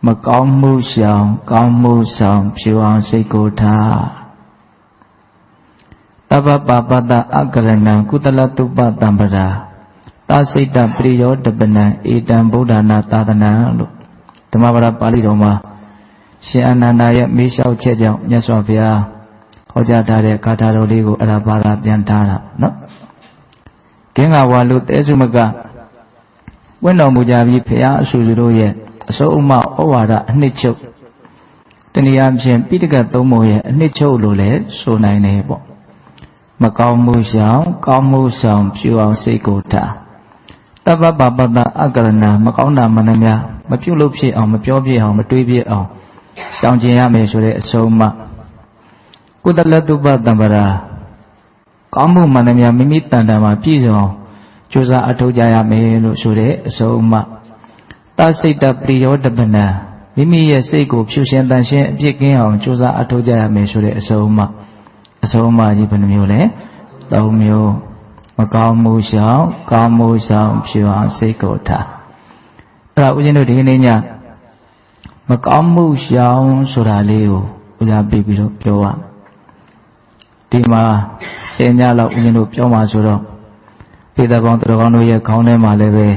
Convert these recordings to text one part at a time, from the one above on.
မကောင်းမှုရှောင်ကောင်းမှုဆောင်ဖြူအောင်စိတ်ကိုထားတပ္ပပပတ္တအကရဏံကုသလတုပတံပရာသာစိတ်တပရိယောတပနံဧတံဗုဒ္ဓနာသာသနာလို့ဓမ္မပဒပါဠိတော်မှာရှင်အနန္ဒာရဲ့မေးလျှောက်ချက်ကြောင့်မြတ်စွာဘုရားဟောကြားထားတဲ့ဂါထာတော်လေးကိုအရာဘာသာပြန်ထားတာနော်ကင်းကဝါလူတဲစုမကဝင့်တော်မူကြပြီးဘုရားအဆူစုတို့ရဲ့အစိုးအမဩဝါဒအနှစ်ချုပ်တနည်းအားဖြင့်ပိဋကတ်သုံးပုံရဲ့အနှစ်ချုပ်လို့လည်းဆိုနိုင်တယ်ပေါ့မကောင်းမှုရှောင်ကောင်းမှုဆောင်ဖြူအောင်စိတ်ကိုထားတပ္ပပပတ္တအကရဏမကောင်းတာမှန်သမျှမပြုတ်လို့ဖြစ်အောင်မပြောပြအောင်မတွေးပြအောင်ရှောင်ကျင်ရမယ်ဆိုတဲ့အဆုံးအမကုသလတုပတံပရာကောင်းမှုမှန်သမျှမိမိတန်တန်မှာပြည့်စုံအောင်ကြိုးစားအထောက်ကြရမယ်လို့ဆိုတဲ့အဆုံးအမသစိတ်တပရိယောတပနံမိမိရဲ့စိတ်ကိုဖြူရှင်တန်ရှင်းအပြစ်ကင်းအောင်ကြိုးစားအထောက်ကြရမယ်ဆိုတဲ့အဆုံးအမကြီးဘယ်နှမျိုးလဲ၃မျိုးမကောင်းမှုရှောင်ကောင်းမှုဆောင်ဖြူအောင်စိတ်ကိုထားအဲ့ဒါဦးဇင်းတို့ဒီနေ့ညမကောင်းမှုရှောင်ဆိုတာလေးကိုဦးစားပေးပြီးတော့ပြောရဒီမှာ10ညလောက်ဦးဇင်းတို့ပြောမှာဆိုတော့ပေတပေါင်းတော်ကောင်းတို့ရဲ့ခေါင်းထဲမှာလည်းပဲ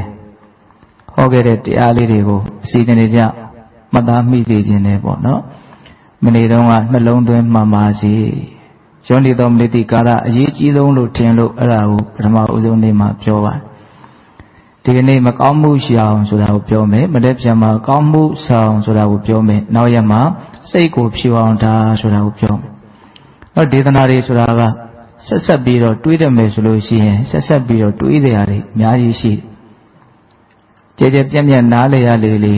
ဟောခဲ့တဲ့တရားလေးတွေကိုအစီအစဉ်တွေကြမှတ်သားမိစေခြင်းနဲ့ပေါ့နော်မနေ့တုန်းကနှလုံးသွင်းမှန်ပါစေယောနိသောမနတိကာရအရေးကြီးဆုံးလို့ထင်လို့အဲ့ဒါကိုပထမဦးဆုံးနေ့မှာပြောပါတယ်ဒီကနေ့မကောင်းမှုရှောင်ဆိုတာကိုပြောမယ်မနေ့ပြန်မှာကောင်းမှုဆောင်ဆိုတာကိုပြောမယ်နောက်ရက်မှာစိတ်ကိုဖြူအောင်ထားဆိုတာကိုပြောမယ်နောက်ဒေသနာတွေဆိုတာကဆက်ပြီးတော့တွေးတယ်မယ်ဆိုလို့ရှိရင်ဆက်ပြီးတော့တွေးတဲ့အရာတွေအများကြီးရှိတယ်ကြဲပြန့်ပြန့်နားလေရလေ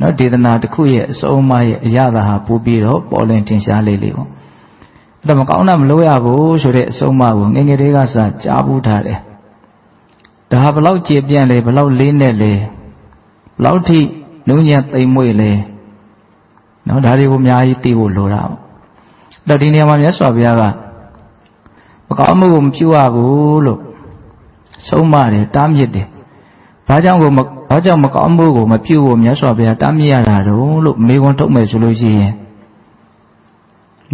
နော်ဒေသနာတစ်ခုရဲ့အစုံအမရဲ့အရာသာဟာပို့ပြီးတော့ပေါ်လင်းထင်ရှားလေပေါ့အဲ့တော့မကောင်းတာမလုပ်ရဘူးဆိုတဲ့အစုံအမကိုငယ်ငယ်လေးကစကြားဘူးထားတယ်ဒါဟာဘလောက်ကြည်ပြန့်လဲဘလောက်လေးနဲ့လဲဘလောက်ထိနုညံ့သိမ်မွေ့လဲနော်ဒါတွေကိုအများကြီးသိဖို့လိုတာပေါ့အဲ့တော့ဒီနေရာမှာမြတ်စွာဘုရားကမကောင်းမှုကိုမပြုရဘူးလို့ဆုံးမတယ်တားမြစ်တယ်ဘာကြောင့်မကောင်းမှုကိုမပြုဖို့မြတ်စွာဘုရားတားမြစ်ရတာတော့လို့မေခွန်းထုတ်မယ်ဆိုလို့ရှိရင်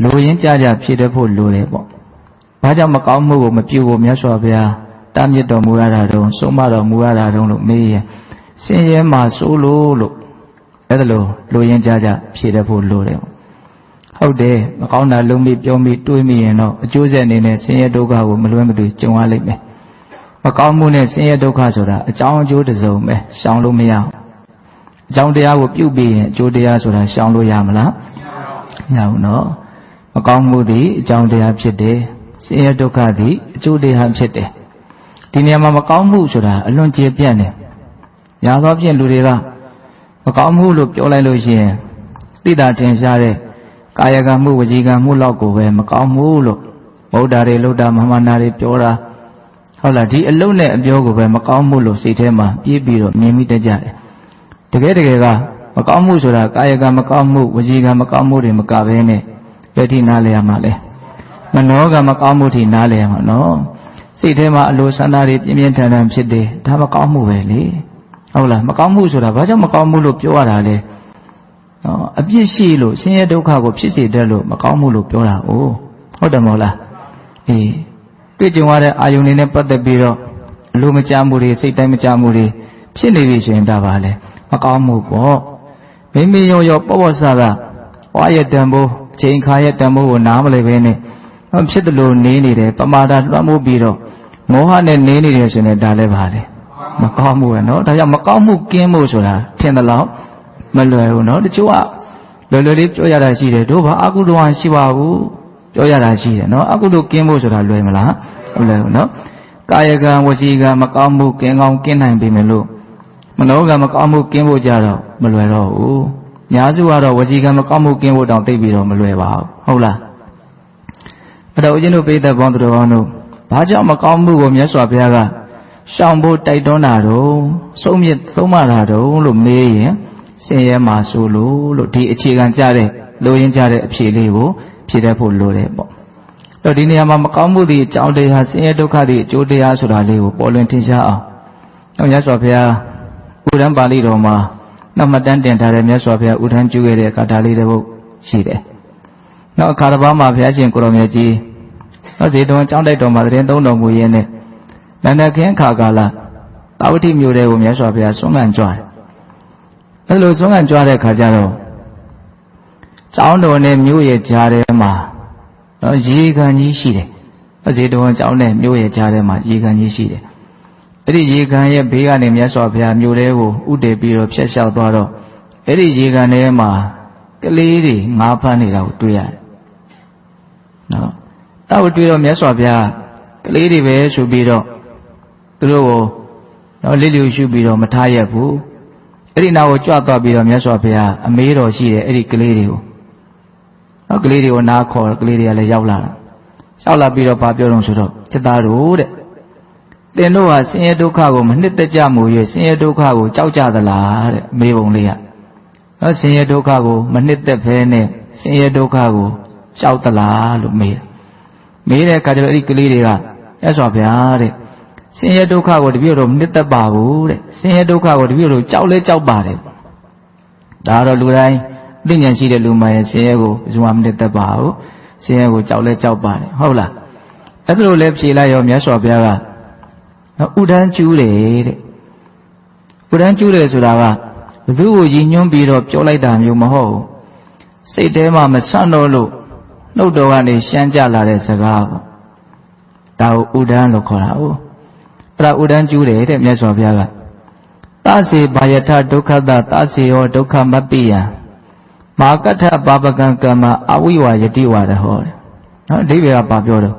လိုရင်းကြဖြစ်တဲ့ဖို့လိုတယ်ပေါ့ဘာကြောင့်မကောင်းမှုကိုမပြုဖို့မြတ်စွာဘုရားတားမြစ်တော်မူရတာတော့ဆုံးမတော်မူရတာတော့လို့မေးရင်ဆင်းရဲမှာစိုးလို့အဲ့ဒါလိုရင်းကြဖြစ်တဲ့ဖို့လိုတယ်ဟုတ်တယ်မကောင်းတာလုံးမိပြောမိတွေးမိရင်တော့အကျိုးဆက်အနေနဲ့ဆင်းရဲဒုက္ခကိုမလွဲမသွေကြုံရလိမ့်မယ်မကောင်းမှုနဲ့ဆင်းရဲဒုက္ခဆိုတာအကြောင်းအကျိုးတစ်စုံပဲရှောင်လို့မရဘူးအကြောင်းတရားကိုပြုပြီးရင်အကျိုးတရားဆိုတာရှောင်လို့ရမလားမရဘူးနော်မကောင်းမှုသည်အကြောင်းတရားဖြစ်တယ်ဆင်းရဲဒုက္ခသည်အကျိုးတရားဖြစ်တယ်ဒီနေရာမှာမကောင်းမှုဆိုတာအလွန်ကျေပြန့်တယ်ညာသောဖြင့်လူတွေကမကောင်းမှုလို့ပြောလိုက်လို့ရှိရင်သိတာထင်ရှားတဲ့ကာယကံမှုဝစီကံမှုလောက်ကိုပဲမကောင်းမှုလို့ဗုဒ္ဓတွေလုဒ္ဓမဟာနာတွေပြောတာဟုတ်လားဒီအလုံးနဲ့အပြောကိုပဲမကောင်းမှုလို့စိတ်ထဲမှာပြေးပြီးတော့မြင်မိတတ်ကြတယ်တကယ်ကမကောင်းမှုဆိုတာကာယကံမကောင်းမှုဝစီကံမကောင်းမှုတွေမကဘဲနဲ့ဘယ်ထိနားလဲရမှာလဲမနောကမကောင်းမှုထိနားလဲရမှာနော်စိတ်ထဲမှာအလိုဆန္ဒတွေပြင်းပြင်းထန်ထန်ဖြစ်တယ်ဒါမကောင်းမှုပဲလေဟုတ်လားမကောင်းမှုဆိုတာဘာကြောင့်မကောင်းမှုလို့ပြောရတာလဲအပြစ်ရှိလို့ဆင်းရဲဒုက္ခကိုဖြစ်စေတဲ့လို့မကောင်းမှုလို့ပြောတာ哦ဟုတ်တယ်မဟုတ်လားအေးတွေ့ကြုံရတဲ့အာယုန်တွေနဲ့ပတ်သက်ပြီးတော့အလိုမကျမှုတွေစိတ်တိုင်းမကျမှုတွေဖြစ်နေပြီဆိုရင်ဒါပါလေမကောင်းမှုပေါ့မိမိရောပေါ့ဆဆဝါရတံဘိုးအချိန်ခါရတံဘိုးကိုနားမလဲပဲနဲ့ဖြစ်တယ်လို့နေနေတယ်ပမာဒလွှမ်းမိုးပြီးတော့မောဟနဲ့နေနေတယ်ဆိုရင်ဒါလည်းပါလေမကောင်းမှုပဲเนาะဒါကြောင့်မကောင်းမှုကင်းမှုဆိုတာထင်တယ်လို့မလွယ်ဘူးเนาะတချို့ကလွယ်လေးပြောရတာရှိတယ်တို့ဘာအကုသိုလ်ရှိပါဘူးပြောရတာရှိတယ်เนาะအကုသိုလ်ကင်းဖို့ဆိုတာလွယ်မလားမလွယ်ဘူးเนาะကာယကံဝစီကံမကောင်းမှုကင်းကောင်းကင်းနိုင်ပြီမလို့မနောကံမကောင်းမှုကင်းဖို့ကြတော့မလွယ်တော့ဘူးညာစုကတော့ဝစီကံမကောင်းမှုကင်းဖို့တောင်သိပြီးတော့မလွယ်ပါဘူးဟုတ်လားအဲ့တော့ဦးဇင်းတို့ပိဋကပေါင်းတော်ကောင်းတို့ဘာကြောင့်မကောင်းမှုကိုမြတ်စွာဘုရားကရှောင်ဖို့တိုက်တွန်းတာတော့ဆုံးမတာတော့လို့မေးရင်ဆင်းရဲမှာဆိုလို့ဒီအခြေခံကြတဲ့လိုရင်းကြတဲ့အဖြေလေးကိုဖြေတတ်ဖို့လိုတယ်ပေါ့အဲ့တော့ဒီနေရာမှာမကောင်းမှုတွေအကြောင်းတရားဆင်းရဲဒုက္ခတွေအကျိုးတရားဆိုတာလေးကိုပေါ်လွင်ထင်ရှားအောင်မြတ်စွာဘုရားကုရံပါဠိတော်မှာ နောက်မှတန်းတင်ထားတဲ့မြတ်စွာဘုရားဥထမ်းကျူခဲ့တဲ့ကာထာလေးတစ်ပုဒ်ရှိတယ်နောက်အခါတစ်ပါးမှာဘုရားရှင်ကိုရောင်မြတ်ကြီးဇေတဝန်ကျောင်းတိုက်တော်မှာသတင်းသုံးတော်မူရင်းနဲ့နန္ဒခင်းခါကာလတာဝတိမြို့ထဲကိုမြတ်စွာဘုရားဆွမ်းခံကြွတယ်အဲလိုဆွမ်းခံကြွတဲ့ခါကျတော့ကျောင်းတော်နဲ့မြို့ရဲ့ကြားထဲမှာရေကန်ကြီးရှိတယ်ဇေတဝန်ကျောင်းနဲ့မြို့ရဲ့ကြားထဲမှာရေကန်ကြီးရှိတယ်အဲ့ဒီရေကန်ရဲ့ဘေးကနေမြတ်စွာဘုရားမြို့ထဲကိုဥတည်ပြီးတော့ဖြတ်လျှောက်သွားတော့အဲ့ဒီရေကန်ထဲမှာကလေးတွေငါးဖမ်းနေတာကိုတွေ့ရတယ်နော်အဲ့ကိုတွေ့တော့မြတ်စွာဘုရားကလေးတွေပဲဆိုပြီးတော့သူတို့ကိုလစ်လျူရှုပြီးတော့မထားရဘူးအဲ့ဒီနောက်ကိုကြွသွားပြီးတော့မြတ်စွာဘုရားအမေးတော်ရှိတယ်အဲ့ဒီကလေးတွေကိုကလေးတွေကိုနားခေါ်ကလေးတွေကလည်းရောက်လာပြီးတော့ဗာပြောတော့ဆိုတော့จิตသားတို့တဲ့သင်တို့ဟာဆင်းရဲဒုက္ခကိုမနှစ်သက်ကြမှု၍ဆင်းရဲဒုက္ခကိုကြောက်ကြသလားတဲ့မေးပုံလေးကဆင်းရဲဒုက္ခကိုမနှစ်သက်ဖဲနဲ့ဆင်းရဲဒုက္ခကိုကြောက်သလားလို့မေးတဲ့အခါကျတော့အဲ့ဒီကလေးတွေကမြတ်စွာဘုရားတဲ့ဆင်းရဲဒုက္ခကိုတပည့်တော်မနှစ်သက်ပါဘူးတဲ့ဆင်းရဲဒုက္ခကိုတပည့်တော်ကြောက်လဲကြောက်ပါတယ်ဒါတော့လူတိုင်းသိဉာဏ်ရှိတဲ့လူမှရဲ့ဆင်းရဲကိုဘယ်သူမှမနှစ်သက်ပါဘူးဆင်းရဲကိုကြောက်လဲကြောက်ပါတယ်ဟုတ်လားအဲ့ဒါလိုလဲဖြေလိုက်ရောမြတ်စွာဘုရားကဥဒန်းကျူးတယ်တဲ့ဥဒန်းကျူးတယ်ဆိုတာကဘသူ့ကိုရည်ညွှန်းပြီးတော့ပြောလိုက်တာမျိုးမဟုတ်ဘူးစိတ်ထဲမှာမဆန့်တော့လို့နှုတ်တော်ကနေရှမ်းကြလာတဲ့စကားပေါ့ဒါကိုဥဒန်းလို့ခေါ်တာဟုတ်အဲ့ဒါဥဒန်းကျူးတယ်တဲ့မြတ်စွာဘုရားကသစေဘာယထဒုက္ခတသစေယောဒုက္ခမပိယံမာကထပါပကံကမ္မအဝိဝါယတိဝါဒဟောတယ်နော်အဓိပ္ပာယ်ကဘာပြောတော့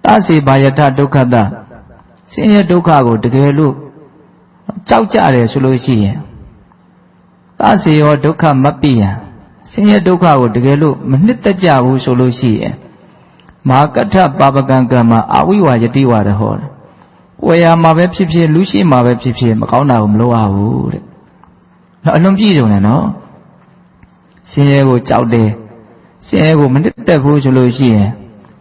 သစေဘာယထဒုက္ခတဆင်းရဲဒုက္ခကိုတကယ်လို့ကြောက်ကြတယ်ဆိုလို့ရှိရင်သစေယောဒုက္ခမပိယံဆင်းရဲဒုက္ခကိုတကယ်လို့မနှစ်သက်ကြဘူးဆိုလို့ရှိရင်မာကထပါပကံကမ္မအဝိဝါယတိဝါဒဟောတယ်ကိုယ်ရာမှာပဲဖြစ်ဖြစ်လူရှိမှာပဲဖြစ်ဖြစ်မကောင်းတာကိုမလုပ်ရဘူးတဲ့။အလွန်ပြည့်စုံတယ်နော်။ဆင်းရဲကိုကြောက်တယ်။ဆင်းရဲကိုမနှစ်သက်ဘူးဆိုလို့ရှိရင်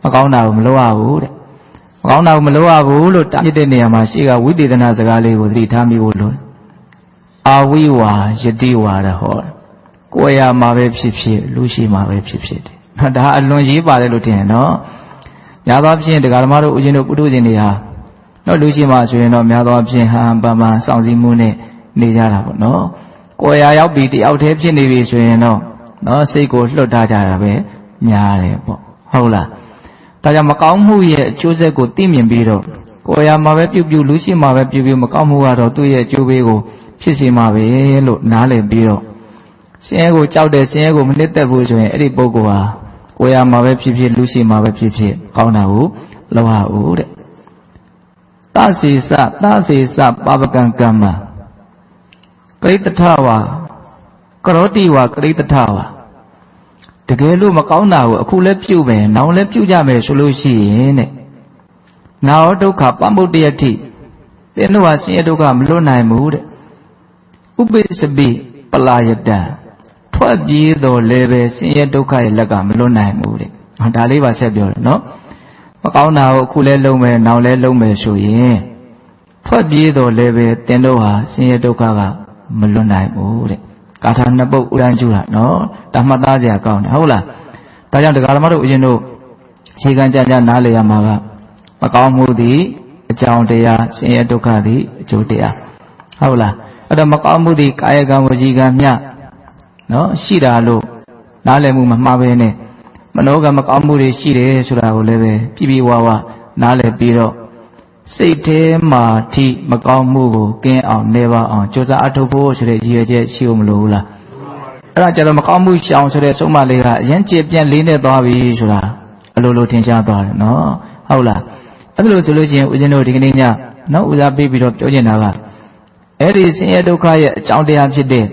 မကောင်းတာကိုမလုပ်ရဘူးတဲ့။မကောင်းတာကိုမလုပ်ရဘူးလို့တားမြစ်တဲ့နေရာမှာရှိကဝိသေသနာစကားလေးကိုသတိထားမိဖို့လိုတယ်။အာဝိဝါယတိဝါဒဟောတယ်။ကိုယ်ရာမှာပဲဖြစ်ဖြစ်လူရှိမှာပဲဖြစ်ဖြစ်တယ်။ဒါအလွန်ရေးပါတယ်လို့ထင်တယ်နော်။ညာသောဖြင့်တရားဓမ္မတို့ဦးဇင်းတို့ပုထုဇဉ်တွေဟာနော်လူရှိမှဆိုရင်တော့များသောအားဖြင့်ဟန်ပန်ပန်စောင့်စည်းမှုနဲ့နေကြတာပေါ့နော်ကိုယ်ရာရောက်ပြီးတယောက်တည်းဖြစ်နေပြီဆိုရင်တော့နော်စိတ်ကိုလွတ်ထားကြတာပဲများတယ်ပေါ့ဟုတ်လားဒါကြောင့်မကောင်းမှုရဲ့အကျိုးဆက်ကိုသိမြင်ပြီးတော့ကိုယ်ရာမှာပဲပြုလူရှိမှာပဲပြုမကောင်းမှုကတော့သူ့ရဲ့အကျိုးပေးကိုဖြစ်စေမှာပဲလို့နားလည်ပြီးတော့ဆင်းရဲကိုကြောက်တယ်ဆင်းရဲကိုမနှစ်သက်ဘူးဆိုရင်အဲ့ဒီပုဂ္ဂိုလ်ဟာကိုယ်ရာမှာပဲဖြစ်ဖြစ်လူရှိမှာပဲဖြစ်ဖြစ်ကောင်းတာကိုလုပ်ရဦးတဲ့သစေစပါပကံကမ္မကရိတ္ထဝါကရောတိဝါကရိတ္ထဝါတကယ်လို့မကောင်းတာကိုအခုလည်းပြုမယ်နောင်လည်းပြုကြမယ်ဆိုလို့ရှိရင်တဲ့နာဝဒုက္ခပမုတ်တယတိသင်တို့ဟာဆင်းရဲဒုက္ခမလွတ်နိုင်ဘူးတဲ့ဥပိစပိပလာယတံထွက်ပြေးတော်လည်းပဲဆင်းရဲဒုက္ခရဲ့လက်ကမလွတ်နိုင်ဘူးတဲ့ဒါလေးပါဆက်ပြောတယ်နော်မကောင်းတာကိုအခုလဲလုံးမယ်နောက်လဲလုံးမယ်ဆိုရင်ထွက်ပြေးတော်လည်းပဲသင်တို့ဟာဆင်းရဲဒုက္ခကမလွတ်နိုင်ဘူးတဲ့ကာထာနှစ်ပုဒ်ဥဒန်းကျူတာနော်ဒါမှတ်သားစရာကောင်းတယ်ဟုတ်လားဒါကြောင့်တရားဓမ္မတို့ဦးဇင်းတို့ခြေကံကြကြနားလည်ရမှာကမကောင်းမှုသည်အကြောင်းတရားဆင်းရဲဒုက္ခသည်အကျိုးတရားဟုတ်လားအဲ့တော့မကောင်းမှုသည်ကာယကံဝစီကံမြနော်ရှိတာလို့နားလည်မှုမမှားဘဲနဲ့မနောကမကောင်းမှုတွေရှိတယ်ဆိုတာကိုလည်းပဲပြပြဝဝနားလည်ပြီးတော့စိတ်ထဲမှာထိမကောင်းမှုကိုကင်းအောင်နေပါအောင်ကြိုးစားအထောက်ဖို့ဆိုတဲ့ရည်ရွယ်ချက်ရှိဦးမလို့လားအဲ့ဒါကြတော့မကောင်းမှုရှောင်ဆိုတဲ့ဆုံးမလေးကအရင်ကြည်ပြန့်လေးနဲ့သွားပြီဆိုတာအလိုလိုထင်ရှားသွားတယ်နော်ဟုတ်လားအဲ့လိုဆိုလို့ရှိရင်ဦးဇင်းတို့ဒီကနေ့ညနော်ဦးစားပေးပြီးတော့ပြောချင်တာကအဲ့ဒီဆင်းရဲဒုက္ခရဲ့အကြောင်းတရားဖြစ်တဲ့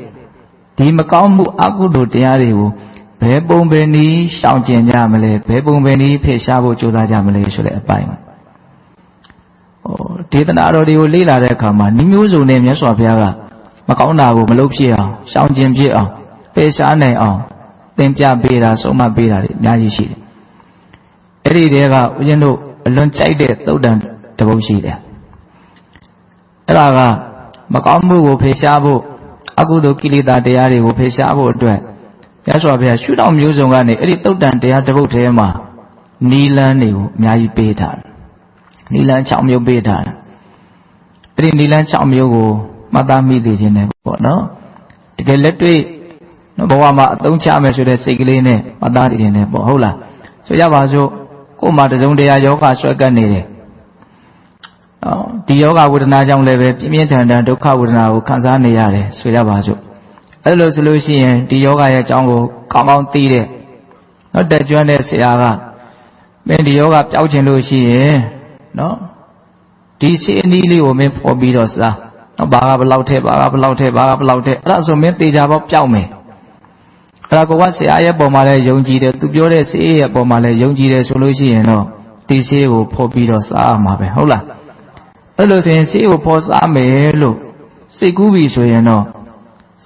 ဒီမကောင်းမှုအကုသိုလ်တရားတွေကိုဘယ်ပုံပဲနည်းရှောင်ကျင်ကြမလဲဘယ်ပုံပဲနည်းဖယ်ရှားဖို့ကြိုးစားကြမလဲဆိုတဲ့အပိုင်းဒေသနာတော်တွေကိုလေ့လာတဲ့အခါမှာနှမျိုးစုံနဲ့မြတ်စွာဘုရားကမကောင်းတာကိုမလုပ်ဖြစ်အောင်ရှောင်ကျင်ဖြစ်အောင်ဖယ်ရှားနိုင်အောင်သင်ပြပေးတာဆုံးမပေးတာတွေအများကြီးရှိတယ်အဲ့ဒီတည်းကဦးဇင်းတို့အလွန်ကြိုက်တဲ့သုတ်တန်တစ်ပုဒ်ရှိတယ်အဲ့ဒါကမကောင်းမှုကိုဖယ်ရှားဖို့ ကုသိုလ်ကိလေသာတရားတွေကိုဖယ်ရှားဖို့အတွက်မြတ်စွာဘုရားရှုထောင့်မျိုးစုံကနေအဲ့ဒီတုတ်တန်တရားတစ်ပုဒ်ထဲမှာနီလန်းတွေကိုအများကြီးပေးထားတယ်နီလန်း6မျိုးပေးထားတယ်အဲ့ဒီနီလန်း6မျိုးကိုမှတ်သားမိသိခြင်းနဲ့ပေါ့နော်တကယ်လက်တွေ့ဘဝမှာအသုံးချမယ်ဆိုတဲ့စိတ်ကလေးနဲ့မှတ်သားသိခြင်းနဲ့ပေါ့ဟုတ်လားဆိုရပါစို့ကိုယ်မှာတစုံတရာယောဂဆွဲကပ်နေတယ်ဒီယောဂဝေဒနာကြောင့်လည်းပဲပြင်းပြင်းထန်ထန်ဒုက္ခဝေဒနာကိုခံစားနေရတယ်ဆိုရပါစို့အဲ့လိုဆိုလို့ရှိရင်ဒီယောဂရဲ့အကြောင်းကိုကောင်းကောင်းသိတဲ့နော်တက်ကျွမ်းတဲ့ဆရာကမင်းဒီယောဂပျောက်ခြင်းလို့ရှိရင်နော်ဒီစေအနည်းလေးကိုမင်းဖော်ပြီးတော့စားနော်ဘာကဘလောက်ထဲဘာကဘလောက်ထဲဘာကဘလောက်ထဲအဲ့ဒါဆိုမင်းတေချာပေါက်ပျောက်မယ်အဲ့ဒါကဆရာရဲ့ပုံမှာလည်းယုံကြည်တယ်သူပြောတဲ့စေရဲ့ပုံမှာလည်းယုံကြည်တယ်ဆိုလို့ရှိရင်တော့ဒီစေကိုဖော်ပြီးတော့စားရမှာပဲဟုတ်လားအဲ့လိုဆိုရင်စေကိုဖော်စားမယ်လို့စိတ်ကူးပြီဆိုရင်တော့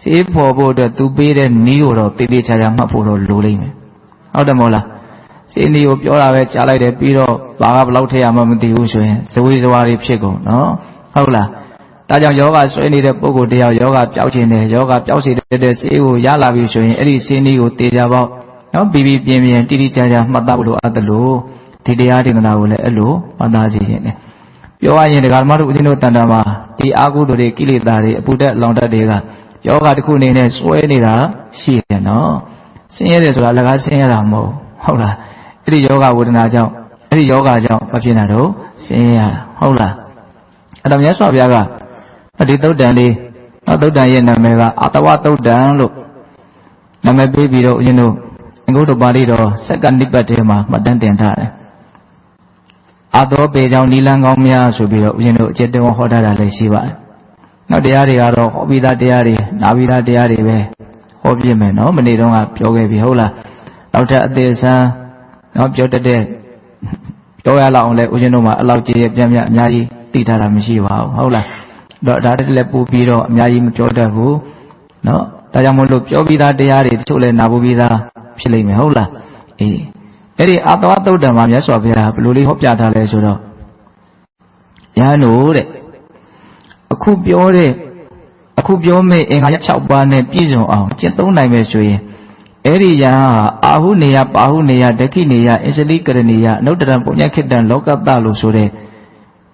စေဖော်ဖို့အတွက်သူပေးတဲ့နည်းကိုတော့တေးသေးချာချာမှတ်ဖို့တော့လိုလိမ့်မယ်ဟုတ်တယ်မဟုတ်လားစေနည်းကိုပြောတာပဲကြားလိုက်တယ်ပြီးတော့ဘာကဘလောက်ထည့်ရမှမသိဘူးဆိုရင်ဇဝေဇဝါတွေဖြစ်ကုန်နော်ဟုတ်လားဒါကြောင့်ယောဂဆွဲနေတဲ့ပုဂ္ဂိုလ်တရားယောဂပျောက်ခြင်းနဲ့ယောဂပျောက်စေတဲ့စေကိုရလာပြီဆိုရင်အဲ့ဒီစေနည်းကိုတေချာပေါက်နော်ပြီးပြီးပြင်းပြင်းတိတိကျကျမှတ်သားလို့အပ်တယ်လို့ဒီတရားဒေသနာကိုလည်းအဲ့လိုမှတ်သားစေခြင်းနဲ့ပြောရရင်ဒကာဓမ္မတို့ဦးဇင်းတို့တန်တာမှာဒီအာဟုတို့တွေကိလေသာတွေအပူဓာတ်လောင်ဓာတ်တွေကယောဂတစ်ခုအနေနဲ့စွဲနေတာရှိတယ်နော်ဆင်းရဲတယ်ဆိုတာလည်းကားဆင်းရဲတာမဟုတ်ဟုတ်လားအဲ့ဒီယောဂဝေဒနာကြောင့်အဲ့ဒီယောဂကြောင့်မဖြစ်တာတော့ဆင်းရဲရတာဟုတ်လားအဲ့တော့မြတ်စွာဘုရားကဒီသုတ်တန်လေးနော်သုတ်တန်ရဲ့နာမည်ကအတဝသုတ်တန်လို့နာမည်ပေးပြီးတော့ဦးဇင်းတို့အင်္ဂုတ္တပါဠိတော်စက္ကနိပတ်ထဲမှာမှတ်တမ်းတင်ထားတယ်အသောပေကြောင့်နိလန်းကောင်းများဆိုပြီးတော့ဦးဇင်းတို့အကျဉ်းတော်ဟောထားတာလည်းရှိပါတယ်နောက်တရားတွေကတော့ဟောပြီးသားတရားတွေနာပြီးသားတရားတွေပဲဟောပြမယ်နော်မနေ့တုန်းကပြောခဲ့ပြီဟုတ်လားနောက်ထပ်အသေးစမ်းနော်ပြောတတ်တဲ့ပြောရလောက်အောင်လဲဦးဇင်းတို့မှာအလောက်ကြီးပြင်းပြအများကြီးသိထားတာမရှိပါဘူးဟုတ်လားတော့ဒါတည်းလည်းပို့ပြီးတော့အများကြီးမပြောတတ်ဘူးနော်ဒါကြောင့်မို့လို့ပြောပြီးသားတရားတွေတချို့လည်းနာဖို့ပြီးသားဖြစ်လိမ့်မယ်ဟုတ်လားအေးအဲ့ဒီအတဝသုတ်တံမှာမြတ်စွာဘုရားဘယ်လိုလေးဟောပြထားလဲဆိုတော့ယဟန်တို့တဲ့အခုပြောမယ့်အင်္ဂါ6ပါးနဲ့ပြည့်စုံအောင်ကျင့်သုံးနိုင်မယ်ဆိုရင်အဲ့ဒီယဟန်ဟာအာဟုနေယပါဟုနေယဒက္ခိနေယအစ္စလိကရဏီယအနုတ္တရပုညခိတံလောကတ္တလို့ဆိုတဲ့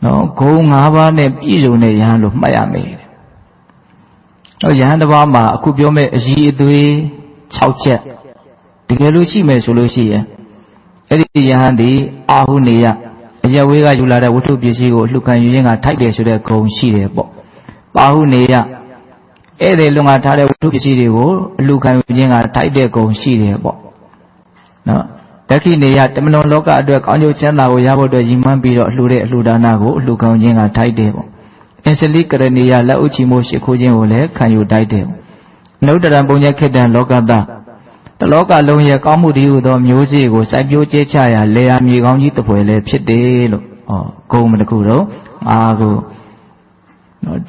နော်ဂုဏ်5ပါးနဲ့ပြည့်စုံတဲ့ယဟန်လို့မှတ်ရမယ်တဲ့နော်ယဟန်တစ်ပါးမှာအခုပြောမယ့်အည်အသွေး6ချက်တကယ်လို့ရှိမယ်ဆိုလို့ရှိရင်အဲ့ဒီယဟန်ဒီအာဟုနေယအယဝေးကယူလာတဲ့ဝတ္ထုပစ္စည်းကိုလှူခံယူရင်းကထိုက်တယ်ဆိုတဲ့ဂုဏ်ရှိတယ်ပေါ့ပါဟုနေယဧည့်သည်လွန်ကထားတဲ့ဝတ္ထုပစ္စည်းတွေကိုအလှူခံယူခြင်းကထိုက်တဲ့ဂုဏ်ရှိတယ်ပေါ့နော်ဒက္ခိနေယတမလွန်လောကအတွက်ကောင်းကျိုးချမ်းသာကိုရဖို့အတွက်ရည်မှန်းပြီးတော့အလှူတဲ့အလှူဒါနကိုအလှူခံခြင်းကထိုက်တယ်ပေါ့အစ္စလိကရဏီယလက်ဥချီမိုးရှိခိုးခြင်းကိုလည်းခံယူထိုက်တယ်နုတ္တရပုညခိတံလောကတ္တတလောကလုံးရဲ့ကောင်းမှုတည်းဟူသောမျိုးစေ့ကိုစိုက်ပျိုးကျဲချရာလေယာမြေကောင်းကြီးတစ်ပွဲလည်းဖြစ်တယ်လို့ဂုဏ်မတစ်ခုတော့အားကို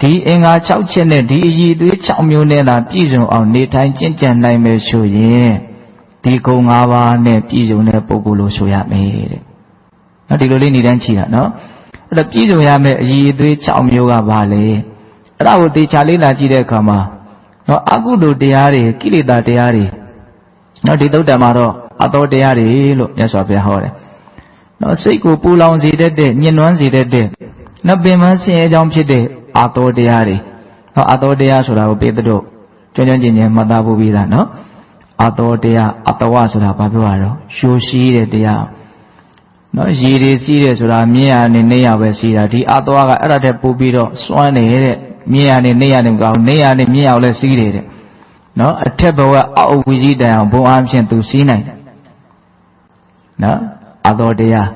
ဒီအင်္ဂါ6ချက်နဲ့ဒီအည်အသွေး6မျိုးနဲ့သာပြည့်စုံအောင်နေထိုင်ကျင့်ကြံနိုင်မယ်ဆိုရင်ဒီဂုဏ်5ပါးနဲ့ပြည့်စုံတဲ့ပုဂ္ဂိုလ်လို့ဆိုရမယ်တဲ့နော်ဒီလိုလေးနေတန်းချီတာနော်အဲ့တော့ပြည့်စုံရမယ့်အည်အသွေး6မျိုးကဘာလဲအဲ့ဒါကိုသေချာလေးလာကြည့်တဲ့အခါမှာနော်အကုသိုလ်တရားတွေကိလေသာတရားတွေနော်ဒီသုတ်တံမှာတော့အသောတရားတွေလို့မြတ်စွာဘုရားဟောတယ်နော်စိတ်ကိုပူလောင်စေတတ်တဲ့ညှဉ်းနှွမ်းစေတတ်တဲ့နော်ပင်မဆင်းရဲကြောင်းဖြစ်တဲ့အသောတရားတွေနော်အသောတရားဆိုတာကိုပေတတို့ကျွမ်းကျွမ်းကျင်ကျင်မှတ်သားဖို့ပြီးသားနော်အသောတရားအတဝဆိုတာဘာပြောရတော့ရှိုးရှိတဲ့တရားနော်ရည်တွေစီးတယ်ဆိုတာမြင်ရနေနေရပဲစီးတာဒီအသောကအဲ့ဒါတည်းပို့ပြီးတော့စွမ်းနေတဲ့မြင်ရနေနေရနေမကောင်းနေရနေမြင်ရအောင်လဲစီးတယ်တဲ့နော်အထက်ဘဝအောက်ဝီကြီးတန်အောင်ဘုံအားဖြင့်သူစီးနိုင်တယ်နော်အသောတရား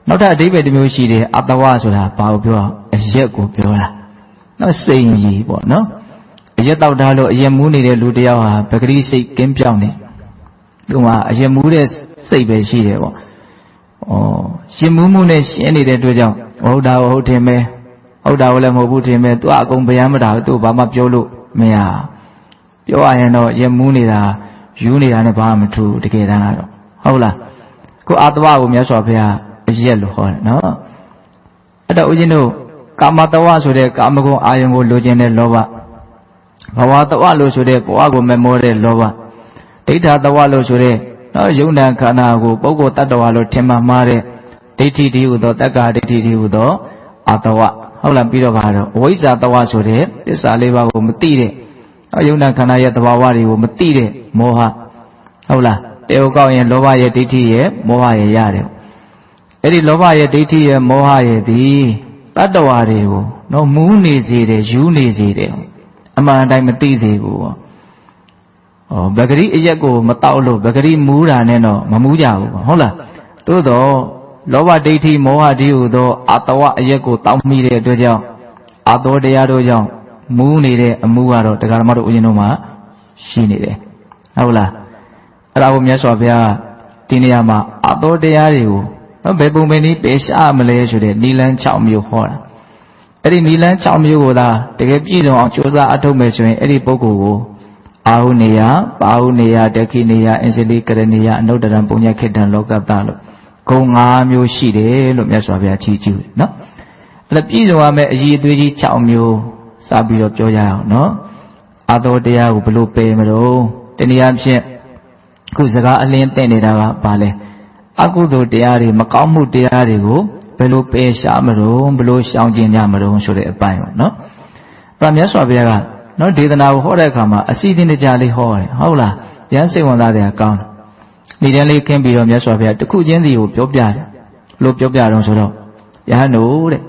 နောက်ထပ်အဓိပ္ပာယ်တစ်မျိုးရှိတယ်အတဝဆိုတာဘာကိုပြောအရက်ကိုပြောတာနော်စိတ်ကြီးပေါ့နော်အရက်တောက်ထားလို့အရက်မူးနေတဲ့လူတယောက်ဟာပဂရိစိတ်ကင်းပြောင်းနေသူကအရက်မူးတဲ့စိတ်ပဲရှိတယ်ပေါ့ရှင်မူးမှုနဲ့ရှင်းနေတဲ့အတွက်ကြောင့်ဟုတ်တာကိုဟုတ်တယ်မဲဟုတ်တာကိုလည်းမဟုတ်ဘူးထင်မဲသူကအကုန်ဗျမ်းမတာသူဘာမှပြောလို့မရပြောရရင်တော့ရက်မူးနေတာယူနေတာနဲ့ဘာမှမထူးတကယ်တမ်းကတော့ဟုတ်လားကိုအတဝကိုမြတ်စွာဘုရားအရက်လို့ဟောတယ်နော်အဲ့တော့ဦးဇင်းတို့ကာမတဝဆိုတဲ့ကာမဂုဏ်အာယုံကိုလိုချင်တဲ့လောဘ ဘဝတဝလို့ဆိုတဲ့ဘဝကိုမမောတဲ့လောဘဒိဋ္ဌတဝလို့ဆိုတဲ့နော်ယုံနာခန္ဓာကိုပုဂ္ဂိုလ်တ attva လို့ထင်မှမှားတဲ့ဒိဋ္ဌိတည်းဟူသောတက္ကဒိဋ္ဌိတည်းဟူသောအတဝဟုတ်လားပြီးတော့ပါတော့အဝိဇ္ဇာတဝဆိုတဲ့သစ္စာလေးပါးကိုမသိတဲ့ယုံနာခန္ဓာရဲ့သဘာဝတွေကိုမသိတဲ့မောဟဟုတ်လားတေဝကောက်ရင်လောဘရဲ့ဒိဋ္ဌိရဲ့မောဟရဲ့ရတယ်အဲ့ဒီလောဘရဲ့ဒိဋ္ဌိရဲ့မောဟရဲ့သည်တ attva တွေကိုနော်မူးနေစေတယ်ယူနေစေတယ်အမှန်တိုင်းမသိသေးဘူးဗဂရိအရက်ကိုမတောက်လို့ဗဂရိမူးတာနဲ့တော့မမူးကြဘူးဟုတ်လားသို့တော့လောဘဒိဋ္ဌိမောဟတည်းဟူသောအတဝအရက်ကိုတောက်မိတဲ့အတွက်ကြောင့်အသောတရားတို့ကြောင့်မူးနေတဲ့အမှုကတော့တရားဓမ္မတို့ဦးဇင်းတို့မှာရှိနေတယ်ဟုတ်လားအဲ့ဒါကိုမြတ်စွာဘုရားဒီနေရာမှာအသောတရားတွေကိုဘယ်ပုံပဲနည်းပယ်ရှားမလဲဆိုတဲ့နိလန်း6မျိုးဟောတာအဲ့ဒီနိလန်း6မျိုးကိုသာတကယ်ပြည့်စုံအောင်ကြိုးစားအထောက်မယ်ဆိုရင်အဲ့ဒီပုဂ္ဂိုလ်ကိုအာဟုနေယပါဟုနေယဒက္ခိနေယအင်္စလိကရဏီယအနုတ္တရံပုညခေတ္တံလောကတ္တလို့ဂုဏ်5မျိုးရှိတယ်လို့မြတ်စွာဘုရားကြီးကျူးတယ်နော်အဲ့ဒါပြည့်စုံရမယ့်အည်အသွေးကြီး6မျိုးစပြီးတော့ပြောကြအောင်နော်အာသောတရားကိုဘယ်လိုပယ်မလို့တနည်းအားဖြင့်ခုစကားအလင်းတဲ့နေတာကဘာလဲအကုသိုလ်တရားတွေမကောင်းမှုတရားတွေကိုဘယ်လိုပယ်ရှားမလို့ဘယ်လိုရှောင်ကျဉ်ကြမလို့ဆိုတဲ့အပိုင်းပေါ့နော်အဲ့ဒါမြတ်စွာဘုရားကနော်ဒေသနာကိုဟောတဲ့အခါမှာအစီအစဉ်တကြလေးဟောတယ်ဟုတ်လားဉာဏ်စိတ်ဝင်စားတယ်ကောင်းတယ်ဒီတန်းလေးခင်းပြီးတော့မြတ်စွာဘုရားတစ်ခုချင်းစီကိုပြောပြတယ်လို့ပြောပြတော့ဆိုတော့ယဟန်တို့တဲ့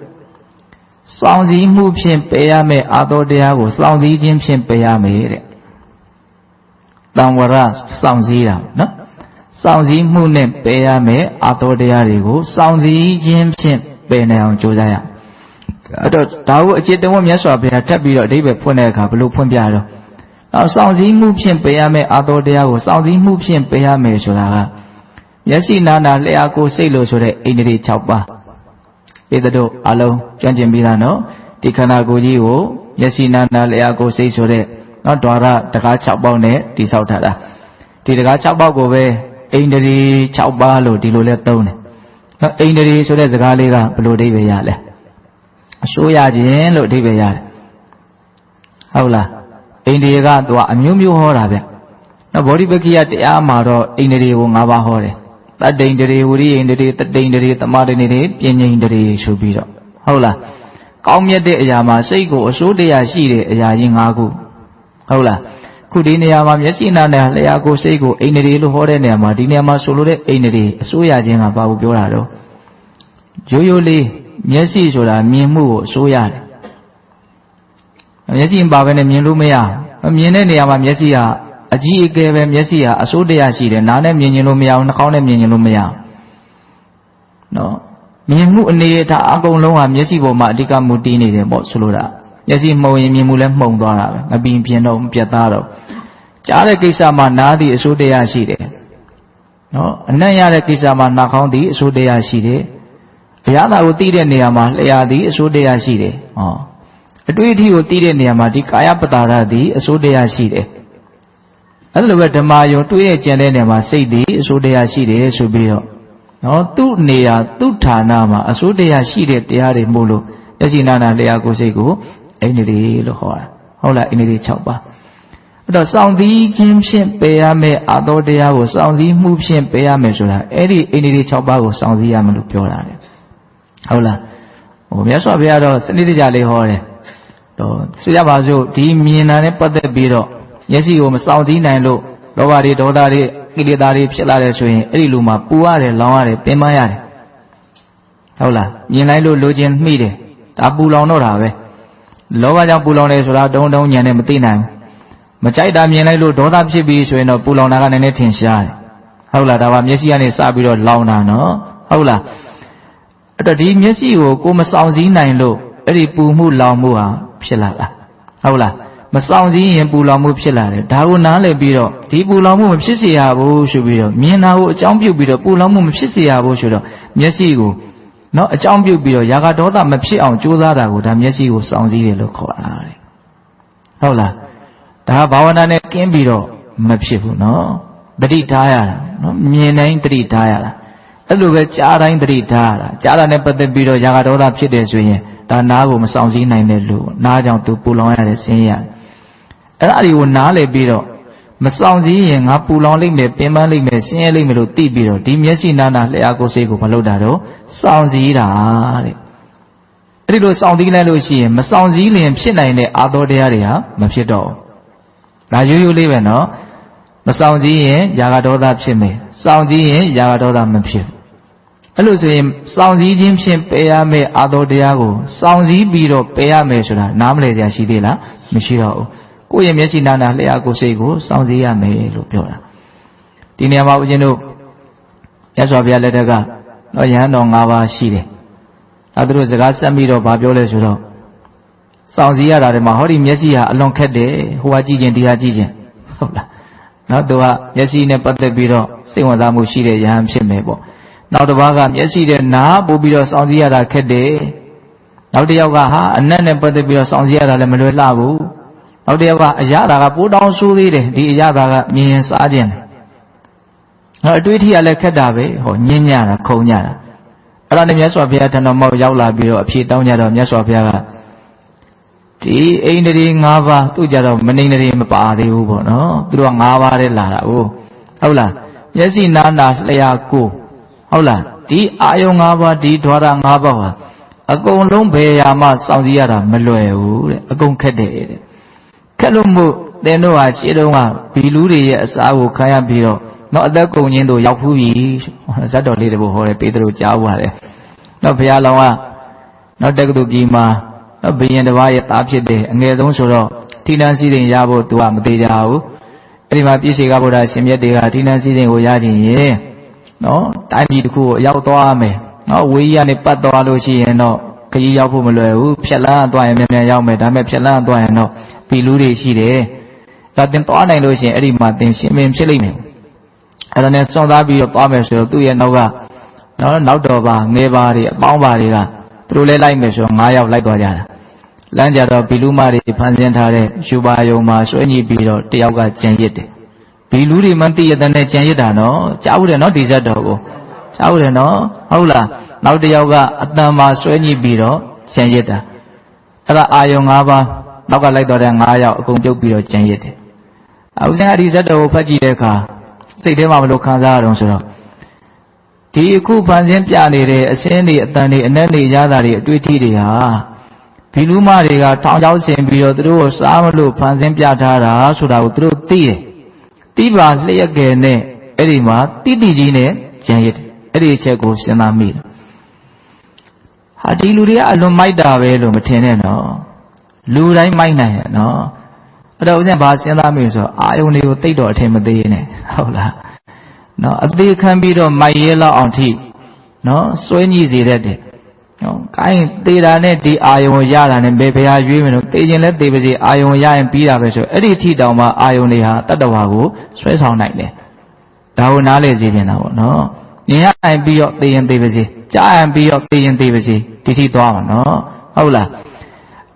စောင့်စည်းမှုဖြင့်ပယ်ရမယ့်အာသောတရားကိုစောင့်စည်းခြင်းဖြင့်ပယ်ရမယ်တဲ့တံဝရစောင့်စည်းတာနော်စောင့်စည်းမှုနဲ့ပယ်ရမယ်အာသောတရားတွေကိုစောင့်စည်းခြင်းဖြင့်ပယ်နိုင်အောင်ကြိုးစားရအောင်အဲ့တော့ဒါကိုအจิตတဝတ်မြတ်စွာဘုရားထပ်ပြီးတော့အဓိပ္ပာယ်ဖွင့်တဲ့အခါဘယ်လိုဖွင့်ပြတော့နောက်စောင့်စည်းမှုဖြင့်ပယ်ရမယ်အာသောတရားကိုစောင့်စည်းမှုဖြင့်ပယ်ရမယ်ဆိုတာကမျက်စိနာနာလျှာကိုယ်စိတ်လို့ဆိုတဲ့အိန္ဒြေ6ပါးဧတတို့အလုံးကျွမ်းကျင်ပြီးသားနော်ဒီခန္ဓာကိုယ်ကြီးကိုမျက်စိနာနာလျှာကိုယ်စိတ်ဆိုတဲ့နော်ဓာရတကား6ပေါက်နဲ့တိဆောက်ထားတာဒီတကား6ပေါက်ကိုပဲအိန္ဒြေ6ပါးလို့ဒီလိုလဲသုံးတယ်နော်အိန္ဒြေဆိုတဲ့စကားလေးကဘယ်လိုအဓိပ္ပာယ်ရလဲအစိုးရခြင်းလို့အဓိပ္ပာယ်ရတယ်ဟုတ်လားအိန္ဒြေကသူကအမျိုးမျိုးဟောတာဗျနော်ဗောဓိပက္ခိယတရားမှာတော့အိန္ဒြေကို5ပါးဟောတယ်တတ္တိန္ဒြေဝိရိယန္ဒြေတတ္တိန္ဒြေသမာဓိန္ဒြေပညာန္ဒြေဆိုပြီးတော့ဟုတ်လားကောင်းမြတ်တဲ့အရာမှာစိတ်ကိုအစိုးတရားရှိတဲ့အရာကြီး5ခုဟုတ်လားခုဒီနေရာမှာမျက်စိနာနဲ့လျှာကိုယ်စိတ်ကိုအိန္ဒြေလို့ဟောတဲ့နေရာမှာဒီနေရာမှာဆိုလိုတဲ့အိန္ဒြေအစိုးရခြင်းကဘာကိုပြောတာတော့ရိုးရိုးလေးမျက်စိဆိုတာမြင်မှုကိုအစိုးရတယ်မျက်စိမပါဘဲနဲ့မြင်လို့မရမြင်တဲ့နေရာမှာမျက်စိကအကြီးအကဲပဲမျက်စိကအစိုးတရားရှိတယ်နားနဲ့မြင်ရင်လို့မရဘူးနှာခေါင်းနဲ့မြင်ရင်လို့မရဘူးနော်မြင်မှုအနေအထားအကုန်လုံးကမျက်စိပေါ်မှာအဓိကမူတည်နေတယ်ပေါ့ဆိုလိုတာမျက်စိမှုံရင်မြင်မှုလည်းမှုံသွားတာပဲငပီးပြင်းတော့ပြတ်သားတော့ကြားတဲ့ကိစ္စမှာနားသည်အစိုးတရားရှိတယ်နော်အနံ့ရတဲ့ကိစ္စမှာနှာခေါင်းသည်အစိုးတရားရှိတယ်အရာသာကိုသိတဲ့နေရာမှာလျှာသည်အစိုးတရားရှိတယ်ဟောအတွေ့အထိကိုသိတဲ့နေရာမှာဒီကာယပတာရသည်အစိုးတရားရှိတယ်အဲ့လိုပဲဓမ္မယုံတွေ့ရကျန်တဲ့နေရာမှာစိတ်သည်အစိုးတရားရှိတယ်ဆိုပြီးတော့နော်သူ့နေရာသူ့ဌာနမှာအစိုးတရားရှိတဲ့တရားတွေမို့လို့ယသိနာနာလျှာကိုစိတ်ကိုအိန္ဒြေလို့ခေါ်တာဟုတ်လားအိန္ဒြေ6ပါးအဲ့တော့စောင့်စည်းခြင်းဖြင့်ပယ်ရမယ့်အာသောတရားကိုစောင့်စည်းမှုဖြင့်ပယ်ရမယ်ဆိုတာအဲ့ဒီအိန္ဒြေ6ပါးကိုစောင့်စည်းရမယ်လို့ပြောတာလေဟုတ်လားမြတ်စွာဘုရားတော့စနစ်တကျလေးဟောတယ်တော့ဆိုကြပါစို့ဒီမြင်တာနဲ့ပတ်သက်ပြီးတော့မျက်စိကိုမစောင့်စည်းနိုင်လို့လောဘတွေဒေါသတွေကိလေသာတွေဖြစ်လာတယ်ဆိုရင်အဲ့ဒီလူမှာပူရတယ်လောင်ရတယ်ပင်ပန်းရတယ်ဟုတ်လားမြင်လိုက်လို့လိုချင်မိတယ်ဒါပူလောင်တော့တာပဲလောဘကြောင့်ပူလောင်တယ်ဆိုတာတုံတုံညံနဲ့မသိနိုင်ဘူးမကြိုက်တာမြင်လိုက်လို့ဒေါသဖြစ်ပြီးဆိုရင်တော့ပူလောင်တာကနည်းနည်းထင်ရှားတယ်ဟုတ်လားဒါပါမျက်စိကနေစပြီးတော့လောင်တာနော်ဟုတ်လားအဲ့တော့ဒီမျက်စိကိုမစောင့်စည်းနိုင်လို့အဲ့ဒီပူမှုလောင်မှုဟာဖြစ်လာတာဟုတ်လားမစောင့်စည်းရင်ပူလောင်မှုဖြစ်လာတယ်ဒါကိုနားလည်ပြီးတော့ဒီပူလောင်မှုမဖြစ်စေရဘူးဆိုပြီးတော့မြင်တာကိုအကြောင်းပြုပြီးတော့ပူလောင်မှုမဖြစ်စေရဘူးဆိုတော့မျက်စိကိုနော်အကြောင်းပြုပြီးတော့ရာဂဒေါသမဖြစ်အောင်ကြိုးစားတာကိုဒါမျက်စိကိုစောင့်စည်းတယ်လို့ခေါ်တာတဲ့ဟုတ်လားဒါဘာဝနာနဲ့ကင်းပြီးတော့မဖြစ်ဘူးနော်တတိထားရတာနော်မြင်တိုင်းတတိထားရတာအဲ့လိုပဲကြားတိုင်းတတိထားရတာကြားတာနဲ့ပတ်သက်ပြီးတော့ရာဂဒေါသဖြစ်တယ်ဆိုရင်ဒါနားကိုမစောင့်စည်းနိုင်တဲ့လူနားကြောင့်သူပူလောင်ရတဲ့ဆင်းရဲ အဲ့ဒါတွေကိုနားလည်ပြီးတော့မဆောင်စည်းရင်ငါပူလောင်လိမ့်မယ်ပင်ပန်းလိမ့်မယ်ဆင်းရဲလိမ့်မယ်လို့သိပြီးတော့ဒီမျက်စိနာနာလျှာကိုယ်စိတ်ကိုမလုပ်တာတော့ဆောင်စည်းတာတဲ့အဲ့ဒီလိုဆောင်စည်းလိုက်လို့ရှိရင်မဆောင်စည်းလျင်ဖြစ်နိုင်တဲ့အာသောတရားတွေဟာမဖြစ်တော့ဘူးဒါရိုးရိုးလေးပဲနော်မဆောင်စည်းရင်ຢာကဒေါသဖြစ်မယ်ဆောင်စည်းရင်ຢာကဒေါသမဖြစ်အဲ့လိုဆိုရင်ဆောင်စည်းခြင်းဖြင့်ပယ်ရမယ့်အာသောတရားကိုဆောင်စည်းပြီးတော့ပယ်ရမယ်ဆိုတာနားမလည်စရာရှိသေးလားမရှိတော့ဘူးကိုယ့်ရဲ့မျက်စိနာနာလျှာကိုယ်စိတ်ကိုစောင့်စည်းရမယ်လို့ပြောတာဒီနေရာမှာဦးဇင်းတို့မြတ်စွာဘုရားလက်ထက်ကတော့ယဟန်တော်၅ပါးရှိတယ်အဲသူတို့စကားဆက်ပြီးတော့ဗာပြောလဲဆိုတော့စောင့်စည်းရတာတွေမှာဟောဒီမျက်စိဟာအလွန်ခက်တယ်ဟိုကကြည့်ခြင်းဒီကကြည့်ခြင်းဟုတ်လားနောက်သူကမျက်စိနဲ့ပတ်သက်ပြီးတော့စိတ်ဝင်စားမှုရှိတဲ့ယဟန်ဖြစ်မယ်ပေါ့နောက်တစ်ပါးကမျက်စိနဲ့နားပို့ပြီးတော့စောင့်စည်းရတာခက်တယ်နောက်တစ်ယောက်ကဟာအနက်နဲ့ပတ်သက်ပြီးတော့စောင့်စည်းရတာလည်းမလွယ်လှဘူးနောက်တစ်ယောက်ကအရသာကပိုးတောင်းဆိုးသေးတယ်ဒီအရသာကမြင်ရင်စားခြင်းတယ်အတွေ့အထိကလည်းခက်တာပဲဟောညဉ့်ညတာခုံညတာအဲ့ဒါနဲ့မြတ်စွာဘုရားထံတော်မှာရောက်လာပြီးတော့အဖြေတောင်းကြတော့မြတ်စွာဘုရားကဒီအိန္ဒြေ၅ပါးသူ့ကြတော့မနိန္ဒြေမပါသေးဘူးပေါ့နော်သူတို့က၅ပါးတည်းလာတာဟုတ်လားမျက်စိနာနာလျှာကိုယ်ဟုတ်လားဒီအာယုံ၅ပါးဒီဓဝရ၅ပါးဟာအကုန်လုံးဘယ်ရာမှစောင့်စည်းရတာမလွယ်ဘူးတဲ့အကုန်ခက်တယ်တဲ့ခက်လို့မို့သင်တို့ဟာရှေ့တုန်းကဘီလူတွေရဲ့အစာကိုခံရပြီးတော့တော့အသက်ကုန်ခြင်းတို့ရောက်ဖူးပြီဇတ်တော်လေးတပုတ်ဟောတယ်ပေတရုကြားပါတယ်တော့ဘုရားလောင်းကတော့တက္ကသိုလ်ကြီးမှာဘုရင်တစ်ပါးရဲ့သားဖြစ်တယ်အငယ်ဆုံးဆိုတော့ထိနှန်းစည်းစိမ်ရဖို့သူကမသေးကြဘူးအဲ့ဒီမှာပြည့်စေကဗုဒ္ဓရှင်မြတ်တွေကထိနှန်းစည်းစိမ်ကိုရခြင်းရင်နော်တိုင်းပြည်တစ်ခုကိုရောက်သွားမယ်နော်ဝေးရနဲ့ပတ်သွားလို့ရှိရင်တော့ခကြီးရောက်ဖို့မလွယ်ဘူးဖြက်လန်းသွားရင်မြန်မြန်ရောက်မယ်ဒါပေမဲ့ဖြက်လန်းသွားရင်တော့ဘီလူတွေရှိတယ်ဒါတင်သွားနိုင်လို့ရှိရင်အဲ့ဒီမှာသင်ရှင်ပင်ဖြစ်လိမ့်မယ်အဲ့ဒါနဲ့စွန့်သားပြီးတော့သွားမယ်ဆိုတော့သူ့ရဲ့နောက်ကနောက်တော်ပါငယ်ပါတွေအပေါင်းပါတွေကသူတို့လဲလိုက်မယ်ဆိုတော့9ယောက်လိုက်သွားကြတာလမ်းကြတော့ဘီလူမတွေဖန်ဆင်းထားတဲ့ရှူပါယုံမှာဆွဲညှိပြီးတော့တယောက်ကကြံရစ်တယ်ဘီလူတွေမှတည့်ရတဲ့ကြံရစ်တာနော်ကြားဦးတယ်နော်ဒီဇက်တော်ကိုကြားဦးတယ်နော်ဟုတ်လားနောက်တယောက်ကအတန်မှာဆွဲညှိပြီးတော့ကြံရစ်တာအဲ့ဒါအာယုံ၅ပါးနောက်ကလိုက်တော့တဲ့9ယောက်အကုန်ပြုတ်ပြီးတော့ကြံရစ်တယ်အခုစံအဒီဇက်တော်ကိုဖတ်ကြည့်တဲ့အခါစိတ်ထဲမှာဘလို့ခံစားရအောင်ဆိုတော့ဒီအခုဖန်ဆင်းပြနေတဲ့အစင်းတွေအတန်တွေအနက်တွေရတာတွေအတွေ့အထိတွေဟာဘီလူမတွေကထောင်ချောက်ဆင်ပြီးတော့သူတို့ကိုစားမလို့ဖန်ဆင်းပြထားတာဆိုတာကိုသူတို့သိတယ်တိပါလျက်ကယ်နဲ့အဲ့ဒီမှာတိတိကြီးနဲ့ကြံရစ်တယ်အဲ့ဒီအချက်ကိုစဉ်းစားမိတယ်ဟာဒီလူတွေကအလွန်မိုက်တာပဲလို့မထင်နဲ့နော်လူတိုင်းမိုက်နိုင်တယ်နော်အဲ့တော့ဦးဇင်းဘာစဉ်းစားမိဆိုတော့အာယုန်တွေကိုတိတ်တော့အထင်မသေးနဲ့ဟုတ်လားနော်အသေးခံပြီးတော့မိုက်ရဲလောက်အောင်ထိနော်စွဲညှိစေတတ်တယ်နော်ကိုင်းသေးတာနဲ့ဒီအာယုန်ကိုရတာနဲ့ဘယ်ဘုရားရွေးမယ်လို့သိရင်လည်းသိပါစေအာယုန်ရရင်ပြီးတာပဲဆိုအဲ့ဒီထိတောင်မှအာယုန်တွေဟာတတ္တဝါကိုဆွဲဆောင်နိုင်တယ်ဒါကိုနားလေစေချင်တာပေါ့နော်မြင်ရရင်ပြီးတော့သိရင်သိပါစေကြားရင်ပြီးတော့သိရင်သိပါစေဒီထိသွားမှာနော်ဟုတ်လာ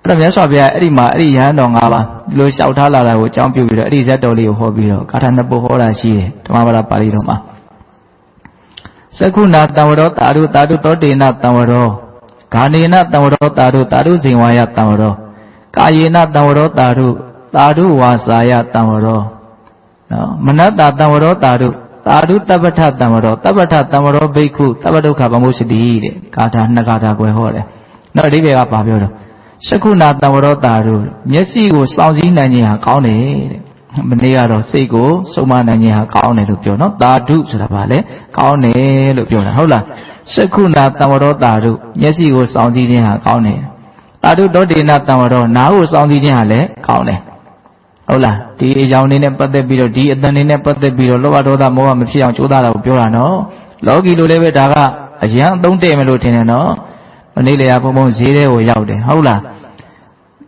းအဲ့တော့မြတ်စွာဘုရားအဲ့ဒီမှာအဲ့ဒီယဟန်တော်၅ပါးဒီလိုလျှောက်ထားလာတာကိုအကြောင်းပြုပြီးတော့အဲ့ဒီဇတ်တော်လေးကိုဟောပြီးတော့ဂါထာနှစ်ပုဒ်ဟောတာရှိတယ်ဓမ္မပဒပါဠိတော်မှာသက္ခုနာတံဝရောတာရုတာရုတောတေနတံဝရောဂာနေနတံဝရောတာရုတာရုဇိဝါယတံဝရောကာယေနတံဝရောတာရုတာရုဝါစာယတံဝရောနော်မနတ္တတံဝရောတာရုတာရုတပ္ပထတံဝရောတပ္ပထတံဝရောဘိက္ခုတပ္ပဒုက္ခဗမုစ္စတိတဲ့ဂါထာနှစ်ဂါထာကိုဟောတယ်နော်အဓိပ္ပာယ်ကဘာပြောတော့သက္ခုနာတံဝရောတာရုမျက်စိကိုစောင့်စည်းနိုင်ခြင်းဟာကောင်းတယ်တဲ့မနေ့ကတော့စိတ်ကိုစုံမနိုင်ခြင်းဟာကောင်းတယ်လို့ပြောနော်တာဓုဆိုတာဗာလဲကောင်းတယ်လို့ပြောတာဟုတ်လားသက္ခုနာတံဝရောတာရုမျက်စိကိုစောင့်စည်းခြင်းဟာကောင်းတယ်တာဓုတောတေနတံဝရောနားကိုစောင့်စည်းခြင်းဟာလည်းကောင်းတယ်ဟုတ်လားဒီအကြောင်းလေးနဲ့ပတ်သက်ပြီးတော့ဒီအတန်လေးနဲ့ပတ်သက်ပြီးတော့လောဘဒေါသမောဟမဖြစ်အောင်ကြိုးစားတာကိုပြောတာနော်လောကီလိုလည်းပဲဒါကအရန်အသုံးတည့်မယ်လို့ထင်တယ်နော်မနေ့လေဘုံဘုံဈေးထဲကိုရောက်တယ်ဟုတ်လား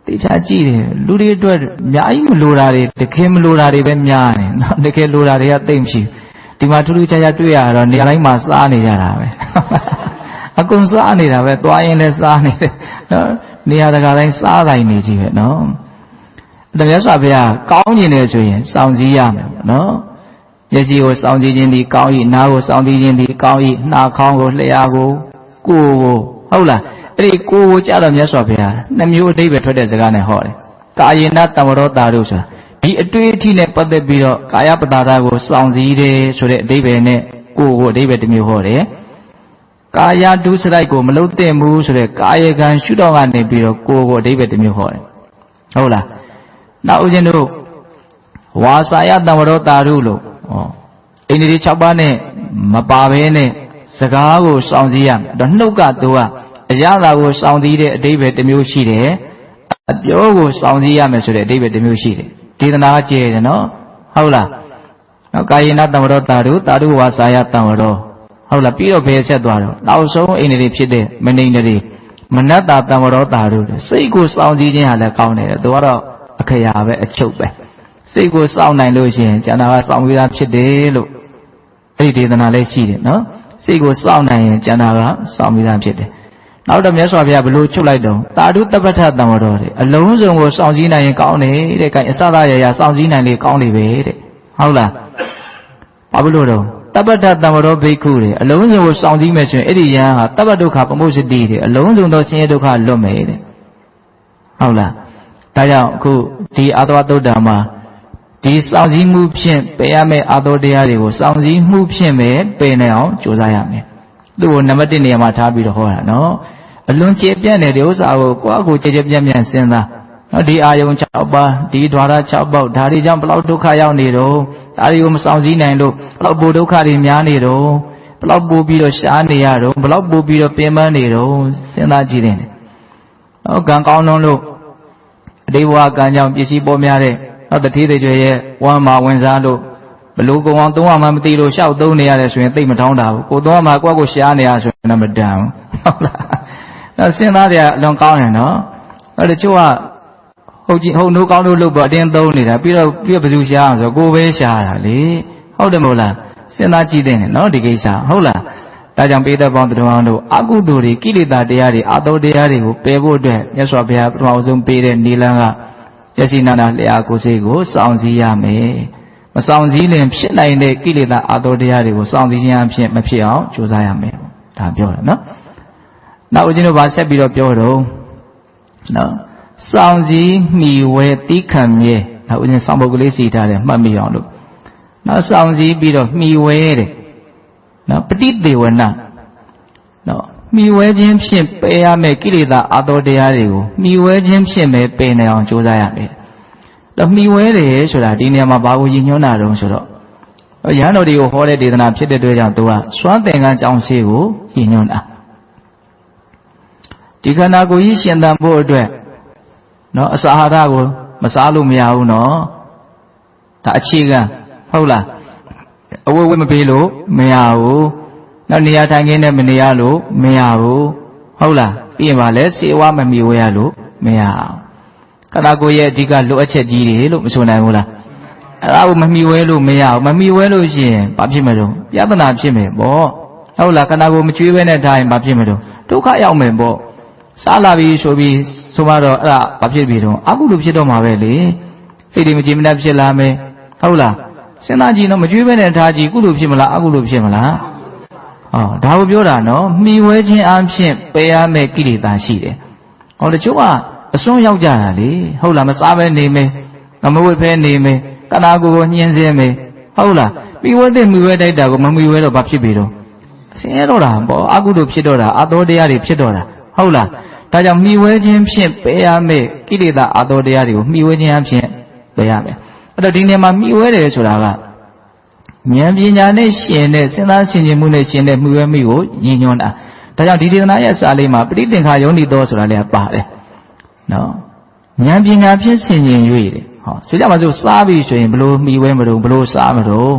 တေချာကြည့်တယ်လူတွေအတွက်အများကြီးမလိုတာတွေတခင်မလိုတာတွေပဲများတယ်နော်တကယ်လိုတာတွေကသိမ့်မရှိဒီမှာထူးထူးခြားခြားတွေ့ရတော့နေရာတိုင်းမှာစားနေကြတာပဲအကုန်စားနေတာပဲသွားရင်လည်းစားနေတယ်နော်နေရာတကာတိုင်းစားတိုင်းနေကြည့်ပဲနော်အဲ့ဒါမြတ်စွာဘုရားကောင်းကျင်တယ်ဆိုရင်စောင့်စည်းရမယ်ပေါ့နော်မျက်စိကိုစောင့်စည်းခြင်းဒီကောင်း၏နားကိုစောင့်စည်းခြင်းဒီကောင်း၏နှာခေါင်းကိုလျှာကိုကိုယ်ကိုဟုတ်လားအဲ့ဒီကိုယ်ကိုကြတော့မြတ်စွာဘုရားနှစ်မျိုးအဓိပ္ပာယ်ထွက်တဲ့စကားနဲ့ဟောတယ်ကာယေနတံဝရောတာရုဆိုတာ ဒီအတွေ့အထိနဲ့ပတ်သက်ပြီးတော့ကာယပတာရကိုစောင့်စည်းတယ်ဆိုတဲ့အဓိပ္ပာယ်နဲ့ကိုယ်အဓိပ္ပာယ်တစ်မျိုးဟောတယ်ကာယဒုစရိုက်ကိုမလုပ်သင့်ဘူးဆိုတဲ့ကာယကံရှုတော့ကနေပြီးတော့ကိုယ်အဓိပ္ပာယ်တစ်မျိုးဟောတယ်ဟုတ်လားနောက်ဦးဇင်းတို့ဝါစာယတံဝရောတာရုလို့အိန္ဒိ6ပါးနဲ့မပါဘဲနဲ့စကားကိုစောင့်စည်းရမယ်တော့နှုတ်ကသူကအရာသာကိုစောင့်စည်းတဲ့အဓိပ္ပာယ်တစ်မျိုးရှိတယ်အပြောကိုစောင့်စည်းရမယ်ဆိုတဲ့အဓိပ္ပာယ်တစ်မျိုးရှိတယ်ဒေသနာကကျဲတယ်နော်ဟုတ်လားနော်ကာယေနတံဝရောတာရုဝါစာယတံဝရောဟုတ်လားပြီးတော့ဘယ်ဆက်သွားတော့နောက်ဆုံးအိန္ဒိဖြစ်တဲ့မနိန္ဒိမနတ္တတံဝရောတာရုစိတ်ကိုစောင့်စည်းခြင်းဟာလည်းကောင်းတယ်သူကတော့အခရာပဲအချုပ်ပဲစိတ်ကိုစောင့်နိုင်လို့ရှိရင်ကျန်တာကစောင့်ပြီးသားဖြစ်တယ်လို့အဲ့ဒီဒေသနာလည်းရှိတယ်နော်စိတ်ကိုစောင့်နိုင်ရင်ကျန်တာကစောင့်ပြီးသားဖြစ်တယ်နောက်တော့မြတ်စွာဘုရားဘလို့ချုပ်လိုက်တော့တာဓုတပ္ပထတံဝရောတဲ့အလုံးစုံကိုစောင့်စည်းနိုင်ရင်ကောင်းတယ်တဲ့။အစသာရရစောင့်စည်းနိုင်လေကောင်းလေပဲတဲ့။ဟုတ်လား။ဘာလို့တော့တပ္ပထတံဝရောဘိက္ခုတဲ့အလုံးစုံကိုစောင့်စည်းမယ်ဆိုရင်အဲ့ဒီယဟန်ဟာတပ္ပဒုက္ခပမုစ္စတိတဲ့အလုံးစုံသောဆင်းရဲဒုက္ခလွတ်မယ်တဲ့။ဟုတ်လား။ဒါကြောင့်အခုဒီအာသဝသုတ္တံမှာဒီစောင့်စည်းမှုဖြင့်ပယ်ရမယ့်အာသောတရားတွေကိုစောင့်စည်းမှုဖြင့်ပဲပယ်နိုင်အောင်ကြိုးစားရမယ်။သူ့ကိုနံပါတ်1နေရာမှာထားပြီးတော့ဟောတာနော်။အလွန်ကျေပြန့်တဲ့ဒီဥစ္စာကိုကိုယ့်အကိုကျေပြန့်စဉ်းစားနော်ဒီအာယုံ6ပါးဒီဓဝါရ6ပေါက်ဒါတွေကြောင့်ဘလောက်ဒုက္ခရောက်နေတော့ဒါတွေကိုမဆောင်စည်းနိုင်လို့ဘလောက်ပိုဒုက္ခတွေများနေတော့ဘလောက်ပိုပြီးတော့ရှားနေရတော့ဘလောက်ပိုပြီးတော့ပင်ပန်းနေတော့စဉ်းစားကြည့်တယ်နော်ကံကောင်းလို့အတိဘဝကံကြောင့်ပစ္စည်းပေါ်များတဲ့နောက်တတိတွေရဲ့ဝမ်းမာဝင်စားလို့ဘလို့ကုံအောင်သုံးရမှမသိလို့ရှောက်သုံးနေရတယ်ဆိုရင်သိမထောင်းတာဘူးကိုသုံးရမှကိုယ့်ကိုရှားနေရဆိုရင်တော့မတန်ဘူးဟုတ်လားအဲ့စဉ်းစားကြအလွန်ကောင်းတယ်နော်အဲ့တချို့ကဟုတ်နိုးကောင်းလို့လို့ပေါ့အတင်းသုံးနေတာပြီးတော့ဘယ်သူရှားအောင်ဆိုကိုပဲရှားတာလေဟုတ်တယ်မဟုတ်လားစဉ်းစားကြည့်တဲ့နော်ဒီကိစ္စဟုတ်လားဒါကြောင့်ပေတပေါင်းတော်တို့အကုသိုလ်တွေကိလေသာတရားတွေအသောတရားတွေကိုပယ်ဖို့အတွက်မြတ်စွာဘုရားပထမဆုံးပေးတဲ့နိလန်းကယစီနာနာလျာကိုယ်စိတ်ကိုစောင့်စည်းရမယ်မစောင့်စည်းရင်ဖြစ်နိုင်တဲ့ကိလေသာအသောတရားတွေကိုစောင့်စည်းခြင်းအဖြစ်မဖြစ်အောင်ကြိုးစားရမယ်ဒါပြောတာနော်နောက်ဦးဇင်းတို့ဗာဆက်ပြီးတော့ပြောတော့နော်စောင့်စည်းမိဝဲတိခံမြဲနောက်ဦးဇင်းစောင့်ပုဒ်ကလေးစီထားတယ်မှတ်မိအောင်လို့နောက်စောင့်စည်းပြီးတော့မိဝဲတဲ့နော်ပฏิသေဝနာနော်မိဝဲခြင်းဖြင့်ပယ်ရမယ့်ကိလေသာအသောတရားတွေကိုမိဝဲခြင်းဖြင့်ပဲပယ်နိုင်အောင်ကြိုးစားရမယ်တော့မိဝဲတယ်ဆိုတာဒီနေရာမှာဘာကိုရည်ညွှန်းတာတုံးဆိုတော့ရဟန်းတော်တွေကိုဟောတဲ့ဒေသနာဖြစ်တဲ့အတွက်ကြောင့်သူကစွမ်းသင်္ကန်းကြောင်းရှိကိုရည်ညွှန်းတာဒီခန္ဓာကိုယ်ကြီးရှင်သန်ဖို့အတွက်နော်အစာအာဟာရကိုမစားလို့မရဘူးနော်ဒါအခြေခံဟုတ်လားအဝတ်ဝတ်မပေးလို့မရဘူးနောက်နေရာထိုင်ခင်းနဲ့မနေရလို့မရဘူးဟုတ်လားပြီးရင်ဗာလဲစေဝါမမီဝဲရလို့မရအောင်ခန္ဓာကိုယ်ရဲ့အဓိကလိုအပ်ချက်ကြီးတွေလို့မဆိုနိုင်ဘူးလားအဲ့ဒါကိုမမီဝဲလို့မရဘူးမမီဝဲလို့ရှိရင်ဘာဖြစ်မလို့ပြဿနာဖြစ်မယ်ပေါ့ဟုတ်လားခန္ဓာကိုယ်မကျွေးဘဲနဲ့ထားရင်ဘာဖြစ်မလို့ဒုက္ခရောက်မယ်ပေါ့စားလာပြီဆိုပြီးဆိုမှတော့အဲ့ဒါဘာဖြစ်ပြီတော့အကုသိုလ်ဖြစ်တော့မှာပဲလေစိတ်တွေမကြည်မနှက်ဖြစ်လာမယ်ဟုတ်လားစဉ်းစားကြည့်တော့မကျွေးဘဲနဲ့ထားကြည့်ကုသိုလ်ဖြစ်မလားအကုသိုလ်ဖြစ်မလားဒါကိုပြောတာနော်မှီဝဲခြင်းအဖြစ်ပယ်ရမယ့်ကိလေသာရှိတယ်ဟောတချို့ကအစွန်းရောက်ကြတာလေဟုတ်လားမစားဘဲနေမယ်မဝတ်ဘဲနေမယ်ကနာကိုညှင်းစင်းမယ်ဟုတ်လားမှီဝဲတဲ့မှီဝဲတိုက်တာကိုမမှီဝဲတော့ဘာဖြစ်ပြီတော့ဆင်းရဲတော့တာပေါ့အကုသိုလ်ဖြစ်တော့တာအသောတရားတွေဖြစ်တော့တာဟုတ်လားဒါကြောင့်မှီဝဲခြင်းဖြင့်ပယ်ရမယ့်ကိလေသာအသောတရားတွေကိုမှီဝဲခြင်းအဖြစ်ပယ်ရမယ်အဲ့တော့ဒီနေရာမှာမှီဝဲတယ်ဆိုတာကဉာဏ်ပညာနဲ့ရှင်တဲ့စဉ်းစားဆင်ခြင်မှုနဲ့ရှင်တဲ့မှီဝဲမိကိုရည်ညွှန်းတာဒါကြောင့်ဒီဒေသနာရဲ့စာလေးမှာပဋိသင်္ခါယောနိသောဆိုတာလည်းပါတယ်နော်ဉာဏ်ပညာဖြင့်ဆင်ခြင်၍တဲ့ဟောဆိုကြပါစို့စားပြီဆိုရင်ဘလို့မှီဝဲမလို့ဘလို့စားမလို့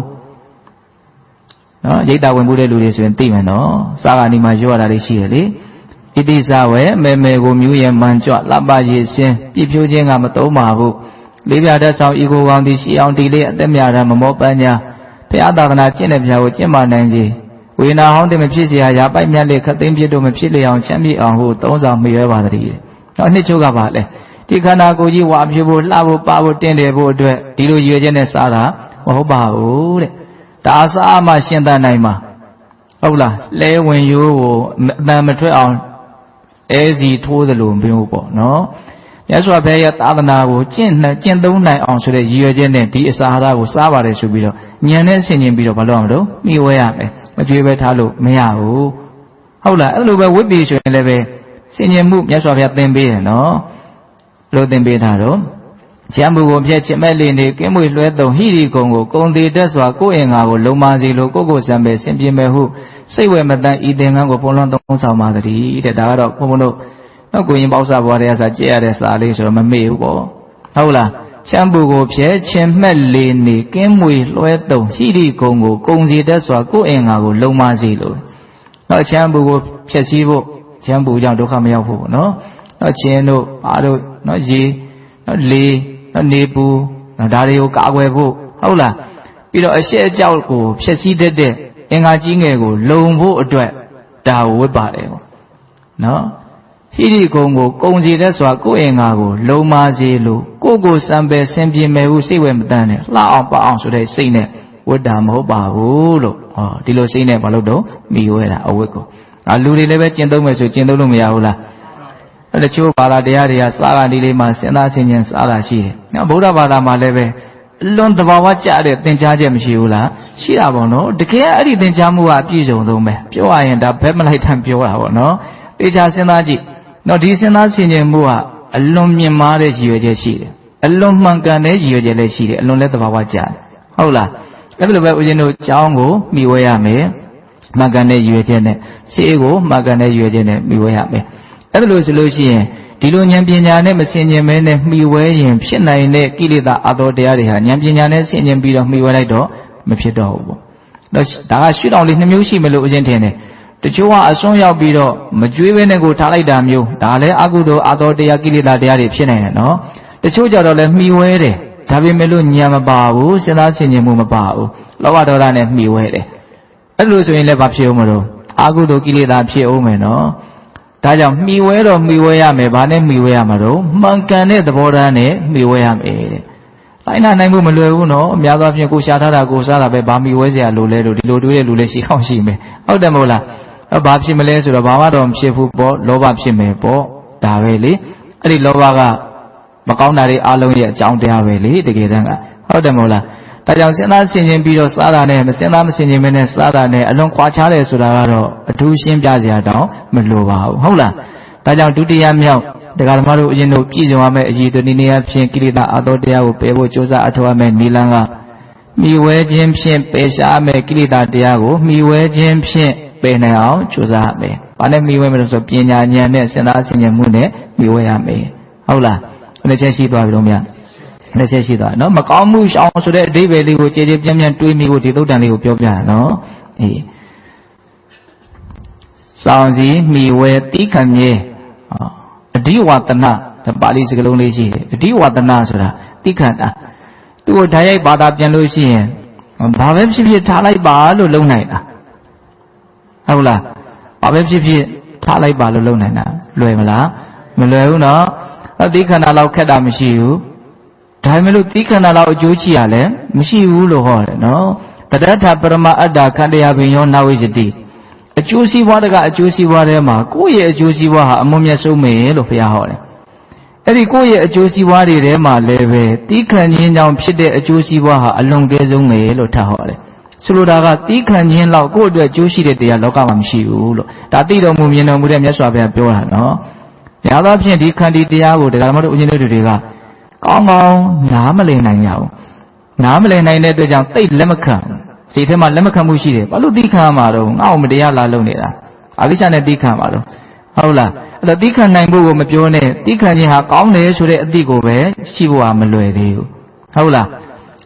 နော်ရိတ်တာဝင်မှုတဲ့လူတွေဆိုရင်သိမယ်နော်စားကနေမှရွတ်ရတာလေးရှိရလေဣတိဇဝေမေကိုမြူးရဲ့မှန်ကြွလှပရည်စင်းပြည့်ဖြိုးခြင်းကမသုံးပါဘူးလေးပြတတ်ဆောင်ဤကိုကောင်းသည်ရှိအောင်ဒီလေးအသက်မြတ်ရမမောပညာဘုရားသာသနာကျင့်တဲ့ဘုရားကိုကျင့်မာနိုင်စေဝေနာဟောင်းတဲ့မဖြစ်เสียရာပိုက်မြတ်လေးခသိမ်းဖြစ်တို့မဖြစ်လေအောင်ချမ်းမြေ့အောင်ဟုသုံးဆောင်မိရဲပါတည်းနောက်နှစ်ချုပ်ကပါလေဒီခန္ဓာကိုယ်ကြီးဝါပြဖို့လှဖို့ပါဖို့တင့်တယ်ဖို့အတွက်ဒီလိုရည်ရွယ်ချက်နဲ့စားတာမဟုတ်ပါဘူးတဲ့ဒါအစားမှရှင်းတတ်နိုင်မှာဟုတ်လားလဲဝင်ရိုးကိုအတန်မထွက်အောင်အဲစီထိုးသလိုမျိုးပေါ့နော် ရသော်ဘုရားသာသနာကိုကျင့်သုံးနိုင်အောင်ဆိုတဲ့ရည်ရွယ်ချက်နဲ့ဒီအစာဟာရကိုစားပါတယ်ဆိုပြီးတော့ဉာဏ်နဲ့ဆင်ခြင်ပြီးတော့ဘာလို့အောင်လို့မှီဝဲရမယ်မကြွေးပဲထားလို့မရဘူးဟုတ်လားအဲ့လိုပဲဝိပ္ပိဆိုရင်လည်းပဲဆင်ခြင်မှုမြတ်စွာဘုရားသင်ပေးတယ်နော်လို့သင်ပေးတာတော့ကျမ်းဘူးကိုဖြတ်ချင်မဲ့လေးနေကင်းမွေလွှဲသုံးဟိရိကုံကိုကုံသေးတက်စွာကိုယ်အင်္ဂါကိုလုံမာစီလို့ကိုစံပဲဆင်ပြေမဲ့ဟုစိတ်ဝဲမတန်ဤသင်္ကန်းကိုပုံလွန်သုံးဆောင်ပါသတည်းတဲ့ဒါကတော့ဘုန်းဘုန်းတို့တော့ကိုရင်ပေါက်စားဘွားတွေကစားကြည့်ရတဲ့စာလေးဆိုတော့မမေ့ဘူးပေါ့ဟုတ်လားချမ်းပူကိုဖြဲချင်မဲ့လေးနေကင်းမွေလွှဲသုံးဟိရိကုံကိုကုံစီတက်စွာကိုယ်အင်္ဂါကိုလုံမာစီလို့တော့ချမ်းပူကိုဖြည့်စည်းဖို့ချမ်းပူကြောင့်ဒုက္ခမရောက်ဖို့နော်တော့ချင်းတို့အားတို့နော်ရေနော်လေနော်နေပူဒါတွေကိုကာကွယ်ဖို့ဟုတ်လားပြီးတော့အရှက်အကြောက်ကိုဖြည့်စည်းတတ်တဲ့အင်္ဂါကြီးငယ်ကိုလုံဖို့အတွက်ဒါဝတ်ပါတယ်ပေါ့နော်ဟိရိကုံကိုကုံစီတဲ့စွာကိုယ်အင်္ဂါကိုလုံမာစေလို့ကိုစံပယ်ဆင်ပြေမယ်ဟုစိတ်ဝဲမတန်းနဲ့လှအောင်ပအောင်ဆိုတဲ့စိတ်နဲ့ဝတ်တာမဟုတ်ပါဘူးလို့ဟောဒီလိုစိတ်နဲ့ဘာလို့တော့မိဝဲတာအဝတ်ကိုလူတွေလည်းပဲကျင့်သုံးမယ်ဆိုကျင့်သုံးလို့မရဘူးလားအဲ့တချို့ဘာသာတရားတွေကစားတာဒီလေးမှာစဉ်းစားခြင်းချင်းစားတာရှိတယ်နော်ဗုဒ္ဓဘာသာမှာလည်းပဲအလွန်သဘာဝကျတဲ့သင်ကြားချက်မရှိဘူးလားရှိတာပေါ့နော်တကယ်အဲ့ဒီသင်ကြားမှုကအပြည့်စုံဆုံးပဲပြောရရင်ဒါဘက်မလိုက်ထန်ပြောတာပေါ့နော်တေချာစဉ်းစားကြည့်နော်ဒီစဉ်းစားခြင်းချင်းမှုကအလွန်မြင့်မားတဲ့ရည်ရွယ်ချက်ရှိတယ်အလွန်မှန်ကန်တဲ့ရည်ရွယ်ချက်လည်းရှိတယ်အလွန်လည်းသဘာဝကျတယ်ဟုတ်လားအဲ့လိုပဲဦးဇင်းတို့ကျောင်းကိုမိဝဲရမယ်မှန်ကန်တဲ့ရည်ရွယ်ချက်နဲ့ရှေးကိုမှန်ကန်တဲ့ရည်ရွယ်ချက်နဲ့မိဝဲရမယ်အဲ့လိုဆိုလို့ရှိရင်ဒီလိုဉာဏ်ပညာနဲ့မဆင်ခြင်မဲနဲ့မှီဝဲရင်ဖြစ်နိုင်တဲ့ကိလေသာအသောတရားတွေဟာဉာဏ်ပညာနဲ့ဆင်ခြင်ပြီးတော့မှီဝဲလိုက်တော့မဖြစ်တော့ဘူးပေါ့ဒါကရှုထောင့်လေး2မျိုးရှိမလို့ဦးဇင်းထင်တယ်တချို့ကအစွန်းရောက်ပြီးတော့မကြွေးဘဲနဲ့ကိုထားလိုက်တာမျိုးဒါလည်းအကုသိုလ်အသောတရားကိလေသာတရားတွေဖြစ်နိုင်တယ်နော်တချို့ကြတော့လည်းမှီဝဲတယ်ဒါပေမဲ့လို့ဉာဏ်မပါဘူးစဉ်းစားဆင်ခြင်မှုမပါဘူးလောဘဒေါသနဲ့မှီဝဲတယ်အဲ့လိုဆိုရင်လည်းဘာဖြစ်ဦးမလို့အကုသိုလ်ကိလေသာဖြစ်ဦးမယ်နော်ဒါကြောင့်မှီဝဲတော့မှီဝဲရမယ်ဘာနဲ့မှီဝဲရမှာတော့မှန်ကန်တဲ့သဘောထားနဲ့မှီဝဲရမယ်တဲ့လိုက်နာနိုင်မှုမလွယ်ဘူးနော်အများသောအားဖြင့်ကိုရှာထားတာကိုစားတာပဲဘာမှီဝဲစရာလိုလဲလို့ဒီလိုတွေးတဲ့လူလည်းရှိအောင်ရှိမယ်ဟုတ်တယ်မဟုတ်လားဘာဖြစ်မလဲဆိုတော့ဘာမှတော့မဖြစ်ဘူးပေါ့လောဘဖြစ်မယ်ပေါ့ဒါပဲလေအဲ့ဒီလောဘကမကောင်းတာတွေအလုံးရဲ့အကြောင်းတရားပဲလေတကယ်တမ်းကဟုတ်တယ်မဟုတ်လားဒါကြောင့်စဉ်းစားဆင်ခြင်ပြီးတော့စားတာနဲ့မစဉ်းစားမဆင်ခြင်မနဲ့စားတာနဲ့အလွန်ခွာခြားတယ်ဆိုတာကတော့အထူးရှင်းပြစရာတောင်မလိုပါဘူးဟုတ်လားဒါကြောင့်ဒုတိယမြောက်တရားဓမ္မတို့အရင်တို့ပြည့်စုံရမယ့်အရေးတွေနည်းဖြင့်ကိလေသာအသောတရားကိုပယ်ဖို့ကြိုးစားအထောက်အမဲ့နိလန်းကမိဝဲခြင်းဖြင့်ပယ်ရှားမဲ့ကိလေသာတရားကိုမိဝဲခြင်းဖြင့်ပယ်နိုင်အောင်ကြိုးစားရမယ်။ဘာနဲ့မိဝဲမလို့ဆိုပညာဉာဏ်နဲ့စဉ်းစားဆင်ခြင်မှုနဲ့မိဝဲရမယ်ဟုတ်လားဘယ်နှချက်ရှိသွားပြီလို့များလက်ချက်ရှိသွားနော်မကောင်းမှုရှောင်ဆိုတဲ့အဓိပ္ပာယ်လေးကိုကြည်ကြည်ပြန့်ပြန့်တွေးမိဖို့ဒီသုတ်တန်လေးကိုပြောပြတာနော်အေးစောင့်စည်းမိဝဲတိခံမြဲအဓိဝတနာပါဠိစကားလုံးလေးရှိတယ်အဓိဝတနာဆိုတာတိခံတာသူ့ကိုဓာတ်ရိုက်ဘာသာပြန်လို့ရှိရင်ဘာပဲဖြစ်ဖြစ်ထားလိုက်ပါလို့လုံနိုင်တာဟုတ်လားဘာပဲဖြစ်ဖြစ်ထားလိုက်ပါလို့လုံနိုင်တာလွယ်မလားမလွယ်ဘူးနော်အတိခန္ဓာလောက်ခက်တာမရှိဘူးဒါပေမဲ့လို့တိခန္ဓာလောက်အကျိုးရှိရလဲမရှိဘူးလို့ဟောတယ်နော်တတ္ထပရမအတ္တခန္ဓာပင်ယောနာဝိဇတိအကျိုးစီးပွားတကအကျိုးစီးပွားထဲမှာကိုယ့်ရဲ့အကျိုးစီးပွားဟာအမွန်မြတ်ဆုံးပဲလို့ဘုရားဟောတယ်အဲ့ဒီကိုယ့်ရဲ့အကျိုးစီးပွားတွေထဲမှာလည်းပဲတိခဏ်ခြင်းကြောင့်ဖြစ်တဲ့အကျိုးစီးပွားဟာအလွန်ကဲဆုံးပဲလို့ထပ်ဟောတယ်ဆိုလိုတာကတိခဏ်ခြင်းလောက်ကိုယ့်အတွက်အကျိုးရှိတဲ့တရားလောကမှာမရှိဘူးလို့ဒါသိတော်မူမြင်တော်မူတဲ့မြတ်စွာဘုရားပြောတာနော်ညာသောဖြင့်ဒီခန္တီတရားကိုတရားဓမ္မတို့ဦးဇင်းတို့တွေကကောင်းကောင်းနားမလည်နိုင်ကြဘူးနားမလည်နိုင်တဲ့အတွက်ကြောင့်သိလက်မခံစိတ်ထဲမှာလက်မခံမှုရှိတယ်ဘာလို့သိခံရမှာတော့ငါ့ကိုမတရားလာလုပ်နေတာအကိစ္စနဲ့သိခံပါတော့ဟုတ်လားအဲ့တော့သိခံနိုင်ဖို့ကိုမပြောနဲ့သိခံခြင်းဟာကောင်းတယ်ဆိုတဲ့အသည့်ကိုပဲရှိဖို့ဟာမလွယ်သေးဘူးဟုတ်လာ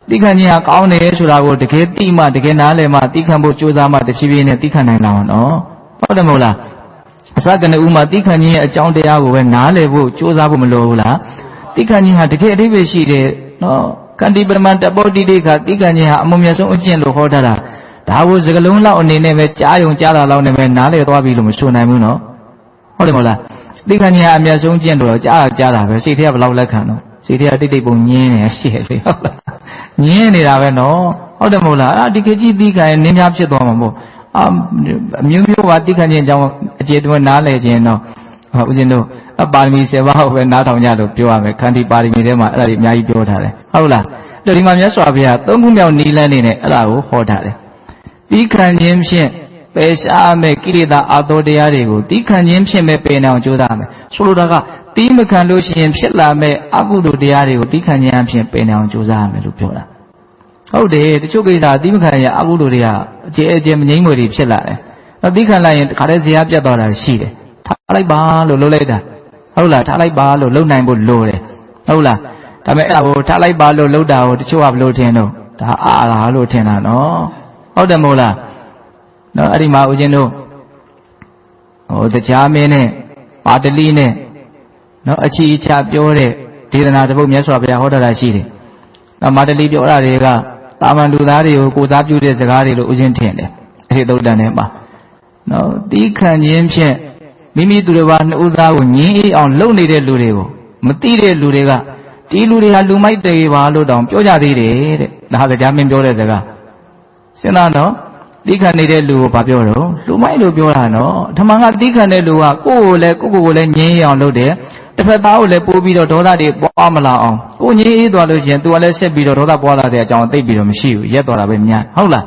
းသိခံခြင်းဟာကောင်းတယ်ဆိုတာကိုတကယ်သိမှတကယ်နားလည်မှသိခံဖို့ကြိုးစားမှတဖြည်းဖြည်းနဲ့သိခံနိုင်လာအောင်နော်ဟုတ်တယ်မဟုတ်လားအစကနေဥမာသိခံခြင်းရဲ့အကြောင်းတရားကိုပဲနားလည်ဖို့ကြိုးစားဖို့မလိုဘူးလားတိခဏ်ကြီးဟာတကယ်အဓိပ္ပာယ်ရှိတယ်နော်ကန္တိပရမတပောတိတိခတိခဏ်ကြီးဟာအမှုမြတ်ဆုံးအကျင့်လို့ဟောထားတာဒါကိုစကလုံးလောက်အနေနဲ့ပဲကြားယုံကြားတာလောက်နဲ့ပဲနားလည်သွားပြီလို့မဆိုနိုင်ဘူးနော်ဟုတ်တယ်မဟုတ်လားတိခဏ်ကြီးဟာအမြတ်ဆုံးအကျင့်လို့ကြားတာပဲစိတ်ထဲကဘယ်လောက်လက်ခံတော့စိတ်ထဲကတိတ်တိတ်ပုံညင်းနေရှိတယ်လေဟုတ်လားညင်းနေတာပဲနော်ဟုတ်တယ်မဟုတ်လားဒီခေတ်ကြီးတိခဏ်နင်းများဖြစ်သွားမှာမို့အမျိုးမျိုးကတိခဏ်ကြီးအကြောင်းအခြေတွဲနားလည်ခြင်းတော့ဦးဇင်းတို့ ပါရမီ7ပါးဟုတ်ပဲနားထောင်ကြလို့ပြောရမယ်ခန္တီပါရမီထဲမှာအဲ့ဒါတွေအများကြီးပြောထားတယ်ဟုတ်လားဒီမှာမြတ်စွာဘုရား3ခုမြောက်နီလန်းနေနဲ့အဲ့ဒါကိုဟောထားတယ်တီးခံခြင်းဖြင့်ပယ်ရှားမဲ့ကိလေသာအာသောတရားတွေကိုတီးခံခြင်းဖြင့်ပဲပယ်နိုင်အောင်ကြိုးစားမယ်ဆိုလိုတာကတီးမခံလို့ရှိရင်ဖြစ်လာမဲ့အကုသိုလ်တရားတွေကိုတီးခံခြင်းအဖြစ်ပယ်နိုင်အောင်ကြိုးစားရမယ်လို့ပြောတာဟုတ်တယ်တချို့ကိစ္စတီးမခံရင်အကုသိုလ်တွေကအကျဲအကျဲမငြိမ့်မွေတွေဖြစ်လာတယ်တော့တီးခံလိုက်ရင်တခါတည်းဇေယျပြတ်သွားတာရှိတယ်ထားလိုက်ပါလို့လုပ်လိုက်တာဟုတ်လားထားလိုက်ပါလို့လုပ်နိုင်ဖို့လိုတယ်ဟုတ်လားဒါပေမဲ့အဲ့ဒါကိုထားလိုက်ပါလို့လုပ်တာကိုတချို့ကဘယ်လိုထင်တော့ဒါအာလာလို့ထင်တာနော်ဟုတ်တယ်မို့လားနော်အဲ့ဒီမှာဦးဇင်းတို့တရားမင်းနဲ့ပါတလိနဲ့နော်အချီအချပြောတဲ့ဒေသနာတစ်ပုဒ်မြတ်စွာဘုရားဟောတာရှိတယ်နော်မာတလိပြောတာတွေကတာမန်လူသားတွေကိုကိုစားပြုတဲ့စကားတွေလို့ဦးဇင်းထင်တယ်အဲ့ဒီသုတ်တန်ထဲမှာနော်တီးခံခြင်းဖြင့်မိမိသူတစ်ပါးနှစ်ဦးသားကိုငြင်းအေးအောင်လုပ်နေတဲ့လူတွေကိုမသိတဲ့လူတွေကဒီလူတွေဟာလူမိုက်တွေပါလို့တောင်ပြောကြသေးတယ်တဲ့ဒါကကြားမင်းပြောတဲ့စကားစဉ်းစားတော့တီးခံနေတဲ့လူကိုဘာပြောတော့လူမိုက်လို့ပြောတာနော်ဓမ္မကတီးခံတဲ့လူကကိုယ့်ကိုယ်လည်းငြင်းအေးအောင်လုပ်တယ်တစ်ဖက်သားကိုလည်းပိုးပြီးတော့ဒေါသတွေပွားမလာအောင်ကိုငြင်းအေးသွားလို့ရှိရင်သူကလည်းဆက်ပြီးတော့ဒေါသပွားလာတဲ့အကြောင်းသိပြီးတော့မရှိဘူးရက်သွားတာပဲများဟုတ်လား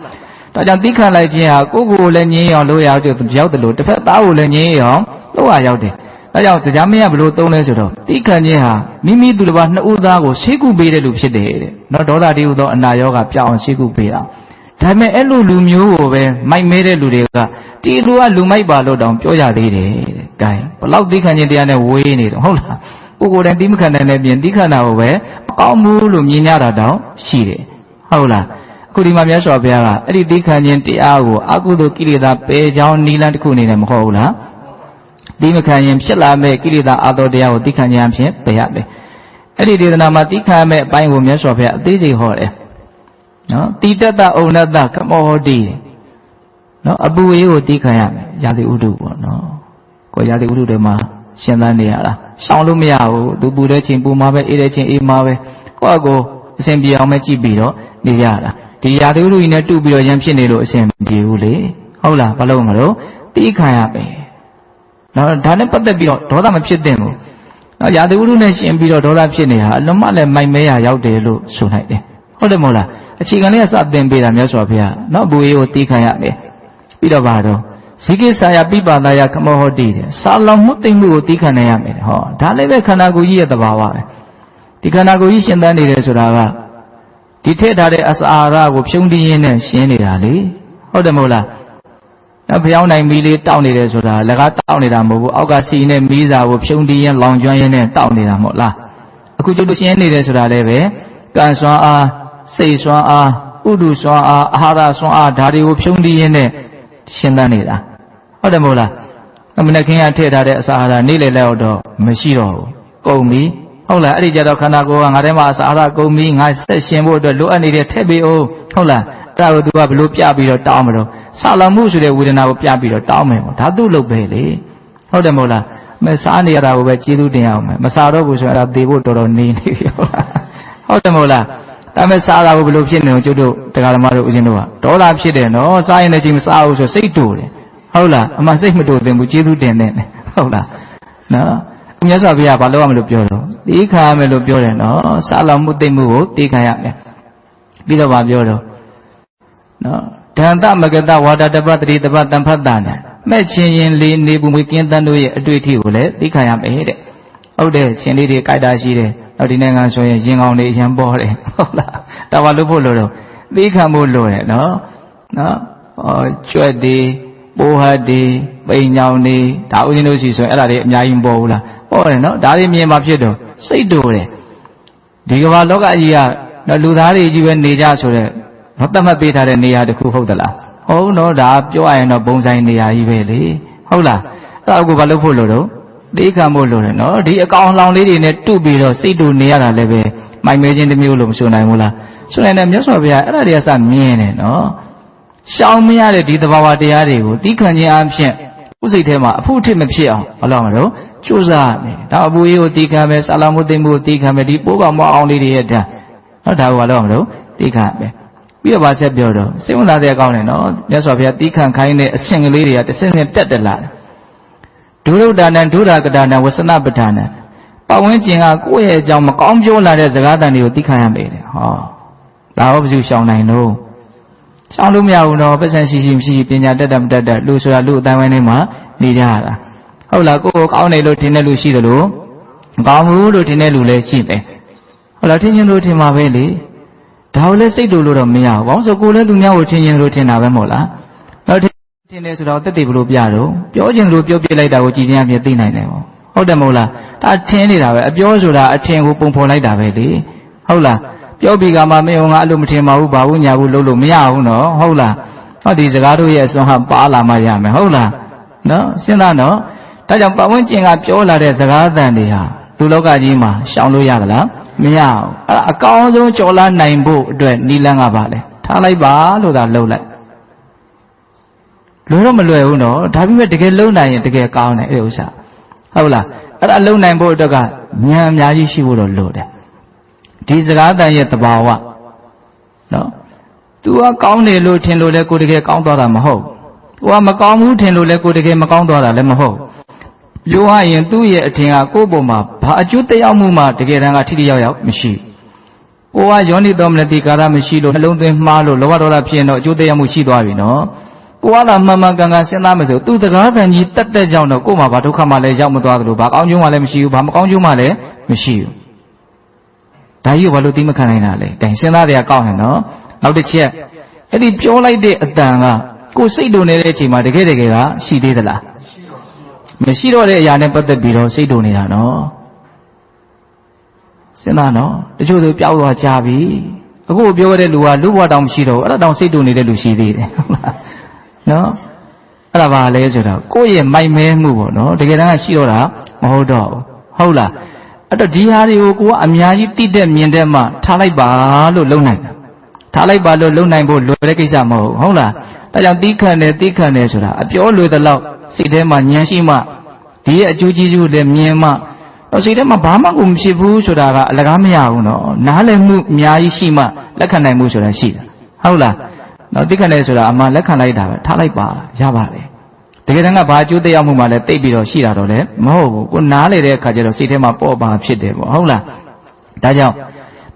ဒါကြောင့်တီးခံလိုက်ခြင်းဟာကိုယ့်ကိုယ်လည်းငြင်းအောင်လုပ်ရအောင်ရောက်တယ်လို့တစ်ဖက်သားကိုလည်းငြင်းအောင်လုပ်ရရောက်တယ်ဒါကြောင့်တရားမင်းကဘလို့သုံးလဲဆိုတော့တီးခံခြင်းဟာမိမိသူတစ်ပါးနှစ်ဦးသားကိုရှေးကုပေးတဲ့လူဖြစ်တယ်တဲ့နော်ဒေါသတိဟုသောအနာရောဂါပြောင်းအောင်ရှေးကုပေးတာဒါပေမဲ့အဲ့လိုလူမျိုးကိုပဲမိုက်မဲတဲ့လူတွေကဒီလူကလူမိုက်ပါလို့တောင်ပြောကြသေးတယ်တဲ့။ဒါဘလောက်တီးခံခြင်းတရားနဲ့ဝေးနေတော့ဟုတ်လား။ကိုယ်တိုင်တီးမခံတဲ့နဲ့ပြင်တီးခံတာကိုပဲမကောင်းဘူးလို့မြင်ကြတာတောင်ရှိတယ်။ဟုတ်လား။အခုဒီမှာမြတ်စွာဘုရားကအဲ့ဒီတီးခံခြင်းတရားကိုအကုသိုလ်ကိလေသာပယ်ကြောင်းနိလန်းတစ်ခုအနေနဲ့မဟုတ်ဘူးလား။တီးမခံရင်ဖြစ်လာမဲ့ကိလေသာအာသောတရားကိုတီးခံခြင်းအဖြစ်ပယ်ရမယ်။အဲ့ဒီဒေသနာမှာတီးခံမဲ့အပိုင်းကိုမြတ်စွာဘုရားအသေးစိတ်ဟောတယ်။နော်တိတ္တဩနတကမောဟတိနော်အပူအေးကိုတီးခံရမယ်ရာသီဥတုပေါ့နော်ကိုရာသီဥတုတွေမှာရှင်သန်နေရတာရှောင်လို့မရဘူးသူပူတဲ့ချိန်ပူမှာပဲအေးတဲ့ချိန်အေးမှာပဲကိုယ့်အကိုအစဉ်ပြေအောင်ပဲကြည့်ပြီးတော့နေရတာဒီရာသီဥတုကြီးနဲ့တူပြီးတော့ရန်ဖြစ်နေလို့အစဉ်ပြေဘူးလေဟုတ်လားဘာလို့မလို့တီးခံရမယ်နော်ဒါနဲ့ပတ်သက်ပြီးတော့ဒေါသမဖြစ်သင့်ဘူးနော်ရာသီဥတုနဲ့ရှင်ပြီးတော့ဒေါသဖြစ်နေတာအလွန်မှလည်းမိုက်မဲရရောက်တယ်လို့ဆိုနိုင်တယ်ဟုတ်တယ်မဟုတ်လားအခြေခံလေးကစတင်ပေးတာမြတ်စွာဘုရားနော်ဘူအေးကိုတီးခံရမယ်ပြီးတော့ပါတော့ဇိကိဆာယပိပါဒယကမောဟတိတဲ့စာလောင်မှုသိမ့်မှုကိုတီးခံနိုင်ရမယ်ဟောဒါလည်းပဲခန္ဓာကိုယ်ကြီးရဲ့သဘာဝပဲဒီခန္ဓာကိုယ်ကြီးရှင်သန်နေတယ်ဆိုတာကဒီထည့်ထားတဲ့အစာအာဟာရကိုဖြုံးတင်းရင်းနဲ့ရှင်းနေတာလေဟုတ်တယ်မဟုတ်လားနော်ဖျောင်းနိုင်မီလေးတောက်နေတယ်ဆိုတာလက်ကားတောက်နေတာမဟုတ်ဘူးအောက်ကစီနဲ့မီးစာကိုဖြုံးတင်းရင်းလောင်ကျွမ်းရင်းနဲ့တောက်နေတာမဟုတ်လားအခုကျုပ်တို့ရှင်းနေတယ်ဆိုတာလည်းပဲကံစွမ်းအားစိတ်စွမ်းအားဥဒုစွမ်းအားအာဟာရစွမ်းအားဒါတွေကိုဖြုံးတင်းရင်းနဲ့ရှင်းတန်းနေတာဟုတ်တယ်မဟုတ်လားမနက်ခင်းကထည့်ထားတဲ့အစာအာဟာရနေ့လည်လောက်တော့မရှိတော့ဘူးကုန်ပြီဟုတ်လားအဲ့ဒီကြတော့ခန္ဓာကိုယ်ကငါထဲမှာအစာအာဟာရကုန်ပြီငါဆက်ရှင်ဖို့အတွက်လိုအပ်နေတဲ့ထည့်ပေးအောင်ဟုတ်လားအဲ့ဒါကိုသူကဘလို့ပြပြီးတော့တောင်းမလို့ဆာလောင်မှုဆိုတဲ့ဝေဒနာကိုပြပြီးတော့တောင်းမယ်ပေါ့ဒါသူ့လုပ်ပဲလေဟုတ်တယ်မဟုတ်လားမစားနေရတာကိုပဲကျေးဇူးတင်အောင်မယ်မစားတော့ဘူးဆိုရင်အဲ့ဒါသေဖို့တော်တော်နေနေပြီဟုတ်တယ်မဟုတ်လားဒါမဲ့စားတာကိုဘယ်လိုဖြစ်နေလဲကျွတ်တို့တရားဓမ္မတို့ဦးဇင်းတို့ကဒေါသဖြစ်တယ်နော်စားရင်လည်းချိန်မစားဘူးဆိုစိတ်တူတယ်ဟုတ်လားအမှစိတ်မတူသင်ဘူးကျေးဇူးတင်တဲ့ဟုတ်လားနော်မြတ်စွာဘုရားဘာလို့ရမလို့ပြောတော့တီးခံရမယ်လို့ပြောတယ်နော်စားလောင်မှုသိမ့်မှုကိုတီးခံရမယ်ပြီးတော့ဗာပြောတော့နော်ဒန္တမဂတဝါဒတပတ္တိတပတံဖတ်တာနဲ့မဲ့ချင်းရင်လေးနေဘူးမွေကင်းတန်းတို့ရဲ့အတွေ့အထိကိုလည်းတီးခံရမယ်တဲ့ဟုတ်တယ်ချင်းလေးတွေကြိုက်တာရှိတယ်တော့ဒီနိုင်ငံဆိုရင်ရင်ကောင်းတွေအရင်ပေါ်တယ်ဟုတ်လားဒါဘာလို့ဖို့လို့တော့သိခံဖို့လို့ရနော်ကျွတ်ဒီပိုးဟတ်ဒီပိန်ညောင်နေဒါဦးဇင်းတို့ရှိဆိုရင်အဲ့ဒါတွေအများကြီးမပေါ်ဘူးလားပေါ်တယ်နော်ဒါတွေမြင်မှဖြစ်တော့စိတ်တူတယ်ဒီကမ္ဘာလောကကြီးကလူသားတွေကြီးပဲနေကြဆိုတော့သတ်မှတ်ပေးထားတဲ့နေရာတစ်ခုဟုတ်သလားဟုတ်နော်ဒါပြောရရင်တော့ဘုံဆိုင်နေရာကြီးပဲလေဟုတ်လားအဲ့ဒါကိုဘာလို့ဖို့လို့တော့သိခံဖို့လို့တယ်နော်ဒီအကောင်လောင်လေးတွေနဲ့တုပြီးတော့စိတ်တူနေရတာလည်းပဲမိုင်မဲခြင်းတစ်မျိုးလို့မဆိုနိုင်ဘူးလားဆိုရင်လည်းမြတ်စွာဘုရားအဲ့ဒါတွေကစမြင်တယ်နော်ရှောင်မရတဲ့ဒီသဘာဝတရားတွေကိုတီးခံခြင်းအပြင်ဥစိတ်ထဲမှာအဖို့အထစ်မဖြစ်အောင်ဘာလို့မလို့ကြိုးစားရမယ်ဒါအပူအေးကိုတီးခံမယ်ဆာလာမှုသိမ့်မှုကိုတီးခံမယ်ဒီပိုးကောင်မအောင်လေးတွေရဲ့တန်းနော်ဒါကဘာလို့မလို့တီးခံမယ်ပြီးတော့ဗာဆက်ပြောတော့စိတ်ဝင်စားတဲ့အကောင်းနဲ့နော်မြတ်စွာဘုရားတီးခံခိုင်းတဲ့အဆင့်ကလေးတွေကတစ်ဆင့်ဆင့်တက်တက်လာတယ် ဒုရုဒ္ဒနာဒုရကတာနာဝဆနပဋ္ဌာနာပတ်ဝန်းကျင်ကကိုယ့်ရဲ့အကြောင်းမကောင်းပြောလာတဲ့စကားသံတွေကိုသိခံရမယ်တဲ့ဟောဒါဟောဘယ်သူရှောင်နိုင်တော့ရှောင်လို့မရဘူးနော်ပတ်စံရှိမရှိပညာတတ်မတတ်လူဆိုတာလူအတိုင်းဝိုင်းထဲမှာနေကြရတာဟုတ်လားကိုယ်ကောင်းတယ်လို့ထင်တဲ့လူရှိတယ်လို့မကောင်းဘူးလို့ထင်တဲ့လူလည်းရှိတယ်ဟုတ်လားထင်ရင်လို့ထင်မှာပဲလေဒါကိုလည်းစိတ်တူလို့တော့မရဘူးဘာလို့ဆိုကိုယ်လည်းလူများကိုထင်ရင်လို့ထင်တာပဲမဟုတ်လားတော့ထင်တယ်ဆိုတော့တက်တည်ဘလို့ပြတော့ပြောခြင်းလို့ပြောပြလိုက်တာကိုကြည်ချင်းအပြည့်သိနိုင်တယ်ပေါ့ဟုတ်တယ်မဟုတ်လားဒါထင်နေတာပဲအပြောဆိုတာအထင်ကိုပုံဖော်လိုက်တာပဲလေဟုတ်လားပြောပြီးကမှမင်းကအဲ့လိုမထင်ပါဘူးဘာဘူးညာဘူးလုပ်လို့မရဘူးနော်ဟုတ်လားဟောဒီစကားတို့ရဲ့အစွမ်းဟာပါလာမှရမယ်ဟုတ်လားနော်စဉ်းစားနော်ဒါကြောင့်ပတ်ဝန်းကျင်ကပြောလာတဲ့စကားအသံတွေဟာလူလောကကြီးမှာရှောင်လို့ရသလားမရဘူးအဲ့ဒါအကောင်းဆုံးကြော်လာနိုင်ဖို့အတွက်နိလန်းကပါလေထားလိုက်ပါလို့သာလှုပ်လိုက်လွယ်တော့မလွယ်ဘူးနော်ဒါပေမဲ့တကယ်လုံနိုင်ရင်တကယ်ကောင်းတယ်အဲ့ဥစ္စာဟုတ်လားအဲ့ဒါလုံနိုင်ဖို့အတွက်ကဉာဏ်အများကြီးရှိဖို့တော့လိုတယ်ဒီစကားတန်ရဲ့သဘာဝနော် तू ကကောင်းတယ်လို့ထင်လို့လဲကိုတကယ်ကောင်းသွားတာမဟုတ် तू ကမကောင်းဘူးထင်လို့လဲကိုတကယ်မကောင်းသွားတာလည်းမဟုတ်ပြောရရင်သူ့ရဲ့အထင်ကကိုယ့်ပုံမှာဘာအကျိုးတရားမှုမှတကယ်တမ်းကထိထိရောက်ရောက်မရှိကိုကယောနိတော်မနတိကာရမရှိလို့နှလုံးသွင်းမှားလို့လောဘဒေါသဖြစ်ရင်တော့အကျိုးတရားမှုရှိသွားပြီနော်ကိုကလာမှန်မှန်ကန်ကန်စဉ်းစားမစို့သူတကားတန်ကြီးတက်တက်ကြောင့်တော့ကို့မှာဘာဒုက္ခမှလည်းရောက်မသွားသလိုဘာကောင်းကျိုးမှလည်းမရှိဘူးဘာမကောင်းကျိုးမှလည်းမရှိဘူးဒါကြီးကဘာလို့သိမခံနိုင်တာလဲတိုင်စဉ်းစားတွေကကောက်ဟင်နော်နောက်တစ်ချက်အဲ့ဒီပြောလိုက်တဲ့အတန်ကကိုယ်စိတ်တုန်နေတဲ့အချိန်မှာတကယ်ကရှိသေးသလားမရှိတော့တဲ့အရာနဲ့ပတ်သက်ပြီးတော့စိတ်တုန်နေတာနော်စဉ်းစားနော်တချို့ဆိုပြောက်သွားကြပြီအခုပြောရတဲ့လူကလူဘဝတောင်မရှိတော့ဘူးအဲ့ဒါတောင်စိတ်တုန်နေတဲ့လူရှိသေးတယ်ဟုတ်လားနော်အဲ့ဒါဘာလဲဆိုတော့ကိုယ့်ရဲ့မိုက်မဲမှုပေါ့နော်တကယ်တမ်းကရှိတော့တာမဟုတ်တော့ဘူးဟုတ်လားအဲ့တော့ဒီဟာတွေကိုကိုကအများကြီးတိတဲ့မြင်တဲ့မှထားလိုက်ပါလို့လုံနိုင်တာထားလိုက်ပါလို့လုံနိုင်ဖို့လွယ်တဲ့ကိစ္စမဟုတ်ဟုတ်လားဒါကြောင့်တီးခန့်တယ်ဆိုတာအပြောလွယ်တဲ့လောက်စိတ်ထဲမှာဉာဏ်ရှိမှဒီရဲ့အကျိုးကျေးဇူးလည်းမြင်မှတော့စိတ်ထဲမှာဘာမှကိုမဖြစ်ဘူးဆိုတာကအလကားမရဘူးနော်နားလည်မှုအများကြီးရှိမှလက်ခံနိုင်မှုဆိုတာရှိတာဟုတ်လားနော်တိခန့်တယ်ဆိုတာအမှလက်ခံလိုက်တာပဲထားလိုက်ပါရပါတယ်တကယ်တမ်းကဘာအကျိုးတရားမှုမှလည်းသိပြီးတော့ရှိတာတော့လည်းမဟုတ်ဘူးကိုနားလေတဲ့အခါကျတော့စိတ်ထဲမှာပေါ့ပါဖြစ်တယ်ပေါ့ဟုတ်လားဒါကြောင့်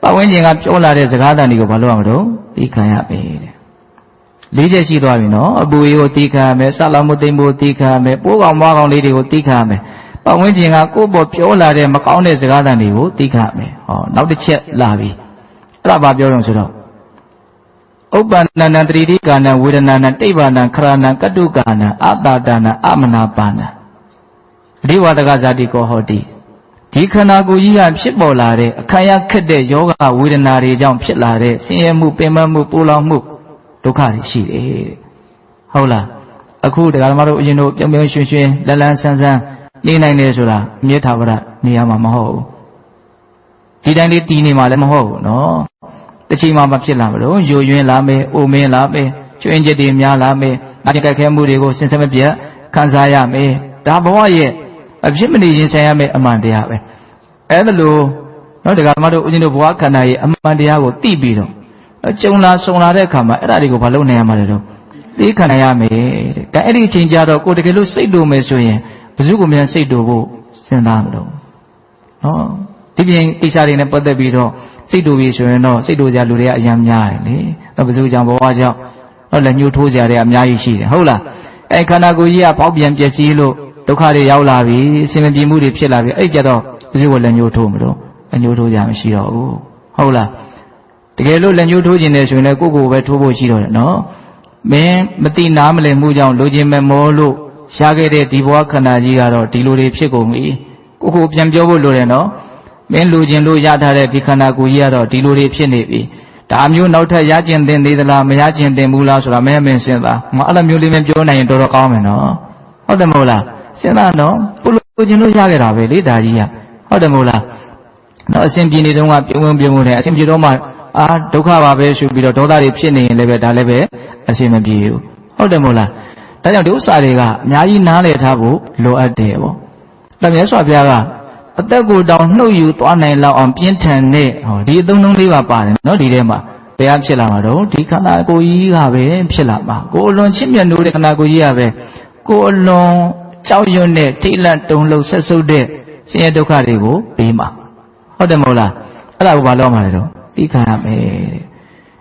ပတ်ဝန်းကျင်ကပြောလာတဲ့စကားသံတွေကိုဘာလို့ရမလို့သိခံရပဲတဲ့လေးချက်ရှိသွားပြီနော်အပူကြီးကိုသိခံရမယ်ဆလောင်မှုသိမ့်မှုသိခံရမယ်ပိုးကောင်မွားကောင်လေးတွေကိုသိခံရမယ်ပတ်ဝန်းကျင်ကကိုယ့်ပေါ်ပြောလာတဲ့မကောင်းတဲ့စကားသံတွေကိုသိခံရမယ်ဟောနောက်တစ်ချက်လာပြီအဲ့ဒါဘာပြောတော့ဆိုတော့ဥပ္ပန္နနံတတိတိကာနံဝေဒနာနံတိဗ္ဗာနံခရဏံကတုကာနံအတာတာနံအမနာပါနံအဓိဝတကဇာတိကောဟောတိဒီခန္ဓာကိုယ်ကြီးကဖြစ်ပေါ်လာတဲ့အခါရခက်တဲ့ယောဂဝေဒနာတွေကြောင့်ဖြစ်လာတဲ့ဆင်းရဲမှုပင်ပန်းမှုပူလောင်မှုဒုက္ခတွေရှိတယ်ဟုတ်လားအခုတရားဓမ္မတို့အရင်တို့ပြုံပြုံရွှင်ရွှင်လန်းလန်းဆန်းဆန်းနေနိုင်တယ်ဆိုတာအမြဲထာဝရနေရာမှာမဟုတ်ဘူးဒီတိုင်းလေးတည်နေမှာလည်းမဟုတ်ဘူးနော်တစ်ချိန်မှမဖြစ်လာမလို့ယိုယွင်းလာမယ်အိုမင်းလာမယ်ကျွင်းချက်တွေများလာမယ်အကြိုက်ခဲမှုတွေကိုစင်စမပြတ်ခံစားရမယ်ဒါဘဝရဲ့အဖြစ်မနေရင်ဆိုင်ရမယ်အမှန်တရားပဲအဲ့ဒါလို့နော်တရားဓမ္မတို့ဦးဇင်းတို့ဘဝခန္ဓာရဲ့အမှန်တရားကိုသိပြီးတော့ကြုံလာဆုံလာတဲ့အခါမှာအဲ့ဒါတွေကိုဘာလုပ်နိုင်ရမှာလဲတော့သိခံရမယ်တဲ့ဒါအဲ့ဒီအချိန်ကြတော့ကိုတကယ်လို့စိတ်တူမယ်ဆိုရင်ဘယ်သူကိုမြန်စိတ်တူဖို့စဉ်းစားမလို့နော်ဒီပြင်ကိစ္စတွေနဲ့ပတ်သက်ပြီးတော့စိတ်တူပြီဆိုရင်တော့စိတ်တူကြလူတွေကအများများတယ်လေတော့ဘယ်သူကြောင့်ဘဝကြောင့်တော့လည်းညှို့ထိုးကြရတဲ့အများကြီးရှိတယ်ဟုတ်လားအဲ့ခန္ဓာကိုယ်ကြီးကပေါက်ပြန်ပျက်စီးလို့ဒုက္ခတွေရောက်လာပြီအစဉ်မပြေမှုတွေဖြစ်လာပြီအဲ့ကြတော့ဘယ်သူကိုလည်းညှို့ထိုးမလို့ညှို့ထိုးကြမရှိတော့ဘူးဟုတ်လားတကယ်လို့လက်ညှိုးထိုးခြင်းနဲ့ဆိုရင်လည်းကိုယ့်ကိုယ်ပဲထိုးဖို့ရှိတော့တယ်နော်မင်းမတိနာမလည်မှုကြောင့်လိုချင်မဲ့မောလို့ရှားခဲ့တဲ့ဒီဘဝခန္ဓာကြီးကတော့ဒီလိုတွေဖြစ်ကုန်ပြီကိုယ့်ကိုယ်ပြန်ပြောဖို့လိုတယ်နော်မင်းလိုချင်လို့ရထားတဲ့ဒီခန္ဓာကိုယ်ကြီးကတော့ဒီလိုတွေဖြစ်နေပြီဒါမျိုးနောက်ထပ်ရကျင်တင်သေးသလားမရကျင်တင်ဘူးလားဆိုတာမင်းမင်းစဉ်းစားငါအဲ့လိုမျိုးလေးမပြောနိုင်ရင်တော်တော်ကောင်းမယ်နော်ဟုတ်တယ်မဟုတ်လားစဉ်းစားနော်ကိုလိုချင်လို့ရခဲ့တာပဲလေဒါကြီးကဟုတ်တယ်မဟုတ်လားနော်အစဉ်ပြေနေတော့ကပြုံးနေအစဉ်ပြေတော့မှဒုက္ခပါပဲရှုပြီးတော့ဒေါသတွေဖြစ်နေရင်လည်းပဲဒါလည်းပဲအရှင်းမပြေဘူးဟုတ်တယ်မို့လားဒါကြောင့်ဒီဥစ္စာတွေကအများကြီးနားလည်ထားဖို့လိုအပ်တယ်ပေါ့ဒါမြတ်စွာဘုရားကအသက်ကိုတောင်နှုတ်ယူသွားနိုင်လောက်အောင်ပြင်းထန်တဲ့ဟောဒီအသုံးလုံးလေးပါပါတယ်နော်ဒီထဲမှာဘယ်ဖြစ်လာမှာတော့ဒီခန္ဓာကိုယ်ကြီးကပဲဖြစ်လာမှာကိုယ်အလွန်ချစ်မြတ်လို့တဲ့ခန္ဓာကိုယ်ကြီးကပဲကိုယ်အလွန် ကြောက်ရွံ့တဲ့ထိတ်လန့်တုန်လှုပ်ဆက်ဆုပ်တဲ့ဆင်းရဲဒုက္ခတွေကိုပေးမှာဟုတ်တယ်မဟုတ်လားအဲ့ဒါကိုဘာလို့မှာလဲတော့သိခံရမယ်တဲ့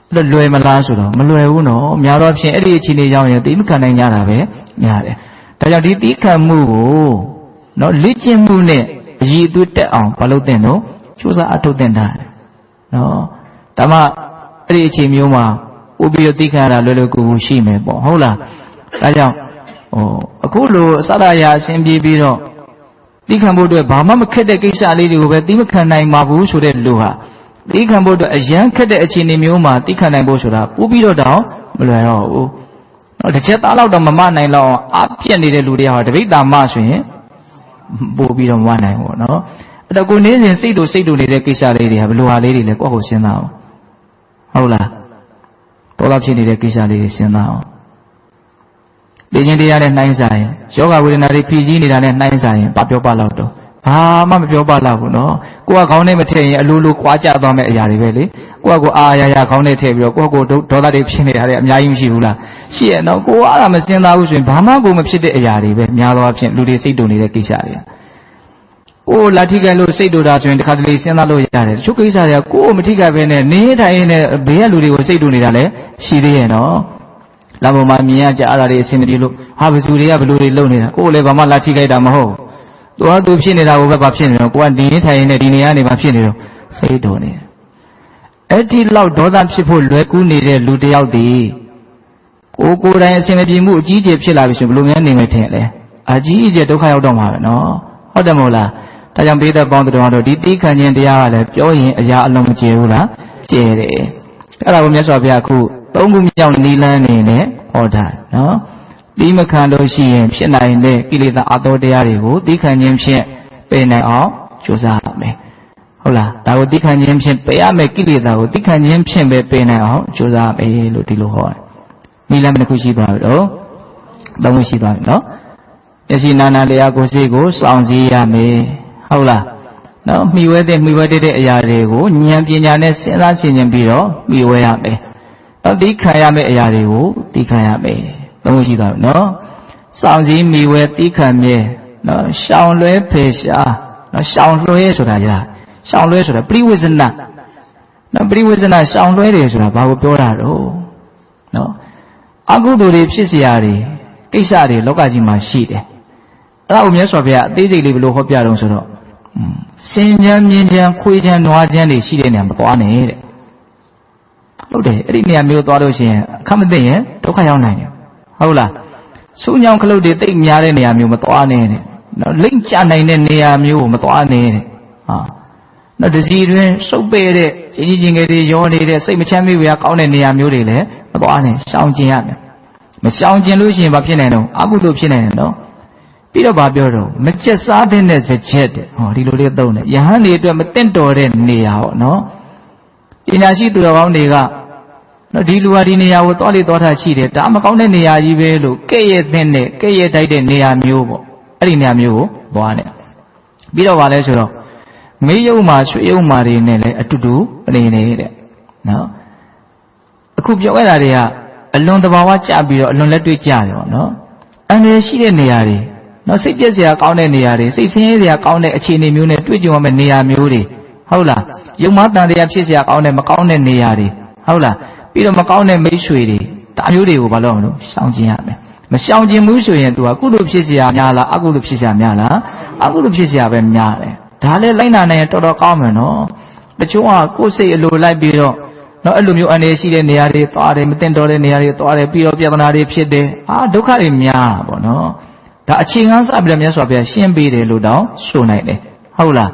အဲ့တော့လွယ်မလားဆိုတော့မလွယ်ဘူးနော်များသောအားဖြင့်အဲ့ဒီအခြေအနေကြောင့်ရင်သိမခံနိုင်ကြတာပဲများတယ်ဒါကြောင့်ဒီသိခံမှုကိုနော်လေ့ကျင့်မှုနဲ့အည်အသွေးတက်အောင်ဘာလို့သင်တော့ကြိုးစားအထုတ်သင်တာနော်ဒါမှအဲ့ဒီအခြေမျိုးမှာဥပ္ပယသိခံရတာလွယ်လွယ်ကူကူရှိမယ်ပေါ့ဟုတ်လားဒါကြောင့်အခုလိုအစရရာအစဉ်ပြေးပြီးတော့သိခံဖို့အတွက်ဘာမှမခက်တဲ့ကိစ္စလေးတွေကိုပဲသိမခံနိုင်ပါဘူးဆိုတဲ့လူဟာသိခံဖို့အတွက်အရန်ခက်တဲ့အခြေအနေမျိုးမှာသိခံနိုင်ဖို့ဆိုတာပို့ပြီးတော့တောင်မလွယ်တော့ဘူးနော်တစ်ချက်သားလောက်တော့မမနိုင်တော့အပြည့်နေတဲ့လူတွေဟာတပိဋ္ဌာမဆိုရင်ပို့ပြီးတော့မနိုင်ဘူးနော်အဲ့တော့ကိုနေစဉ်စိတ်တို့နေတဲ့ကိစ္စလေးတွေဟာဘယ်လိုဟာလေးတွေလဲကိုယ့်ကိုစဉ်းစားအောင်ဟုတ်လားတော်တော်ဖြစ်နေတဲ့ကိစ္စလေးတွေစဉ်းစားအောင်လေ့ကျင့်တရားနဲ့နှိုင်းဆိုင်ယောဂဝေဒနာတွေဖြည့်ဆည်းနေတာနဲ့နှိုင်းဆိုင်ဘာပြောပါလောက်တော့ဘာမှမပြောပါလောက်ဘူးနော်ကိုကခေါင်းထဲမထည့်ရင်အလိုလိုခွာကြသွားမဲ့အရာတွေပဲလေကိုကအာရခေါင်းထဲထည့်ပြီးတော့ကိုဒေါသတွေဖြစ်နေတာတွေအများကြီးမရှိဘူးလားရှိရဲ့နော်ကိုကအဲ့ဒါမစဉ်းစားဘူးဆိုရင်ဘာမှကိုမဖြစ်တဲ့အရာတွေပဲများသောအားဖြင့်လူတွေစိတ်တုန်နေတဲ့ကိစ္စတွေကိုလာထိခိုက်လို့စိတ်တူတာဆိုရင်တစ်ခါတလေစဉ်းစားလို့ရတယ်တချို့ကိစ္စတွေကကိုယ်မထိခိုက်ဘဲနဲ့နေထိုင်နေဘေးကလူတွေကိုစိတ်တူနေတာလည်းရှိသေးရဲ့နော်လာပေါ်မှာမြင်ရကြအဲ့ဒါတွေအဆင်မပြေလို့ဟာဘယ်သူတွေကဘယ်လိုတွေလုပ်နေတာကိုယ်လည်းဘာမှလာထိခိုက်တာမဟုတ်သူဖြစ်နေတာကိုပဲဘာဖြစ်နေတော့ကိုကဒီနေထိုင်နေဒီနေရာနေမှာဖြစ်နေတော့စိတ်တူနေအဲ့ဒီလောက်ဒေါသဖြစ်ဖို့လွယ်ကူးနေတဲ့လူတစ်ယောက်တည်းကိုယ်တိုင်အဆင်မပြေမှုအကြီးအကျယ်ဖြစ်လာပြီဆိုဘယ်လိုများနေမထင်လဲအကြီးအကျယ်ဒုက္ခရောက်တော့မှာပဲနော်ဟုတ်တယ်မဟုတ်လားဒါကြောင့်ပိဋကပေါင်းတော်တို့ဒီသိခံခြင်းတရားကလည်းပြောရင်အရာအလုံးမကျေဘူးလားကျေတယ်အဲ့ဒါကိုမြတ်စွာဘုရားအခုသုံးခုမြောက်နီလန်းနေနဲ့ဟောတာနော်ဒီမခံလို့ရှိရင်ဖြစ်နိုင်တဲ့ကိလေသာအသောတရားတွေကိုသိခံခြင်းဖြင့်ပယ်နိုင်အောင်ကြိုးစားရမယ်ဟုတ်လားဒါကိုသိခံခြင်းဖြင့်ပယ်ရမယ်ကိလေသာကိုသိခံခြင်းဖြင့်ပဲပယ်နိုင်အောင်ကြိုးစားရမယ်လို့ဒီလိုဟောတယ်နီလန်းတစ်ခုရှိသွားပြီတော့သုံးခုရှိသွားပြီနော်မျက်စိနာနာလျာကိုယ်စိတ်ကိုစောင့်စည်းရမယ်ဟုတ်လားနော်မှီဝဲတဲ့အရာတွေကိုဉာဏ်ပညာနဲ့စဉ်းစားဆင်ခြင်ပြီးတော့မှီဝဲရမယ်တော့သိခံရမယ့်အရာတွေကိုသိခံရမယ်သုံးခုရှိသွားပြီနော်စောင့်စည်းမှီဝဲသိခံမြဲနော်ရှောင်လွဲဖယ်ရှားနော်ရှောင်လွဲဆိုတာကြာရှောင်လွဲဆိုတာပရိဝေဇနနော်ပရိဝေဇနရှောင်လွဲတယ်ဆိုတာဘာကိုပြောတာတော့နော်အကုသိုလ်တွေဖြစ်เสียတွေကိစ္စတွေလောကကြီးမှာရှိတယ်အဲ့ဒါကိုမြတ်စွာဘုရားအသေးစိတ်လေးဘယ်လိုဟောပြတော့ဆိုတော့စင်ချမ်းမြင်းချမ်းခွေးချမ်းနွားချမ်းတွေရှိတဲ့နေရာမသွားနဲ့တဲ့ဟုတ်တယ်အဲ့ဒီနေရာမျိုးသွားလို့ရှိရင်အခက်မသိရင်ဒုက္ခရောက်နိုင်တယ်ဟုတ်လားဆူညောင်ခလုတ်တွေတိတ်များတဲ့နေရာမျိုးမသွားနဲ့တဲ့နော်လိမ့်ချနိုင်တဲ့နေရာမျိုးကိုမသွားနဲ့တဲ့ဟာနော်တစီတွင်စုပ်ပဲ့တဲ့ချင်းငယ်တွေရောနေတဲ့စိတ်မချမ်းမြေ့ဝေကောင်းတဲ့နေရာမျိုးတွေလည်းမသွားနဲ့ရှောင်ကျင်ရမယ်မရှောင်ကျင်လို့ရှိရင်ဘာဖြစ်နိုင်တော့အကုသိုလ်ဖြစ်နိုင်တယ်နော်ပြီးတော့ဗာပြောတော့မကျက်စားတဲ့စချက်တဲ့ဟောဒီလိုလေးသုံးတယ်ယဟန်တွေအတွက်မတင့်တော်တဲ့နေရာဟောနော်ပညာရှိသူတော်ကောင်းတွေကနော်ဒီလူဟာဒီနေရာကိုသွားလေသွားတာရှိတယ်ဒါမကောင်းတဲ့နေရာကြီးပဲလို့ကဲ့ရဲ့တဲ့ကဲ့ရဲ့တိုက်တဲ့နေရာမျိုးပေါ့အဲ့ဒီနေရာမျိုးကိုသွားတယ်ပြီးတော့ဗာလဲဆိုတော့မေးယုံမှာရွှေယုံမှာတွေနဲ့လည်းအတူတူနေနေတဲ့နော်အခုပြောရတာတွေကအလွန်တဘာဝကြပြီးတော့အလွန်လက်တွေ့ကြတယ်ပေါ့နော်အန္တရာယ်ရှိတဲ့နေရာတွေနော်စိတ်ပြည့်စရာကောင်းတဲ့နေရာတွေစိတ်ဆင်းရဲစရာကောင်းတဲ့အခြေအနေမျိုးနဲ့တွေ့ကြုံရမယ့်နေရာမျိုးတွေဟုတ်လားယုံမတန်တရားဖြစ်စရာကောင်းတဲ့မကောင်းတဲ့နေရာတွေဟုတ်လားပြီးတော့မကောင်းတဲ့မိတ်ဆွေတွေဒါမျိုးတွေကိုဘာလို့မလို့ရှောင်ကျင်ရမယ်မရှောင်ကျင်ဘူးဆိုရင်သူကကုသိုလ်ဖြစ်စရာများလားအကုသိုလ်ဖြစ်စရာများလားအကုသိုလ်ဖြစ်စရာပဲများတယ်ဒါလည်းလိုက်နာနိုင်ရင်တော်တော်ကောင်းမယ်နော်တချို့ကကိုယ်စိတ်အလိုလိုက်ပြီးတော့နော်အဲ့လိုမျိုးအနေရှိတဲ့နေရာတွေသွားတယ်မတင်တော်တဲ့နေရာတွေသွားတယ်ပြီးတော့ပြဿနာတွေဖြစ်တယ်ဒုက္ခတွေများပေါ့နော်ဒါအခြေခံစပြီးတော့မြတ်စွာဘုရားရှင်းပေးတယ်လို့တောင်ဆိုနိုင်တယ်ဟုတ်လား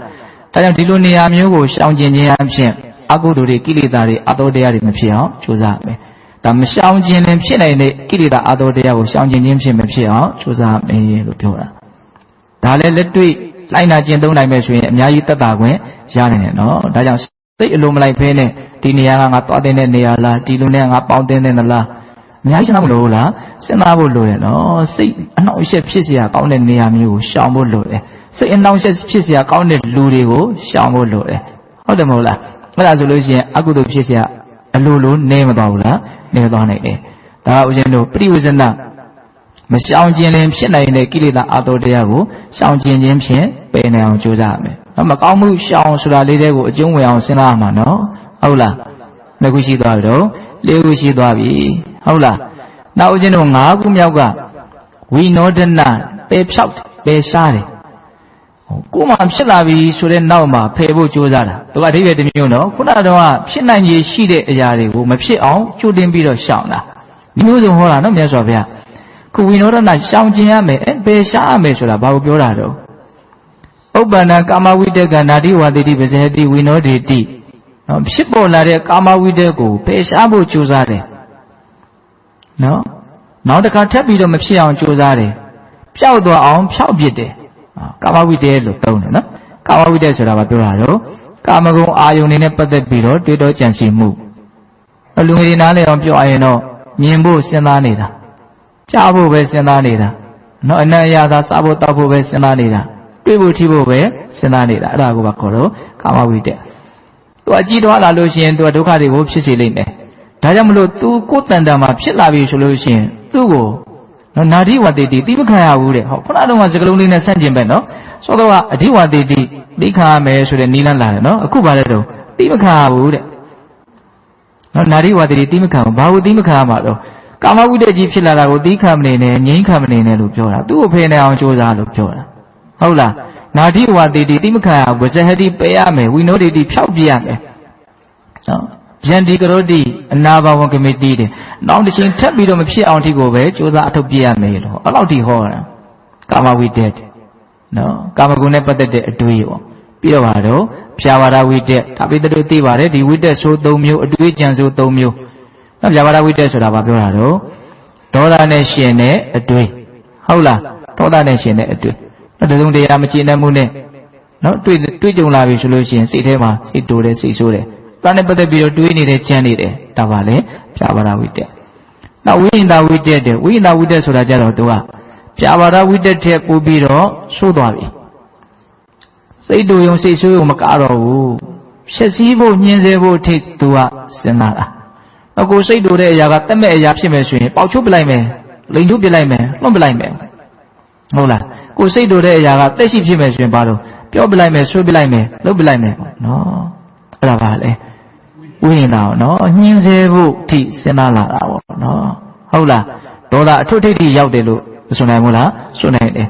ဒါကြောင့်ဒီလိုနေရာမျိုးကိုရှောင်ကျင်ခြင်းအဖြစ်အကုသိုလ်တွေကိလေသာတွေအတောတရားတွေမဖြစ်အောင်ကြိုးစားမယ်ဒါမရှောင်ကျင်ရင်ဖြစ်နိုင်တဲ့ကိလေသာအတောတရားကိုရှောင်ကျင်ခြင်းဖြစ်မဖြစ်အောင်ကြိုးစားမယ်လို့ပြောတာဒါလည်းလက်တွေ့လိုက်နာကျင့်သုံးနိုင်မယ်ဆိုရင်အများကြီးသက်သာခွင့်ရနိုင်တယ်နော်ဒါကြောင့်စိတ်အလိုမလိုက်ဖဲနဲ့ဒီနေရာကငါသွားတဲ့နေရာလားဒီလိုနဲ့ငါပေါင်းတဲ့နေလားအများကြီးရှင်းမလို့လားစဉ်းစားဖို့လိုတယ်နော်စိတ်အနှောင့်အယှက်ဖြစ်เสียကောင်းတဲ့နေရာမျိုးကိုရှောင်ဖို့လိုတယ်စိတ်အနှောင့်အယှက်ဖြစ်เสียကောင်းတဲ့လူတွေကိုရှောင်ဖို့လိုတယ်ဟုတ်တယ်မဟုတ်လားအဲ့ဒါဆိုလို့ရှိရင်အကုသိုလ်ဖြစ်เสียအလိုလိုနေမသွားဘူးလားနေသွားနိုင်တယ်ဒါကဦးဇင်းတို့ပရိဝေဇန မရှောင်ကျင်ရင်ဖြစ်နိုင်တဲ့ကိလေသာအတောတရားကိုရှောင်ကျင်ခြင်းဖြင့်ပယ်နိုင်အောင်ကြိုးစားရမယ်။မကောင်းမှုရှောင်ဆိုတာလေးတွေကိုအကျုံးဝင်အောင်စဉ်းစားရမှာနော်။ဟုတ်လား။နှစ်ခုရှိသွားပြီတော့၄ခုရှိသွားပြီ။ဟုတ်လား။နောက်ဦးဇင်းတို့၅ခုမြောက်ကဝိနောဒနာပယ်ဖြောက်ပယ်ရှားတယ်။ကိုယ်မှဖြစ်လာပြီဆိုတဲ့နောက်မှာဖယ်ဖို့ကြိုးစားတာ။သူကအဓိပ္ပာယ်တစ်မျိုးနော်။ခုနကတော့ဖြစ်နိုင်ရည်ရှိတဲ့အရာတွေကိုမဖြစ်အောင်ကြိုတင်ပြီးတော့ရှောင်တာ။မျိုးစုံဟောတာနော်မြတ်စွာဘုရား။ခုဝိနောဒနာရှောင်ကျင်ရမယ်ပယ်ရှားရမယ်ဆိုတာဘာကိုပြောတာတော့ဥပ္ပန္နကာမဝိတ္တကနာတိဝါတိတိပဇဟတိဝိနောဒေတိနော်ဖြစ်ပေါ်လာတဲ့ကာမဝိတ္တကိုပယ်ရှားဖို့ကြိုးစားတယ်နော်နောက်တစ်ခါထပ်ပြီးတော့မဖြစ်အောင်ကြိုးစားတယ်ပျောက်သွားအောင်ဖျောက်ပစ်တယ်ကာမဝိတ္တလို့သုံးတယ်နော်ကာမဝိတ္တဆိုတာဘာပြောတာတော့ကာမဂုဏ်အာယုန်နဲ့ပတ်သက်ပြီးတော့တွေးတောကြံစည်မှုလူငယ်တွေနားလည်အောင်ပြောရရင်တော့မြင်ဖို့စဉ်းစားနေတာကြားဖို့ပဲစဉ်းစားနေတာနော်အနံ့အရသာစားဖို့တောက်ဖို့ပဲစဉ်းစားနေတာတွေ့ဖို့ထိဖို့ပဲစဉ်းစားနေတာအဲ့ဒါကိုပါခေါ်တော့ကာမဝိတ္တသူအကြည့်သွားလာလို့ရှိရင်သူကဒုက္ခတွေကိုဖြစ်စေလိမ့်မယ်ဒါကြောင့်မလို့သူကိုယ်တန်တန်မှာဖြစ်လာပြီဆိုလို့ရှိရင်သူ့ကိုနော်နာတိဝတိတိတိမခံရဘူးတဲ့ဟောခုနကတော့စကလုံးလေးနဲ့ဆန့်ကျင်ပဲနော်ဆိုတော့အဓိဝတိတိတိခံရမယ်ဆိုတဲ့နီးလန်းလာတယ်နော်အခုပါတဲ့တော့တိမခံရဘူးတဲ့နော်နာတိဝတိတိတိမခံဘူးဘာလို့တိမခံရမှာတော့ကာမဝိတ္တကြီးဖြစ်လာတာကိုသီးခံမနေနဲ့ငြိမ်းခံမနေနဲ့လို့ပြောတာသူ့ကိုဖယ်နေအောင်ကြိုးစားလို့ပြောတာဟုတ်လားနာတိဝတိတိတိမခံရဝဇဟတိပယ်ရမယ်ဝိနောဒိတိဖြောက်ပြရမယ်နော်ယန္တိကရောတိအနာဘဝကမိတိတဲ့နောက်တစ်ချိန်ထပ်ပြီးတော့မဖြစ်အောင်ဒီကိုပဲကြိုးစားအထုတ်ပြရမယ်လို့အဲ့လောက်ထိဟောတာကာမဝိတ္တနော်ကာမဂုဏ်နဲ့ပတ်သက်တဲ့အတွေးပေါ့ပြီးတော့ပါတော့ဖြာဝါဒဝိတ္တဒါပိတ္တတို့သိပါတယ်ဒီဝိတ္တဆို၃မျိုးအတွေးကြံဆို၃မျိုးနော်ဖြာဝါဒဝိတ္တဆိုတာဘာပြောတာတော့ဒေါသနဲ့ရှင်တဲ့အတွေးဟုတ်လားဒေါသနဲ့ရှင်တဲ့အတွေးတစုံတရာမကျေနပ်မှုနဲ့နော်တွေ့ကြုံလာပြီဆိုလို့ရှိရင်စိတ်ထဲမှာစိတ်တိုးတယ်စိတ်ဆိုးတယ်ဒါနဲ့ပတ်သက်ပြီးတော့တွေးနေတယ်ကြမ်းနေတယ်ဒါပါလေဖြာပါဒဝိတ္တနောက်ဝိညာဝိတ္တတဲ့ဝိညာဝိတ္တဆိုတာကြတော့သူကဖြာပါဒဝိတ္တထက်ပိုပြီးတော့ဆိုးသွားပြီစိတ်တိုးယုံစိတ်ဆိုးယုံမကတော့ဘူးရှက်စည်းဖို့ညှင်းဆဲဖို့အထိသူကစဉ်းစားတာအခုစိတ်တိုးတဲ့အရာကတက်မဲ့အရာဖြစ်မယ်ဆိုရင်ပေါက်ချုပ်ပလိုက်မယ်လိန်ထုတ်ပလိုက်မယ်လွှတ်ပလိုက်မယ်ဟုတ်လားကိုစိတ်တိုးတဲ့အရာကတက်ရှိဖြစ်မယ်ဆိုရင်ဘာလို့ပြောပလိုက်မယ်ဆွေးပလိုက်မယ်လှုပ်ပလိုက်မယ်ပေါ့နော်အဲ့ဒါပါလေဝိညာဉ်နော်ညှင်းဆဲဖို့အထိစဉ်းစားလာတာပေါ့နော်ဟုတ်လားဒေါသအထွတ်ထိပ်ထိရောက်တယ်လို့ဆိုနိုင်မို့လားဆိုနိုင်တယ်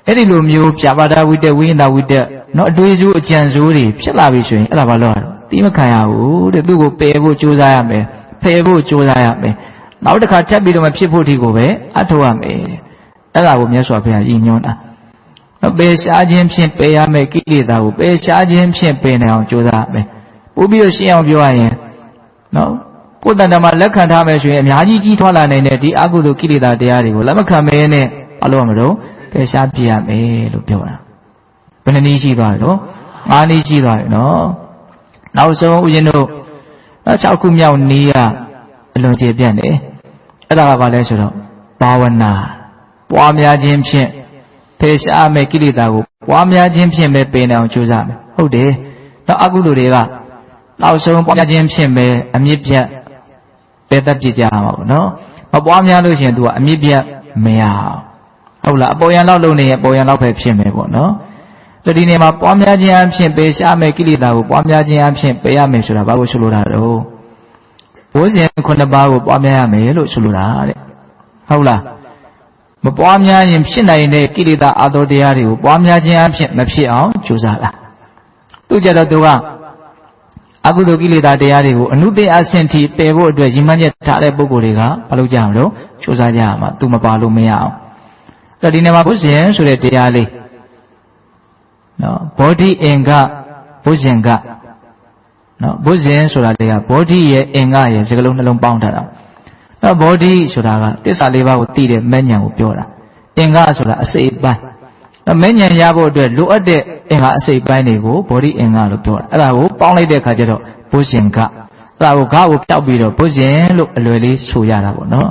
အဲ့ဒီလိုမျိုးပြပါဒဝိတ္တဝိညာဉ်ဝိတ္တနော်အတွေ့အကြုံအကြံစိုးတွေဖြစ်လာပြီဆိုရင်အဲ့ဒါဘာလို့ရတော့တိမခံရဘူးတဲ့သူ့ကိုပယ်ဖို့ကြိုးစားရမယ်ဖယ်ဖို့ကြိုးစားရမယ်နောက်တစ်ခါထပ်ပြီးတော့မဖြစ်ဖို့ဒီကိုပဲအထောက်ရမယ်အဲ့ဒါကိုမြတ်စွာဘုရားရည်ညွှန်းတာနော်ပယ်ရှားခြင်းဖြင့်ပယ်ရမယ်ကိလေသာကိုပယ်ရှားခြင်းဖြင့်ပယ်နိုင်အောင်ကြိုးစားရမယ်ပို့ပြီးတော့ရှင်းအောင်ပြောရရင်နော်ကိုယ်တန်တမှာလက်ခံထားမယ်ဆိုရင်အများကြီးကြီးထွားလာနိုင်တဲ့ဒီအကုသိုလ်ကိလေသာတရားတွေကိုလက်မခံမဲနဲ့ဘာလို့မလို့ပယ်ရှားပြရမယ်လို့ပြောတာဘယ်နှနည်းရှိသွားလဲနော်၅နည်းရှိသွားပြီနော်နောက်ဆုံးဦးဇင်းတို့6ခုမြောက်နည်းကအလွန်ကျေပြန့်တယ်အဲ့ဒါကဘာလဲဆိုတော့ဘာဝနာပွားများခြင်းဖြင့်ဖယ်ရှားမယ်ကိလေသာကိုပွားများခြင်းဖြင့်ပဲပယ်နိုင်အောင်ကြိုးစားမယ်ဟုတ်တယ်နောက်အကုသိုလ်တွေကနောက်ဆုံးပွားများခြင်းဖြင့်ပဲအမြင့်ပြတ်ပယ်တတ်ပြကြမှာပေါ့နော်မပွားများလို့ရှိရင် तू ကအမြင့်ပြတ်မရဟုတ်လားအပေါ်ယံလောက်လုံးနေရင်ပေါ်ယံလောက်ပဲဖြစ်မယ်ပေါ့နော်ဒီနေ့မှာပွားများခြင်းအဖြစ်ပယ်ရှားမယ်ကိလေသာကိုပွားများခြင်းအဖြစ်ပယ်ရမယ်ဆိုတာဘာကိုဆိုလိုတာတော့ဘိုးစဉ်9ပါးကိုပွားများရမယ်လို့ဆိုလိုတာတဲ့ဟုတ်လားမပွားများရင်ဖြစ်နိုင်တဲ့ကိလေသာအတောတရားတွေကိုပွားများခြင်းအဖြစ်မဖြစ်အောင်ကြိုးစားတာသူကြတော့သူကအကုသိုလ်ကိလေသာတရားတွေကိုအနုတ္တအဆင့်ထိပယ်ဖို့အတွက်ရည်မှန်းချက်ထားတဲ့ပုဂ္ဂိုလ်တွေကဘာလုပ်ကြအောင်လို့ကြိုးစားကြရမှာသူမပါလို့မရအောင်အဲ့ဒီနေ့မှာဘုဇင်ဆိုတဲ့တရားလေးနော်ဘောဓိအင်္ဂဘုဇင်ကနော်ဘုဇင်ဆိုတာလေကဘောဓိရဲ့အင်္ဂရဲ့စကားလုံးနှလုံးပေါင်းထားတာနော်ဘောဓိဆိုတာကတစ္ဆာလေးပါးကိုသိတဲ့မဲ့ဉာဏ်ကိုပြောတာအင်္ဂဆိုတာအစိတ်ပိုင်းနော်မဲ့ဉာဏ်ရဖို့အတွက်လိုအပ်တဲ့အင်္ဂအစိတ်ပိုင်းတွေကိုဘောဓိအင်္ဂလို့ပြောတာအဲ့ဒါကိုပေါင်းလိုက်တဲ့အခါကျတော့ဘုဇင်ကအဲ့ဒါကိုဂါကိုဖြောက်ပြီးတော့ဘုဇင်လို့အလွယ်လေးဆိုရတာပေါ့နော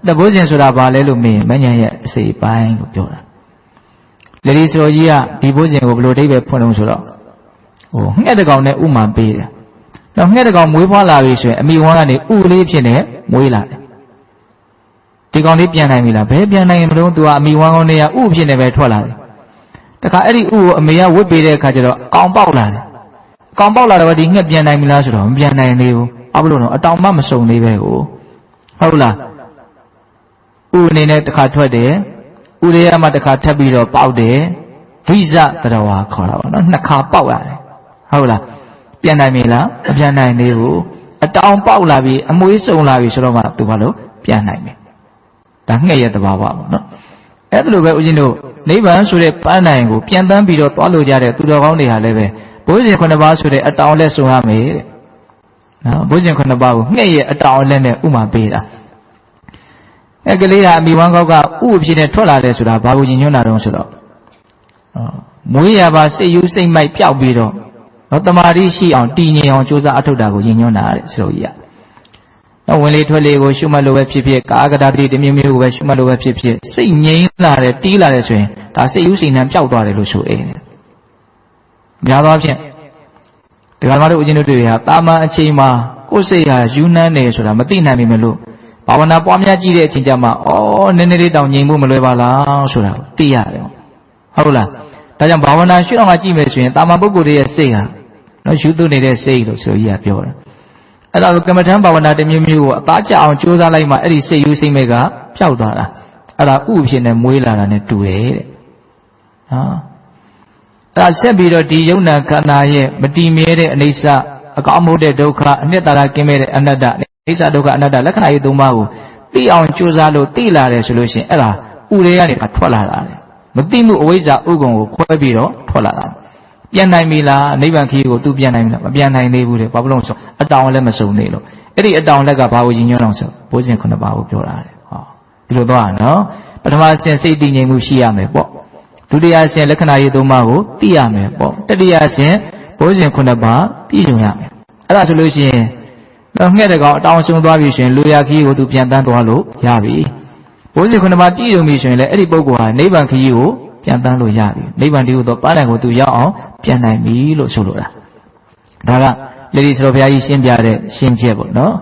်အဲ့ဘုဇင်ဆိုတာဘာလဲလို့မေးရင်မဲ့ဉာဏ်ရဲ့အစိတ်ပိုင်းလို့ပြောတာလေဒီဆိုကြီးကဒီဘုဇင်ကိုဘယ်လိုအဓိပ္ပာယ်ဖွင့်လို့ဆိုတော့ငှက်တကောင်နဲ့ဥမာပေးတယ်။နောက်ငှက်တကောင်မွေးဖွားလာပြီဆိုရင်အမိဝမ်းကနေဥလေးဖြစ်နေမွေးလာတယ် ဒီကောင်လေးပြန်နိုင်ပြီလားဘယ်ပြန်နိုင်မလို့သူကအမိဝမ်းကောင်းတွေကဥဖြစ်နေပဲထွက်လာတယ်တခါအဲ့ဒီဥကိုအမေကဝစ်ပေးတဲ့အခါကျတော့အကောင်ပေါက်လာတယ်အကောင်ပေါက်လာတော့ဒီငှက်ပြန်နိုင်ပြီလားဆိုတော့မပြန်နိုင်သေးဘူးဘာလို့လဲအတောင်မှမစုံသေးပဲကိုဟုတ်လားဥအနေနဲ့တခါထွက်တယ်ဥရေရမှတခါထပ်ပြီးတော့ပေါက်တယ်ဝိဇတရဝါခေါ်တာပေါ့နော်နှစ်ခါပေါက်ရတယ်ဟုတ်လားပြန်နိုင်ပြီလားမပြန်နိုင်သေးဘူးအတောင်ပေါက်လာပြီအမွေးစုံလာပြီဆိုတော့မှသူဘာလို့ပြန်နိုင်ပြီဒါငှက်ရဲ့သဘာဝပေါ့နော်အဲ့ဒါလိုပဲဦးဇင်းတို့နိဗ္ဗာန်ဆိုတဲ့ပန်းနိုင်ကိုပြန်တန်းပြီးတော့သွားလို့ကြတဲ့သူတော်ကောင်းတွေဟာလည်းပဲဘုရားရှင်9ပါးဆိုတဲ့အတောင်လက်စုံရမယ်တဲ့နော်ဘုရားရှင်9ပါးကိုငှက်ရဲ့အတောင်လက်နဲ့ဥမာပေးတာအဲ့ကလေးဟာအမိဝမ်းကောက်ကဥအဖြစ်နဲ့ထွက်လာတယ်ဆိုတာဘာကိုညင်ညွှန်းတာတုံးဆိုတော့မွေးရပါစိတ်ယူစိတ်မိုက်ပျောက်ပြီးတော့တမာတိရှိအောင်တည်ငြိမ်အောင်ကြိုးစားအထောက်တာကိုညင်ညွှန်းတာတဲ့ဆိုလို့ရဝင်လေထွက်လေကိုရှုမှတ်လို့ပဲဖြစ်ဖြစ်ကာကတာတိတမျိုးမျိုးကိုပဲရှုမှတ်လို့ပဲဖြစ်ဖြစ်စိတ်ငြိမ်လာတယ်တီးလာတယ်ဆိုရင်ဒါစိတ်ယူစိတ်နှံပျောက်သွားတယ်လို့ဆိုအေးတယ်များသောအားဖြင့်ဒီကမှာတို့ဦးဇင်းတို့တွေဟာတာမန်အချိန်မှာကိုယ်စိတ်ဟာယူနှမ်းနေဆိုတာမသိနိုင်မိမလို့ဘာဝနာပွားများကြည့်တဲ့အချိန်ကျမှနည်းနည်းလေးတောင်ငြိမ်ဖို့မလွယ်ပါလားဆိုတာကိုသိရတယ်ဟုတ်လားဒါကြောင့်ဘာဝနာရှုအောင်ကြည့်မယ်ဆိုရင်တာမန်ပုဂ္ဂိုလ်တွေရဲ့စိတ်ဟာနော်ယူသွနေတဲ့စိတ်လို့ဆိုကြီးကပြောတယ်အဲ့ဒါကိုကမ္မထံဘာဝနာတစ်မျိုးမျိုးကိုအသားကျအောင်ကြိုးစားလိုက်မှအဲ့ဒီစိတ်ယူစိတ်မဲ့ကပျောက်သွားတာအဲ့ဒါဥဖြစ်နေမွေးလာတာနဲ့တူတယ်တဲ့အဲ့ဒါဆက်ပြီးတော့ဒီယုံနာခန္ဓာရဲ့မတည်မြဲတဲ့အနိစ္စအကောင်းမဟုတ်တဲ့ဒုက္ခအနှစ်သာရကင်းမဲ့တဲ့အနတ္တအနိစ္စဒုက္ခအနတ္တလက္ခဏာရေးသုံးပါးကိုသိအောင်ကြိုးစားလို့သိလာတယ်ဆိုလို့ရှိရင်အဲ့ဒါဥတွေကနေထွက်လာတာလေမသိမှုအဝိဇ္ဇာဥက္ကုံကိုခွဲပြီးတော့ထွက်လာတာပြန်နိုင်ပြီလားနိဗ္ဗာန်ခရီးကိုသူပြန်နိုင်ပြီလားမပြန်နိုင်သေးဘူးတဲ့ဘာလို့လဲဆိုအတောင်လည်းမစုံသေးလို့အဲ့ဒီအတောင်လက်ကဘာကိုညင်ညွှန်းအောင်ဆိုဘိုးစဉ်9ပါးကိုပြောတာတဲ့ဟောဒီလိုတော့နော်ပထမအဆင့်စိတ်တည်ငြိမ်မှုရှိရမယ်ပေါ့ဒုတိယအဆင့်လက္ခဏာရေးသုံးပါးကိုသိရမယ်ပေါ့တတိယအဆင့်ဘိုးစဉ်9ပါးပြည့်စုံရမယ်အဲ့ဒါဆိုလို့ရှိရင်တော့ငှက်တဲ့ကောင်အတောင်ဆုံးသွားပြီဆိုရင်လူရခရီးကိုသူပြန်တန်းသွားလို့ရပြီဘိုးစဉ်9ပါးပြည့်စုံပြီဆိုရင်လည်းအဲ့ဒီပုဂ္ဂိုလ်ဟာနိဗ္ဗာန်ခရီးကိုပြန်တန်းလို့ရပြီနိဗ္ဗာန်တည်းဟူသောပန်းတိုင်ကိုသူရောက်အောင်ပြန်နိုင်ပြီလို့ဆိုလိုတာဒါကလေဒီဆိုတော်ဘုရားကြီးရှင်းပြတဲ့ရှင်းချက်ပေါ့နော်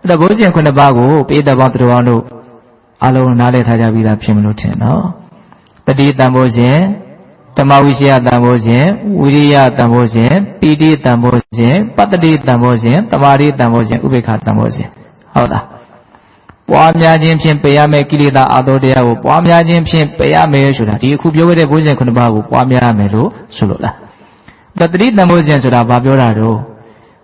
အဲ့တော့ဘုရားရှင်9ပါးကိုပိဋကပေါင်းသူတော်အောင်တို့အလုံးနားလည်ထားကြပြီးသားဖြစ်မလို့ထင်နော်တတိတံဘောရှင်ဓမ္မဝိရှယတံဘောရှင်ဝိရိယတံဘောရှင်ပီတိတံဘောရှင်ပတ္တိတံဘောရှင်တမာရိတံဘောရှင်ဥပေက္ခတံဘောရှင်ဟုတ်လားပွားများခြင်းဖြင့်ပယ်ရမယ့်ကိလေသာအသောတရားကိုပွားများခြင်းဖြင့်ပယ်ရမယ်ဆိုတာဒီအခုပြောခဲ့တဲ့ဘုရားရှင်9ပါးကိုပွားများရမယ်လို့ဆိုလိုလားတတိတံဘောရှင်ဆိုတာဘာပြောတာတော့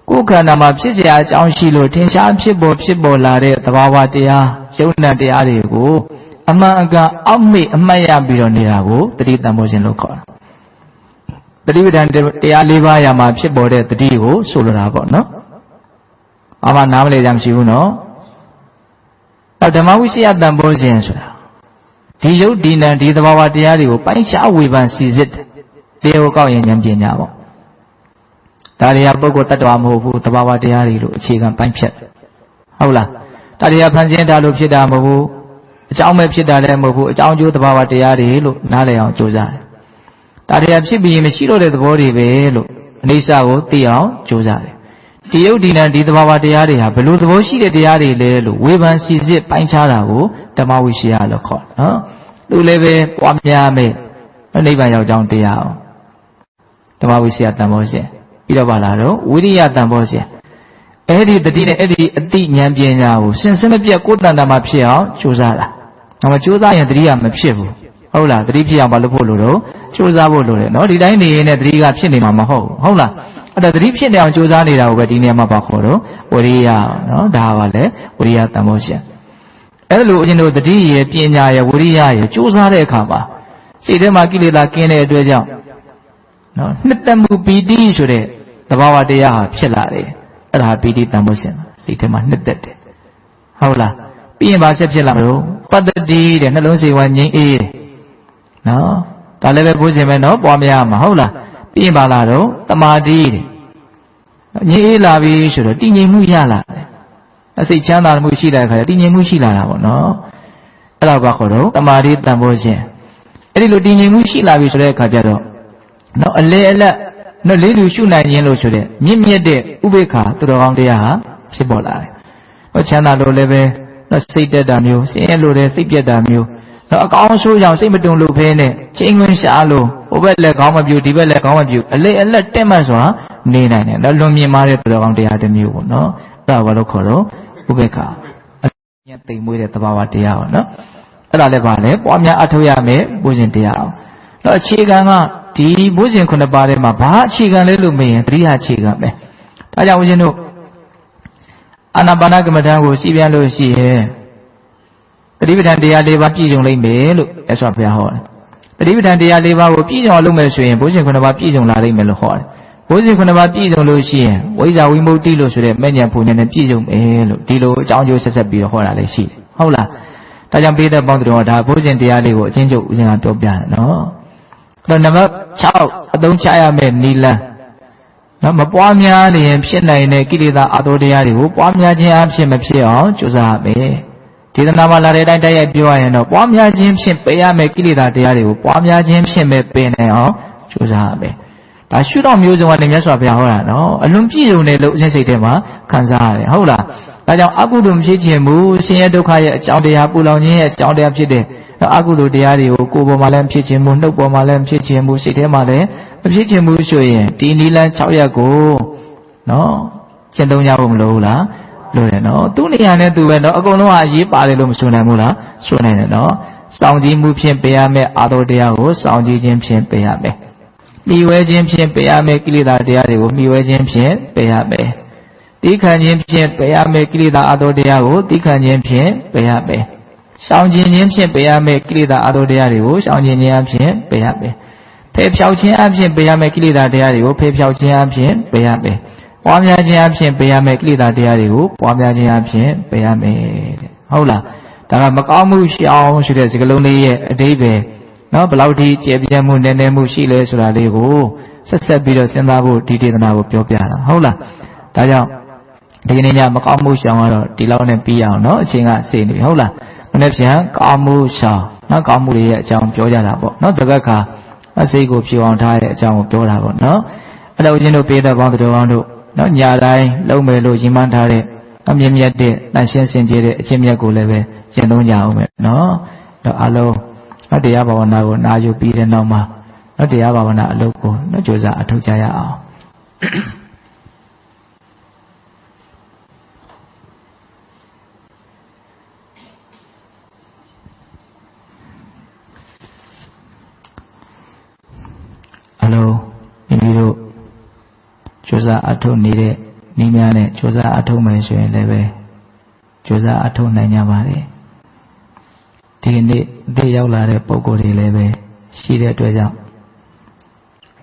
ကိုယ်ခန္ဓာမှာဖြစ်เสียအကြောင်းရှိလို့ထင်ရှားဖြစ်ပေါ်လာတဲ့သဘာဝတရားယုံနာတရားတွေကိုအမှန်အကန်အောက်မေ့အမှတ်ရပြီးတော့နေတာကိုတတိတံဘောရှင်လို့ခေါ်တာတတိပဋ္ဌာန်တရား၄ပါးရာမှာဖြစ်ပေါ်တဲ့တတိကိုဆိုလိုတာပေါ့နော်အမှနားမလည်ကြမရှိဘူးနော်ဓမ္မဝိရှယတံဘောရှင်ဆိုတာဒီယုတ်ဒီနံဒီသဘာဝတရားတွေကိုပိုင်းခြားဝေဖန်စီစစ်တရားကိုကောက်ရင်ဉာဏ်ပညာပေါ့ဒါတွေကပုဂ္ဂိုလ်တ attva မဟုတ်ဘူးသဘာဝတရားတွေလို့အခြေခံပိုင်းဖြတ်ဟုတ်လားဒါတွေကဖန်ဆင်းတာလို့ဖြစ်တာမဟုတ်ဘူးအကြောင်းပဲဖြစ်တာလည်းမဟုတ်ဘူးအကြောင်းကျိုးသဘာဝတရားတွေလို့နားလည်အောင်ကြိုးစားတယ်ဒါတွေကဖြစ်ပြီးမရှိတော့တဲ့သဘောတွေပဲလို့အနိစ္စကိုသိအောင်ကြိုးစားတယ်ဒီယုတ်ဒီနံဒီသဘာဝတရားတွေဟာဘယ်လိုသဘောရှိတဲ့တရားတွေလဲလို့ဝေဖန်စီစစ်ပိုင်းခြားတာကိုဓမ္မဝိရှယလို့ခေါ်နော်သူလည်းပဲပွားများမယ်နိဗ္ဗာန်ရောက်ကြောင်းတရားအောင်ဓမ္မဝိရှယတံဘောရှင်ပြီးတော့ပါလာတော့ဝိရိယတံဘောရှင်အဲ့ဒီတတိနဲ့အဲ့ဒီအတိဉာဏ်ပညာကိုစင်စစ်မပြတ်ကိုယ်တန်တာမှာဖြစ်အောင်ကြိုးစားတာ။ဒါမှကြိုးစားရင်တတိကမဖြစ်ဘူး။ဟုတ်လားတတိဖြစ်အောင်ဘာလို့ဖို့လို့တော့ကြိုးစားဖို့လိုတယ်နော်ဒီတိုင်းနေရင်လည်းတတိကဖြစ်နေမှာမဟုတ်ဘူးဟုတ်လားအဲ့ဒါတတိဖြစ်နေအောင်ကြိုးစားနေတာကိုပဲဒီနေရာမှာပါခေါ်တော့ဝိရိယနော်ဒါပါလေဝိရိယတံဘောရှင်အဲ့လိုအရှင်တို့တတိရဲ့ပညာရဲ့ဝိရိယရဲ့ကြိုးစားတဲ့အခါမှာစိတ်ထဲမှာကိလေသာကင်းတဲ့အတွက်ကြောင့်နော်နှစ်သက်မှုပီတိဆိုတဲ့သဘာဝတရားဟာဖြစ်လာတယ်အဲ့ဒါပီတိတံဘောရှင်စိတ်ထဲမှာနှစ်သက်တယ်ဟုတ်လားပြီးရင်ဘာဆက်ဖြစ်လာမလို့ပတ္တိတဲ့နှလုံးစိတ်ဝါငြိမ်းအေးတယ်နော်ဒါလည်းပဲဘုရားမယ်နော်ပွားများမှာဟုတ်လားပြီးရင်ဘာလာတော့တမာတိတဲ့ငြိမ်းအေးလာပြီဆိုတော့တည်ငြိမ်မှုရလာတယ်အစိတ်ချမ်းသာမှုရှိတဲ့အခါကျတည်ငြိမ်မှုရှိလာတာပေါ့နော်အဲ့ဒါဘာခေါ်တော့တမာတိတံဘောရှင်အဲ့ဒီလိုတည်ငြိမ်မှုရှိလာပြီဆိုတဲ့အခါကျတော့နော်အလေအလတ်နော်လေးလူရှုနိုင်ခြင်းလို့ဆိုတဲ့မြင့်မြတ်တဲ့ဥပေက္ခသူတော်ကောင်းတရားဟာဖြစ်ပေါ်လာတယ်။ဟောချမ်းသာလို့လည်းပဲ စိတ်တက်တာမျိုးဆင်းရဲလို့တဲ့စိတ်ပြက်တာမျိုးတော့အကောင်းဆိုးကြောင့်စိတ်မတုန်လို့ဖဲနဲ့ချိန်ခွင်ရှာလို့ဟိုဘက်လက်ကောင်းမပြူဒီဘက်လက်ကောင်းမပြူအလက်တက်မှတ်စွာနေနိုင်တယ်တော့လွန်မြင်မာတဲ့တော်ကောင်းတရားတစ်မျိုးပေါ့နော်အဲ့ဒါဘာလို့ခေါ်တော့ဥပေက္ခအညတိမ်မွေးတဲ့သဘာဝတရားပေါ့နော်အဲ့ဒါလည်းပါလေပွားများအထောက်ရမယ်ဘုရင်တရားအောင်တော့အခြေခံကဒီဘုရင်ခုနှစ်ပါးထဲမှာဘာအခြေခံလဲလို့မေးရင်တတိယအခြေခံပဲဒါကြောင့်ဦးဇင်းတို့အာနာပါနကမ္မဋ္ဌာန်းကိုစီပြန်လို့ရှိရင်တတိပဋ္ဌာန်တရား၄ပါးပြည့်စုံလိမ့်မယ်လို့ရသော်ဘုရားဟောတယ်တတိပဋ္ဌာန်တရား၄ပါးကိုပြည့်စုံအောင်လုပ်မယ်ဆိုရင်ဘုရင်ခုနှစ်ပါးပြည့်စုံလာလိမ့်မယ်လို့ဟောတယ်ဘုရင်ခုနှစ်ပါးပြည့်စုံလို့ရှိရင်ဝိဇ္ဇာဝိမု ക്തി လို့ဆိုတဲ့မဲ့ဉာဏ်ပူဉာဏ်နဲ့ပြည့်စုံမယ်လို့ဒီလိုအကြောင်းကျိုးဆက်ဆက်ပြီးတော့ဟောတာလည်းရှိတယ်ဟုတ်လားဒါကြောင့်ပိဋကပေါင်းတော်ဒါဘုရင်တရားလေးကိုအချင်းချုပ်ဦးဇင်းကပြောပြတယ်နော်အဲ့တော့နံပါတ်6အသုံးချရမယ့်နိလန်းနော်မပွားများနေရင်ဖြစ်နိုင်တဲ့ကိလေသာအတောတရားတွေကိုပွားများခြင်းအဖြစ်မဖြစ်အောင်ကြိုးစားရမယ်ဒေသနာမှာလာတဲ့အတိုင်းတိုက်ရိုက်ပြောရရင်တော့ပွားများခြင်းဖြင့်ပယ်ရမယ့်ကိလေသာတရားတွေကိုပွားများခြင်းဖြင့်ပဲပယ်နိုင်အောင်ကြိုးစားရမယ်ဒါရှုတော့မျိုးစုံကနေမြတ်စွာဘုရားဟောတာနော်အလွန်ပြည့်စုံတယ်လို့အစဉ်စိတ်ထဲမှာခံစားရတယ်ဟုတ်လားဒါကြောင့်အကုသိုလ်မဖြစ်ခြင်းမူဆင်းရဲဒုက္ခရဲ့အကြောင်းတရားပူလောင်ခြင်းရဲ့အကြောင်းတရားဖြစ်တဲ့အကုသိုလ်တရားတွေကိုကိုယ်ပေါ်မှာလည်းဖြစ်ခြင်းမူနှုတ်ပေါ်မှာလည်းဖြစ်ခြင်းမူစိတ်ထဲမှာလည်းမဖြစ်ခြင်းမူဆိုရင်ဒီနိလန်း6ရက်ကိုနော်ကျင့်သုံးကြဖို့မလိုဘူးလားလို့တယ်နော်သူ့နေရာနဲ့သူပဲနော်အကုန်လုံးကအရေးပါတယ်လို့မဆိုနိုင်ဘူးလားဆိုနိုင်တယ်နော်စောင့်ကြည့်မှုဖြင့်ပယ်ရမယ့်အာသောတရားကိုစောင့်ကြည့်ခြင်းဖြင့်ပယ်ရမယ်မှီဝဲခြင်းဖြင့်ပယ်ရမယ့်ကိလေသာတရားတွေကိုမှီဝဲခြင်းဖြင့်ပယ်ရမယ်တိခဏ်ခြင်းဖြင့်ပယ်ရမယ့်ကိလေသာအာသောတရားကိုတိခဏ်ခြင်းဖြင့်ပယ်ရမယ်ရှောင်ကျင်ခြင်းဖြင့်ပယ်ရမယ့်ကိလေသာအာသောတရားတွေကိုရှောင်ကျင်ခြင်းအဖြစ်ပယ်ရမယ်ဖယ်ဖြောက်ခြင်းအဖြစ်ပယ်ရမယ့်ကိလေသာတရားတွေကိုဖယ်ဖြောက်ခြင်းအဖြစ်ပယ်ရမယ်ပွားများခြင်းအဖြစ်ပယ်ရမယ့်ကိလေသာတရားတွေကိုပွားများခြင်းအဖြစ်ပယ်ရမယ်တဲ့ဟုတ်လားဒါကမကောင်းမှုရှောင်ဆိုတဲ့စကားလုံးလေးရဲ့အဓိပ္ပာယ်နော်ဘယ်လောက်ထိကျေပြတ်မှုနည်းနည်းမှုရှိလဲဆိုတာလေးကိုဆက်ဆက်ပြီးတော့စဉ်းစားဖို့ဒီဒေသနာကိုပြောပြတာဟုတ်လားဒါကြောင့်ဒီကနေ့ညမကောင်းမှုရှောင်ကတော့ဒီလောက်နဲ့ပြီးအောင်နော်အချိန်ကစေနေပြီဟုတ်လားမနေ့ပြန်ကောင်းမှုရှောင်နော်ကောင်းမှုတွေရဲ့အကြောင်းပြောကြတာပေါ့နော်တပတ်ခါအစိတ်ကိုဖြေအောင်ထားတဲ့အကြောင်းကိုပြောတာပေါ့နော်အဲ့တော့ဦးဇင်းတို့ပေးတဲ့ပေါင်းတော်ကောင်းတို့နော်ညာတိုင်းလုံးမယ်လို့ရည်မှန်းထားတဲ့အမြင့်မြတ်တဲ့တန်ရှင်းစင်ကြယ်တဲ့အချင်းမြတ်ကိုလည်းပဲကျင့်သုံးကြအောင်မယ်နော်တော့အလုံးနော်တရားဘာဝနာကိုနာယူပြီးတဲ့နောက်မှာနော်တရားဘာဝနာအလုပ်ကိုနော်ကြိုးစားအထောက်ကြရအောင်အလုံးမိမိတို့ကြိုးစားအထောက်နေတဲ့နည်းများနဲ့ကြိုးစားအထောက်မယ်ဆိုရင်လည်းပဲကြိုးစားအထောက်နိုင်ကြပါတယ်ဒီနေ့အသက်ရောက်လာတဲ့ပုံကိုယ်တွေလည်းပဲရှိတဲ့အတွက်ကြောင့်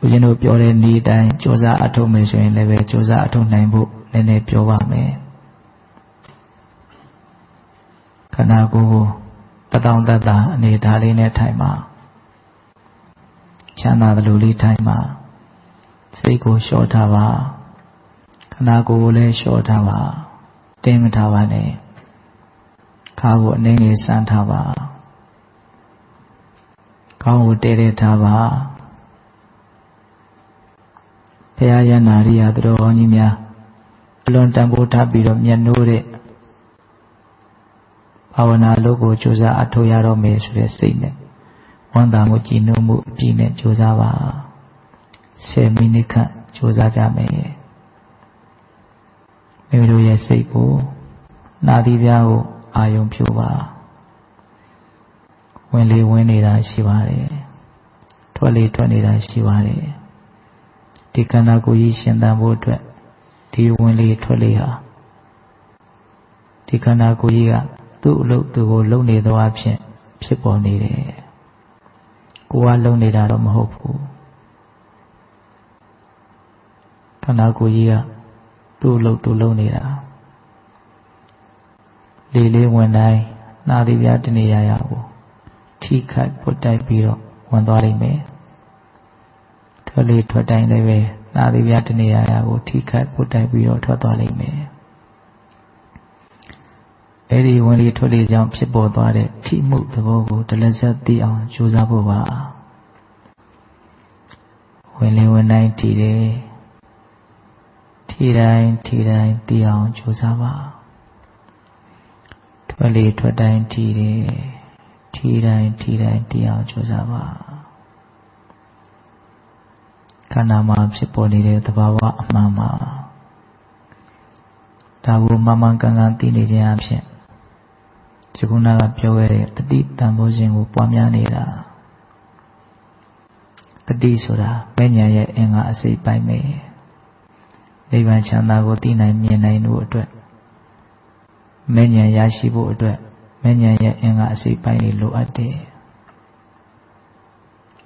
ဦးဇင်းတို့ပြောတဲ့နည်းတိုင်းကြိုးစားအထောက်မယ်ဆိုရင်လည်းပဲကြိုးစားအထောက်နိုင်ဖို့နည်းနည်းပြောပါမယ်ခန္ဓာကိုယ်ကိုတတောင်တတအနေထားလေးနဲ့ထိုင်ပါချမ်းသာသလိုလေးထိုင်ပါစိတ်ကိုလျှော့ထားပါခန္ဓာကိုယ်ကိုလည်းလျှော့ထားပါတင်းမထားပါနဲ့ခါကိုအနှင်းငယ်ဆန်းထားပါခေါင်းကိုတဲတဲထားပါဘုရားယန္နာရိယသူတော်ကောင်းကြီးများအလွန်တန်ဖိုးထားပြီးတော့မျက်နှိုးတဲ့ဘာဝနာလုပ်ကိုကြိုးစားအထောက်ရတော့မယ်ဆိုတဲ့စိတ်နဲ့ဝမ်းသာမှုကြည်နူးမှုအပြည့်နဲ့ကြိုးစားပါ10မိနစ်ခန့်ကြိုးစားကြမယ်မိမိတို့ရဲ့စိတ်ကိုနာသီးပြားကိုအာယုံပြုပါဝင်လေဝင်နေတာရှိပါတယ်ထွက်လေထွက်နေတာရှိပါတယ်ဒီခန္ဓာကိုယ်ကြီးရှင်သန်ဖို့အတွက်ဒီဝင်လေထွက်လေဟာဒီခန္ဓာကိုယ်ကြီးကသူ့အလုပ်သူကိုလုပ်နေသောအဖြစ်ဖြစ်ပေါ်နေတယ်ကိုယ်ကလုပ်နေတာတော့မဟုတ်ဘူးခန္ဓာကိုယ်ကြီးကသူ့အလုပ်သူလုပ်နေတာလေလေးဝင်တိုင်းနာသီးပြားတနေရရကိုထိခိုက်ပုတ်တိုက်ပြီးတော့ဝင်သွားလိမ့်မယ်ထွက်လေထွက်တိုင်းလည်းပဲနာသီးပြားတနေရရကိုထိခိုက်ပုတ်တိုက်ပြီးတော့ထွက်သွားလိမ့်မယ်အဲ့ဒီဝင်လေထွက်လေကြောင့်ဖြစ်ပေါ်သွားတဲ့ထိမှုသဘောကိုတလက်ဆက်သိအောင်ကြိုးစားဖို့ပါဝင်လေဝင်တိုင်းထိတယ်ထိတိုင်းသိအောင်ကြိုးစားပါ ထွက်လေထွက်တိုင်းထီတယ်ထီတိုင်းတီးအောင်ကြိုးစားပါခန္ဓာမှာဖြစ်ပေါ်နေတဲ့သဘာဝအမှန်မှာဒါကိုမှန်မှန်ကန်ကန်သိနေခြင်းအဖြစ်ဒီခုနကပြောခဲ့တဲ့တတိတန်ဖိုးခြင်းကိုပွားများနေတာတတိဆိုတာမဲ့ညာရဲ့အင်္ဂါအစိတ်ပိုင်းပဲနိဗ္ဗာန်ချမ်းသာကိုသိနိုင်မြင်နိုင်လို့အတွက်မဲ့ညာရရှိဖို့အတွက်မဲ့ညာရဲ့အင်္ဂါအစိတ်ပိုင်းတွေလိုအပ်တယ်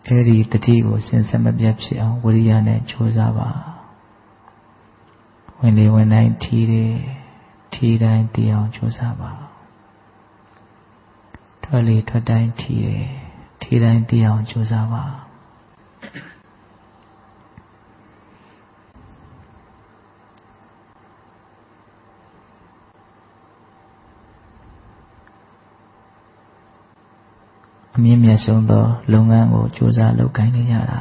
အဲဒီတတိကိုစင်စစ်မပြတ်ဖြစ်အောင်ဝိရိယနဲ့ကြိုးစားပါဝင်လေဝင်တိုင်းထီတယ်ထီတိုင်းတီးအောင်ကြိုးစားပါထွက်လေထွက်တိုင်းထီတယ်ထီတိုင်းတီးအောင်ကြိုးစားပါအမြင့်မြတ်ဆုံးသောလုပ်ငန်းကိုကြိုးစားလုပ်ကိုင်နေကြတာ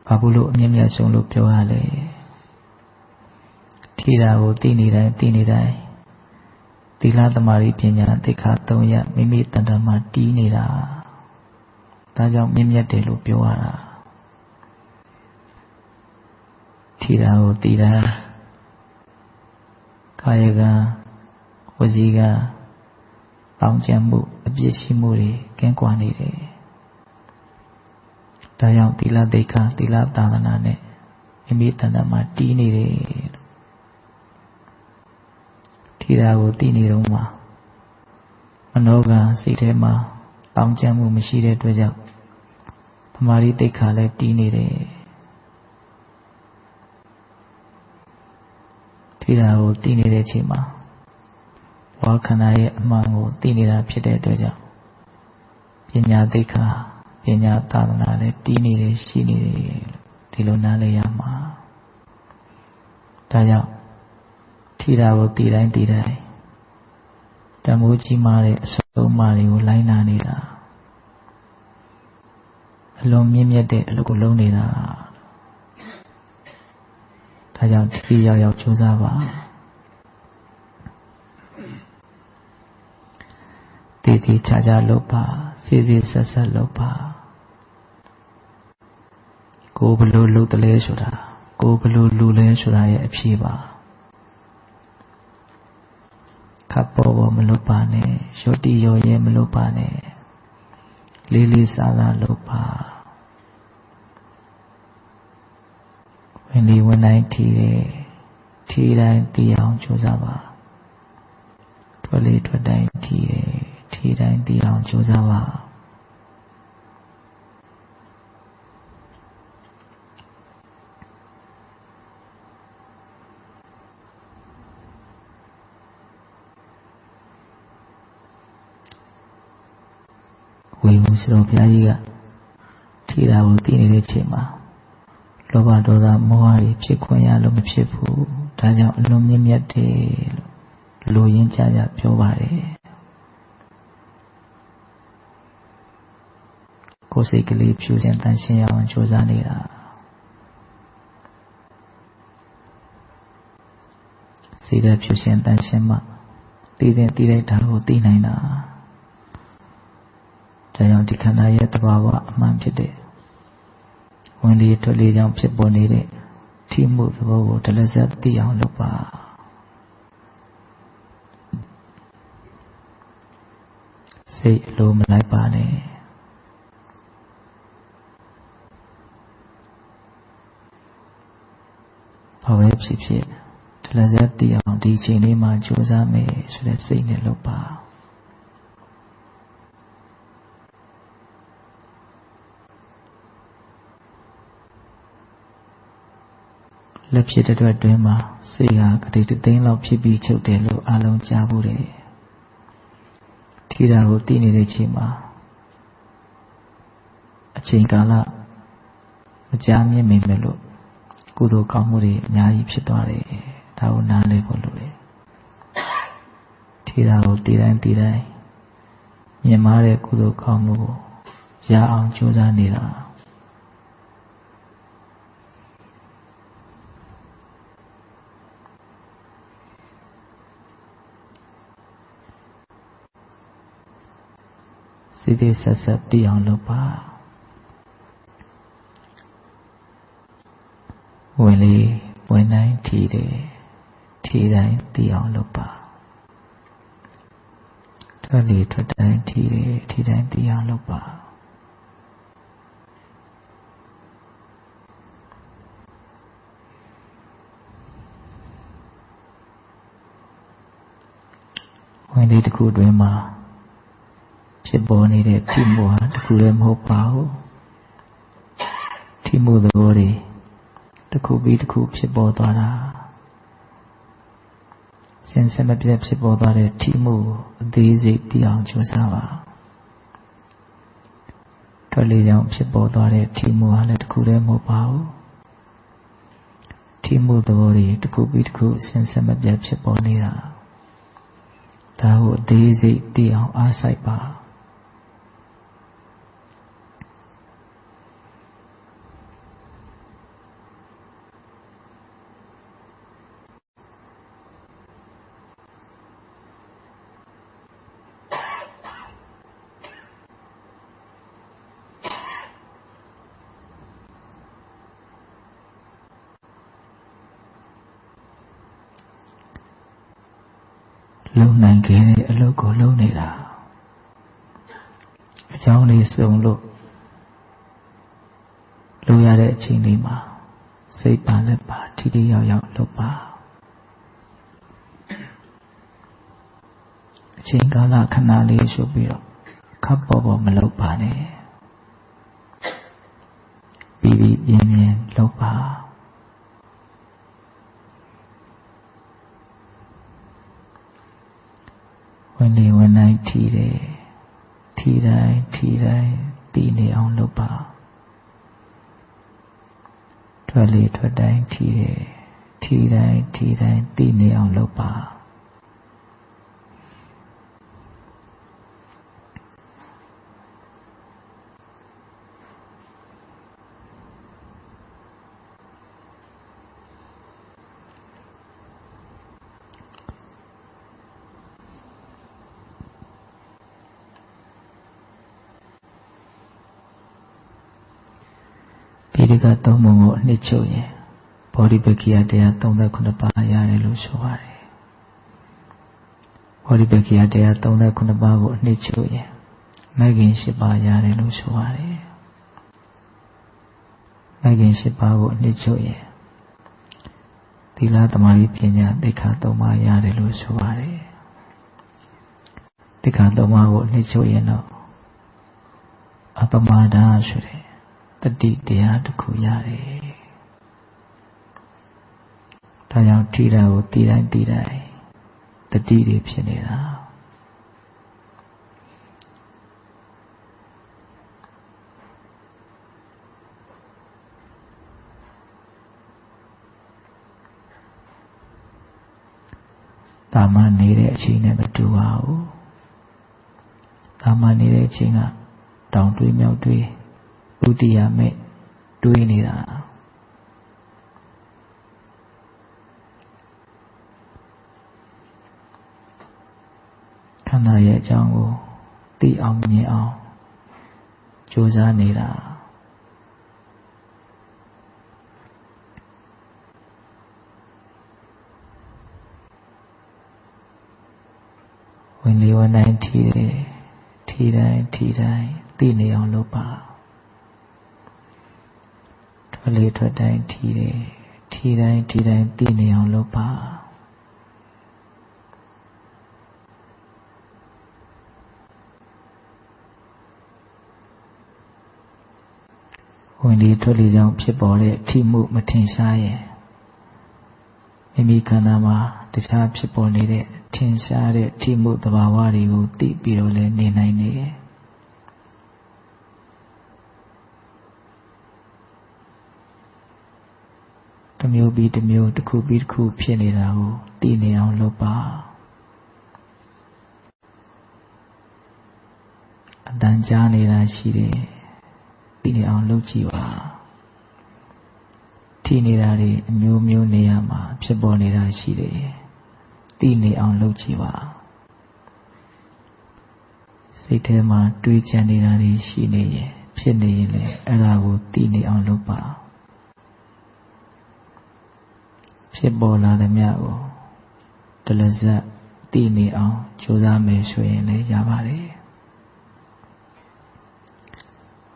ဘာလို့အမြင့်မြတ်ဆုံးလို့ပြောရလဲထီတာကိုသိနေတိုင်းသီလသမာဓိပညာသိက္ခာ3ရပ်မိမိတဏ္ဍာမှာတီးနေတာဒါကြောင့်မြင့်မြတ်တယ်လို့ပြောရတာထီတာကိုသိတာကာယကံဝစီကံတောင်းကျမ်းမှုအပြစ်ရှိမှုတွေကင်းကွာနေတယ်ဒါကြောင့်သီလသိက္ခာသီလသာသနာနဲ့မိမိတဏ္ဍာမှာတီးနေတယ်ထီတာကိုသိနေတော့မှမနောကစိတ်ထဲမှာတောင်းကျမ်းမှုမရှိတဲ့အတွက်ကြောင့်သမာဓိသိက္ခာလည်းတီးနေတယ်ထီတာကိုသိနေတဲ့အချိန်မှာဝါခန္ဓာရဲ့အမှန်ကိုသိနေတာဖြစ်တဲ့အတွက်ကြောင့်ပညာသိက္ခာပညာသာသနာလည်းတီးနေတယ်ရှိနေတယ်ဒီလိုနားလည်ရမှာဒါကြောင့်ထီတာကိုသိတိုင်းတမိုးကြီးမားတဲ့အဆုံးအမတွေကိုလိုင်းနာနေတာအလွန်မြင့်မြတ်တဲ့အလုပ်ကိုလုပ်နေတာဒါကြောင့်ထိရောက်ရောက်ကြိုးစားပါတည်ချာလုပ်ပါစီဆက်လုပ်ပါကိုဘလို့လုပ်တယ်လဲဆိုတာကိုဘလို့လူလဲဆိုတာရဲ့အဖြေပါခပ်ပေါ်မလုပ်ပါနဲ့ရောတိရောရဲမလုပ်ပါနဲ့လေးလေးစားစားလုပ်ပါဝင်ဒီဝင်တိုင်းထီတယ်ထီတိုင်းတီးအောင်ကြိုးစားပါထွက်လေထွက်တိုင်းထီတယ်ထီတိုင်းတီးအောင်ကြိုးစားပါဝေဘူးဆရာဘုရားကြီးကထီတာကိုသိနေတဲ့အချိန်မှာလောဘဒေါသမောဟတွေဖြစ်ခွင့်ရလို့မဖြစ်ဘူးဒါကြောင့်အလွန်မြင့်မြတ်တယ်လို့လူရင်းကြပြောပါတယ်ကိုယ်စိတ်ကလေးဖြူစင်တန်ရှင်းအောင်ကြိုးစားနေတာစိတ်ဓာတ်ဖြူစင်တန်ရှင်းမှသိတဲ့ဓာတ်ကိုသိနိုင်တာဒါကြောင့်ဒီခန္ဓာရဲ့သဘာဝအမှန်ဖြစ်တဲ့ဝင်လေထွက်လေကြောင့်ဖြစ်ပေါ်နေတဲ့ထိမှုသဘောကိုတလက်ဆက်သိအောင်လုပ်ပါစိတ်လိုမလိုက်ပါနဲ့ဘာပဲဖြစ်တလက်ဆက်သိအောင်ဒီချိန်လေးမှာကြိုးစားမယ်ဆိုတဲ့စိတ်နဲ့လုပ်ပါလက်ဖြစ်တဲ့အတွက်တွင်မှာစိတ်ဟာကတိတသိန်းလောက်ဖြစ်ပြီးချုပ်တယ်လို့အလုံးကြားဖို့တယ်ထီတာကိုသိနေတဲ့ချိန်မှာအချိန်ကာလမကြာမြင့်မိမယ်လို့ကုသိုလ်ကောင်းမှုတွေအများကြီးဖြစ်သွားတယ်ဒါကိုနားလည်ဖို့လိုတယ်ထီတာကိုသိတိုင်းမြင်မာတဲ့ကုသိုလ်ကောင်းမှုကိုရအောင်ကြိုးစားနေတာ စိတ်တွေဆက်ဆက်တည်အောင်လုပ်ပါဝင်လေဝင်တိုင်းထီတယ်ထီတိုင်းတည်အောင်လုပ်ပါထွက်လေထွက်တိုင်းထီတယ်ထီတိုင်းတည်အောင်လုပ်ပါဝင်လေတစ်ခုတွင်မှာဖြစ်ပေါ်နေတဲ့ထိမှုဟာတစ်ခုလည်းမဟုတ်ပါဘူးထိမှုသဘောတွေတစ်ခုပြီးတစ်ခုဖြစ်ပေါ်သွားတာစဉ်ဆက်မပြတ်ဖြစ်ပေါ်သွားတဲ့ထိမှုအသေးစိတ်သိအောင်ကြိုးစားပါထွက်လေကြောင့်ဖြစ်ပေါ်သွားတဲ့ထိမှုဟာလည်းတစ်ခုလည်းမဟုတ်ပါဘူးထိမှုသဘောတွေတစ်ခုပြီးတစ်ခုစဉ်ဆက်မပြတ်ဖြစ်ပေါ်နေတာဒါကိုအသေးစိတ်သိအောင်အားစိုက်ပါလုံနိုင်ခဲ့တဲ့အလုပ်ကိုလုပ်နေတာအကြောင်းလေးစုံလို့လုပ်ရတဲ့အချိန်လေးမှာစိတ်ပါလက်ပါထိထိရောက်ရောက်လုပ်ပါအချိန်ကာလခဏလေးရှုပ်ပြီးတော့ခပ်ပေါ်ပေါ်မလုပ်ပါနဲ့ပြီးပြီးပြင်းပြင်းလုပ်ပါဝင်လေဝင်တိုင်းထီတယ်ထီတိုင်းတည်နေအောင်လုပ်ပါထွက်လေထွက်တိုင်းထီတယ်ထီတိုင်းတည်နေအောင်လုပ်ပါဒီကသုံးပုံကိုအနှစ်ချုပ်ရင်ဘောဓိပက္ခိယတရား39ပါးရတယ်လို့ဆိုပါတယ်ဘောဓိပက္ခိယတရား39ပါးကိုအနှစ်ချုပ်ရင်မဂ်ခင်10ပါးရတယ်လို့ဆိုပါတယ်မဂ်ခင်10ပါးကိုအနှစ်ချုပ်ရင်သီလသမာဓိပညာသိက္ခာ3ပါးရတယ်လို့ဆိုပါတယ်သိက္ခာ3ပါးကိုအနှစ်ချုပ်ရင်တော့အပမာဒဆိုတဲ့တတိတရားတစ်ခုရတယ်ဒါကြောင့်ထိတာကိုတည်တိုင်းတတိတွေဖြစ်နေတာတာမန်နေတဲ့အချိန်နဲ့မတူပါဘူးတာမန်နေတဲ့အချိန်ကတောင်တွေးမြောက်တွေးဥတ္တရာမဲ့တွေးနေတာခန္ဓာရဲ့အကြောင်းကိုသိအောင်မြင်အောင်ကြိုးစားနေတာဝင်လေဝင်တိုင်းထီတယ်ထီတိုင်းသိနေအောင်လုပ်ပါထွက်လေထွက်တိုင်းထီတယ်ထီတိုင်းသိနေအောင်လုပ်ပါဝင်လေထွက်လေကြောင့်ဖြစ်ပေါ်တဲ့ထိမှုမထင်ရှားရင်မိမိခန္ဓာမှာတခြားဖြစ်ပေါ်နေတဲ့ထင်ရှားတဲ့ထိမှုသဘာဝတွေကိုသိပြီးတော့လည်းနေနိုင်နေတယ်တစ်မျိုးပြီးတစ်မျိုးတစ်ခုပြီးတစ်ခုဖြစ်နေတာကိုသိနေအောင်လုပ်ပါအတန်ကြားနေတာရှိတယ်သိနေအောင်လုပ်ကြည့်ပါထိနေတာတွေအမျိုးမျိုးနေရာမှာဖြစ်ပေါ်နေတာရှိတယ်သိနေအောင်လုပ်ကြည့်ပါ စိတ်ထဲမှာတွေးကြံနေတာတွေရှိနေရင်ဖြစ်နေရင်လည်းအဲ့ဒါကိုသိနေအောင်လုပ်ပါဖြစ်ပေါ်လာသမျှကိုတလဇက်သိနေအောင်ကြိုးစားမယ်ဆိုရင်လည်းရပါတယ်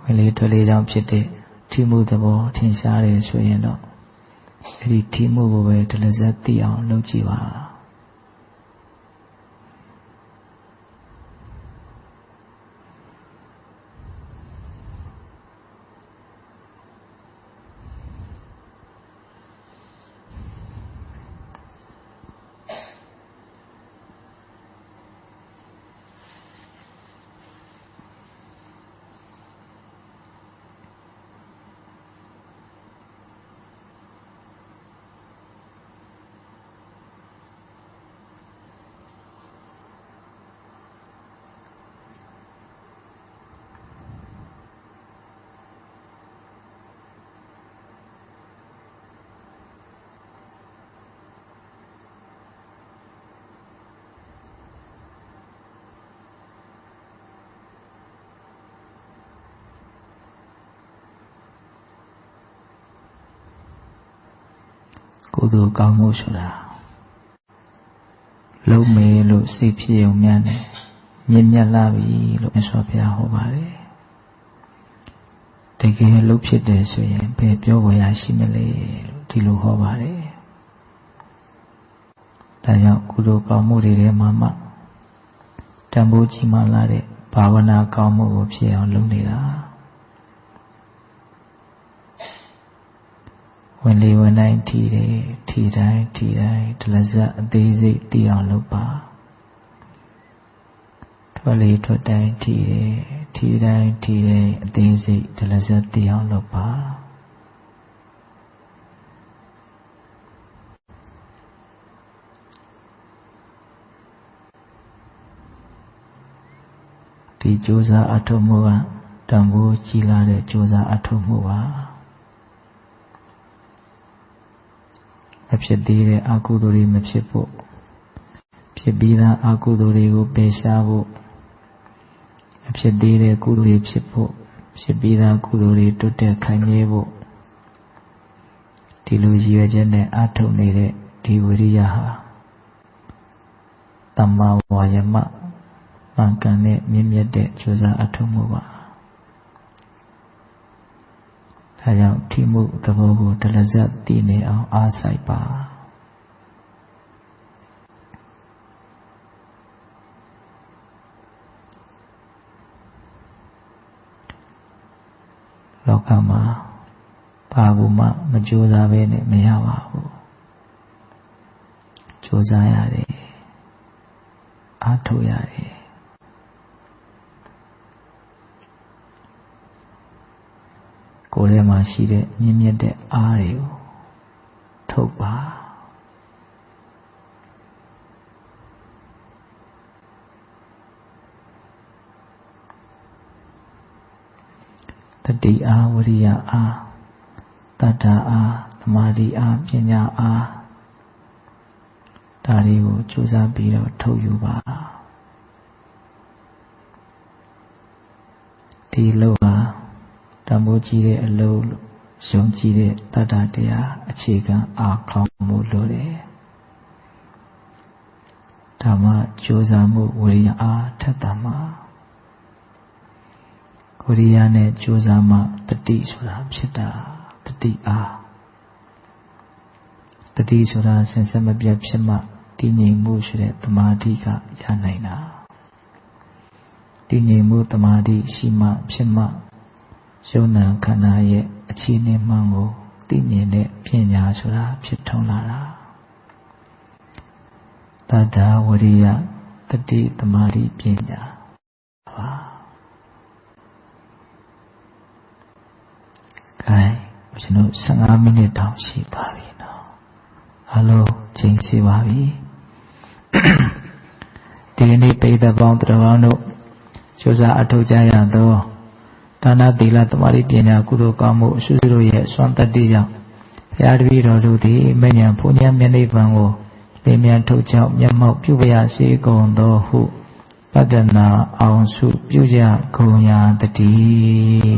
ဝင်လေထွက်လေကြောင့်ဖြစ်တဲ့ထိမှုသဘောထင်ရှားတယ်ဆိုရင်တော့အဲ့ဒီထိမှုကိုပဲတလဇက်သိအောင်လုပ်ကြည့်ပါကုသိုလ်ကောင်းမှုဆိုတာလုံးမယ်လို့စိတ်ဖြစ်ုံများနဲ့မြင့်မြတ်လာပြီလို့မြတ်စွာဘုရားဟောပါတယ်တကယ်လို့ဖြစ်တယ်ဆိုရင်ဘယ်ပြောဝယ်ရရှိမလဲလို့ဒီလိုဟောပါတယ်ဒါကြောင့်ကုသိုလ်ကောင်းမှုတွေထဲမှာမှတန်ဖိုးကြီးမားလာတဲ့ဘာဝနာကောင်းမှုကိုဖြစ်အောင်လုပ်နေတာဝင်လေဝင်တိုင်းထီတယ်ထီတိုင်းဒလဇက်အသေးစိတ်သိအောင်လုပ်ပါထွက်လေထွက်တိုင်းထီတယ်ထီတိုင်းအသေးစိတ်ဒလဇက်သိအောင်လုပ်ပါဒီကြိုးစားအထောက်မှုကတန်ဖိုးကြီးလာတဲ့ကြိုးစားအထောက်မှုပါမဖြစ်သေးတဲ့အကုသိုလ်တွေမဖြစ်ဖို့ဖြစ်ပြီးသားအကုသိုလ်တွေကိုပယ်ရှားဖို့မဖြစ်သေးတဲ့ကုသိုလ်တွေဖြစ်ဖို့ဖြစ်ပြီးသားကုသိုလ်တွေတိုးတက်ခိုင်မြဲဖို့ဒီလိုရည်ရွယ်ချက်နဲ့အထုတ်နေတဲ့ဒီဝိရိယဟာတမ္မာဝါယမမှန်ကန်တဲ့မြင့်မြတ်တဲ့ကြိုးစားအထုတ်မှုပါဒါကြောင့်ထိမှုသဘောကိုတလဇက်သိနေအောင်အားစိုက်ပါလောကမှာဘာဘူးမှမကြိုးစားဘဲနဲ့မရပါဘူးကြိုးစားရတယ်အားထုတ်ရတယ်ကိုယ်ထဲမှာရှိတဲ့မြင့်မြတ်တဲ့အားတွေကိုထုတ်ပါတတိအားဝိရိယအားတတ္တာအားသမာဓိအားပညာအားဒါတွေကိုကြိုးစားပြီးတော့ထုတ်ယူပါဒီလိုပါတန်ဖိုးကြီးတဲ့အလုံးယုံကြည်တဲ့တတ္တတရားအခြေခံအားကောင်းမှုလိုတယ်ဓမ္မကြိုးစားမှုဝိရိယအားထက်သန်မှာဝိရိယနဲ့ကြိုးစားမှတတိဆိုတာဖြစ်တာတတိအားတတိဆိုတာစင်စစ်မပြတ်ဖြစ်မှတည်ငြိမ်မှုရှိတဲ့သမာဓိကရနိုင်တာတည်ငြိမ်မှုသမာဓိရှိမှဖြစ်မှယုံနာခန္ဓာရဲ့အခြေအနေမှန်ကိုသိမြင်တဲ့ပညာဆိုတာဖြစ်ထွန်းလာတာတတ္တဝရိယတတိသမာဓိပညာပါခိုင်းကျွန်တော်15မိနစ်တောင်ရှိပါပြီနော်အားလုံးချိန်ရှိပါပြီဒီနေ့ပိဋကပေါင်းတော်ကောင်းတို့ကြိုးစားအထောက်ကြရတော့ဒါနသီလသမာဓိပညာကုသိုလ်ကောင်းမှုအစွတ်တို့ရဲ့စွမ်းတတ္တိကြောင့်ဘုရားတပည့်တော်တို့သည်မဉ္ဇဉ်ဘုံဉ္ဇဉ်မျက်နှိပ်ပံကိုလင်းမြန်ထုတ်ကြောင့်မျက်မှောက်ပြုပါရစေကုန်သောဟု ပတ္တနာအောင်စုပြုကြကုန်ရာတည်း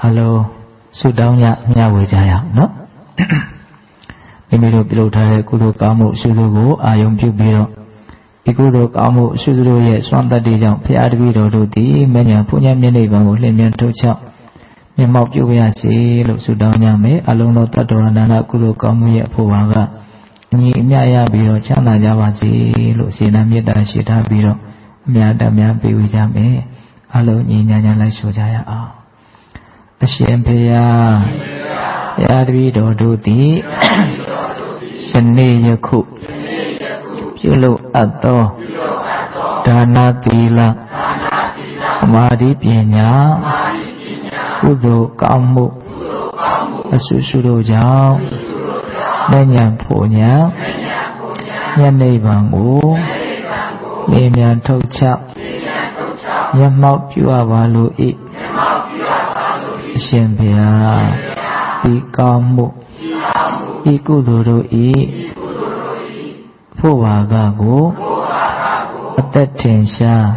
အလိုဆုတောင်းရမျှဝေကြရအောင်နော်မိမိတို့ပြုလုပ်ထားတဲ့ကုသိုလ်ကောင်းမှုအရှုစုကိုအာယုံပြုပြီးတော့ဒီကုသိုလ်ကောင်းမှုအရှုစုတို့ရဲ့စွမ်းတတ္တိကြောင့်ဘုရားတပည့်တော်တို့သည်မဉ္ဇဉ်ဘုရားမျက်နှိပ်ပံကိုလျင်မြန်ထုတ်ချောက်မျက်မှောက်ပြုရစေလို့ဆုတောင်းကြမယ်အလုံးသောတတ္တဝါနာနာကုသိုလ်ကောင်းမှုရဲ့အဖို့ပါကအညီအမျှရပြီးတော့ချမ်းသာကြပါစေလို့စေနာမေတ္တာရှိထားပြီးတော့အမြတ်တမ်းပေးဝေကြမယ်အလုံးညီညာညာလိုက်ဆိုကြရအောင်အရှင်ဘုရားဘုရားတပည့်တော်တို့သည်ယနေ့ယခုပြုလုပ်အပ်သောဒါနသီလသမာဓိပညာကုသိုလ်ကောင်းမှုအဆုစုတို့ကြောင့်ဉာဏ်ဖို့ဉာဏ်ဉာဏ်နိဗ္ဗာန်ကိုလင်းမြန်ထုတ်ချမျက်မှောက်ပြုအပ်ပါလို့ဤအရှင်ဘုရားဤကောင်းမှုဤကုသိုလ်တို့ဤဖို့ဝါကကိုအသက်ထင်ရှား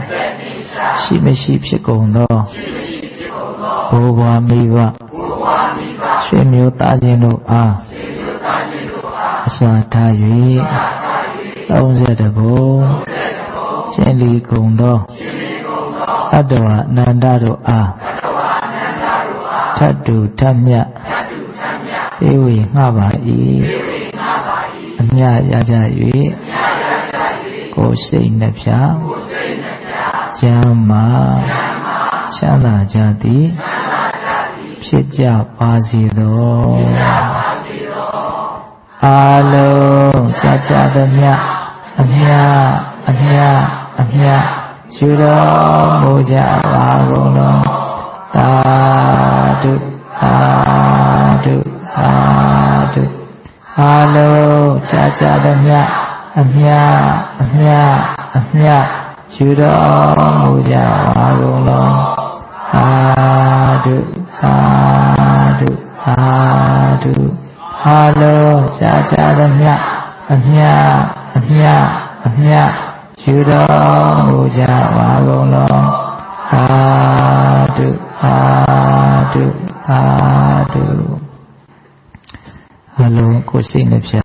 ရှိမရှိဖြစ်ကုန်သောဘိုးဘွားမိဘဆွေမျိုးသားချင်းတို့အားအစာထား၍30ဘုံရှင်လီကုန်သောအတ္တဝအနန္တတို့အားထတ်တူထတ်မြတ်ဧဝေငှပါ၏အမြတ်ရကြ၍ကိုယ်စိတ်နှဖျားကျမ်းမာချမ်းသာကြသည်ဖြစ်ကြပါစေသောအာလုံးကြာသမျှအမြတ်ယူတော်မူကြပါကုန်သောသာဓုသာဓုသာဓုအာလုံးကြာသမျှအမြတ်ယူတော်မူကြပါကုန်သောသာဓုသာဓုသာဓုအာလုံးကြာသမျှအမြတ်ယူတော်မူကြပါကုန်သောသာဓုသာဓုသာဓုအလုံးကိုယ်စိတ်နှဖျား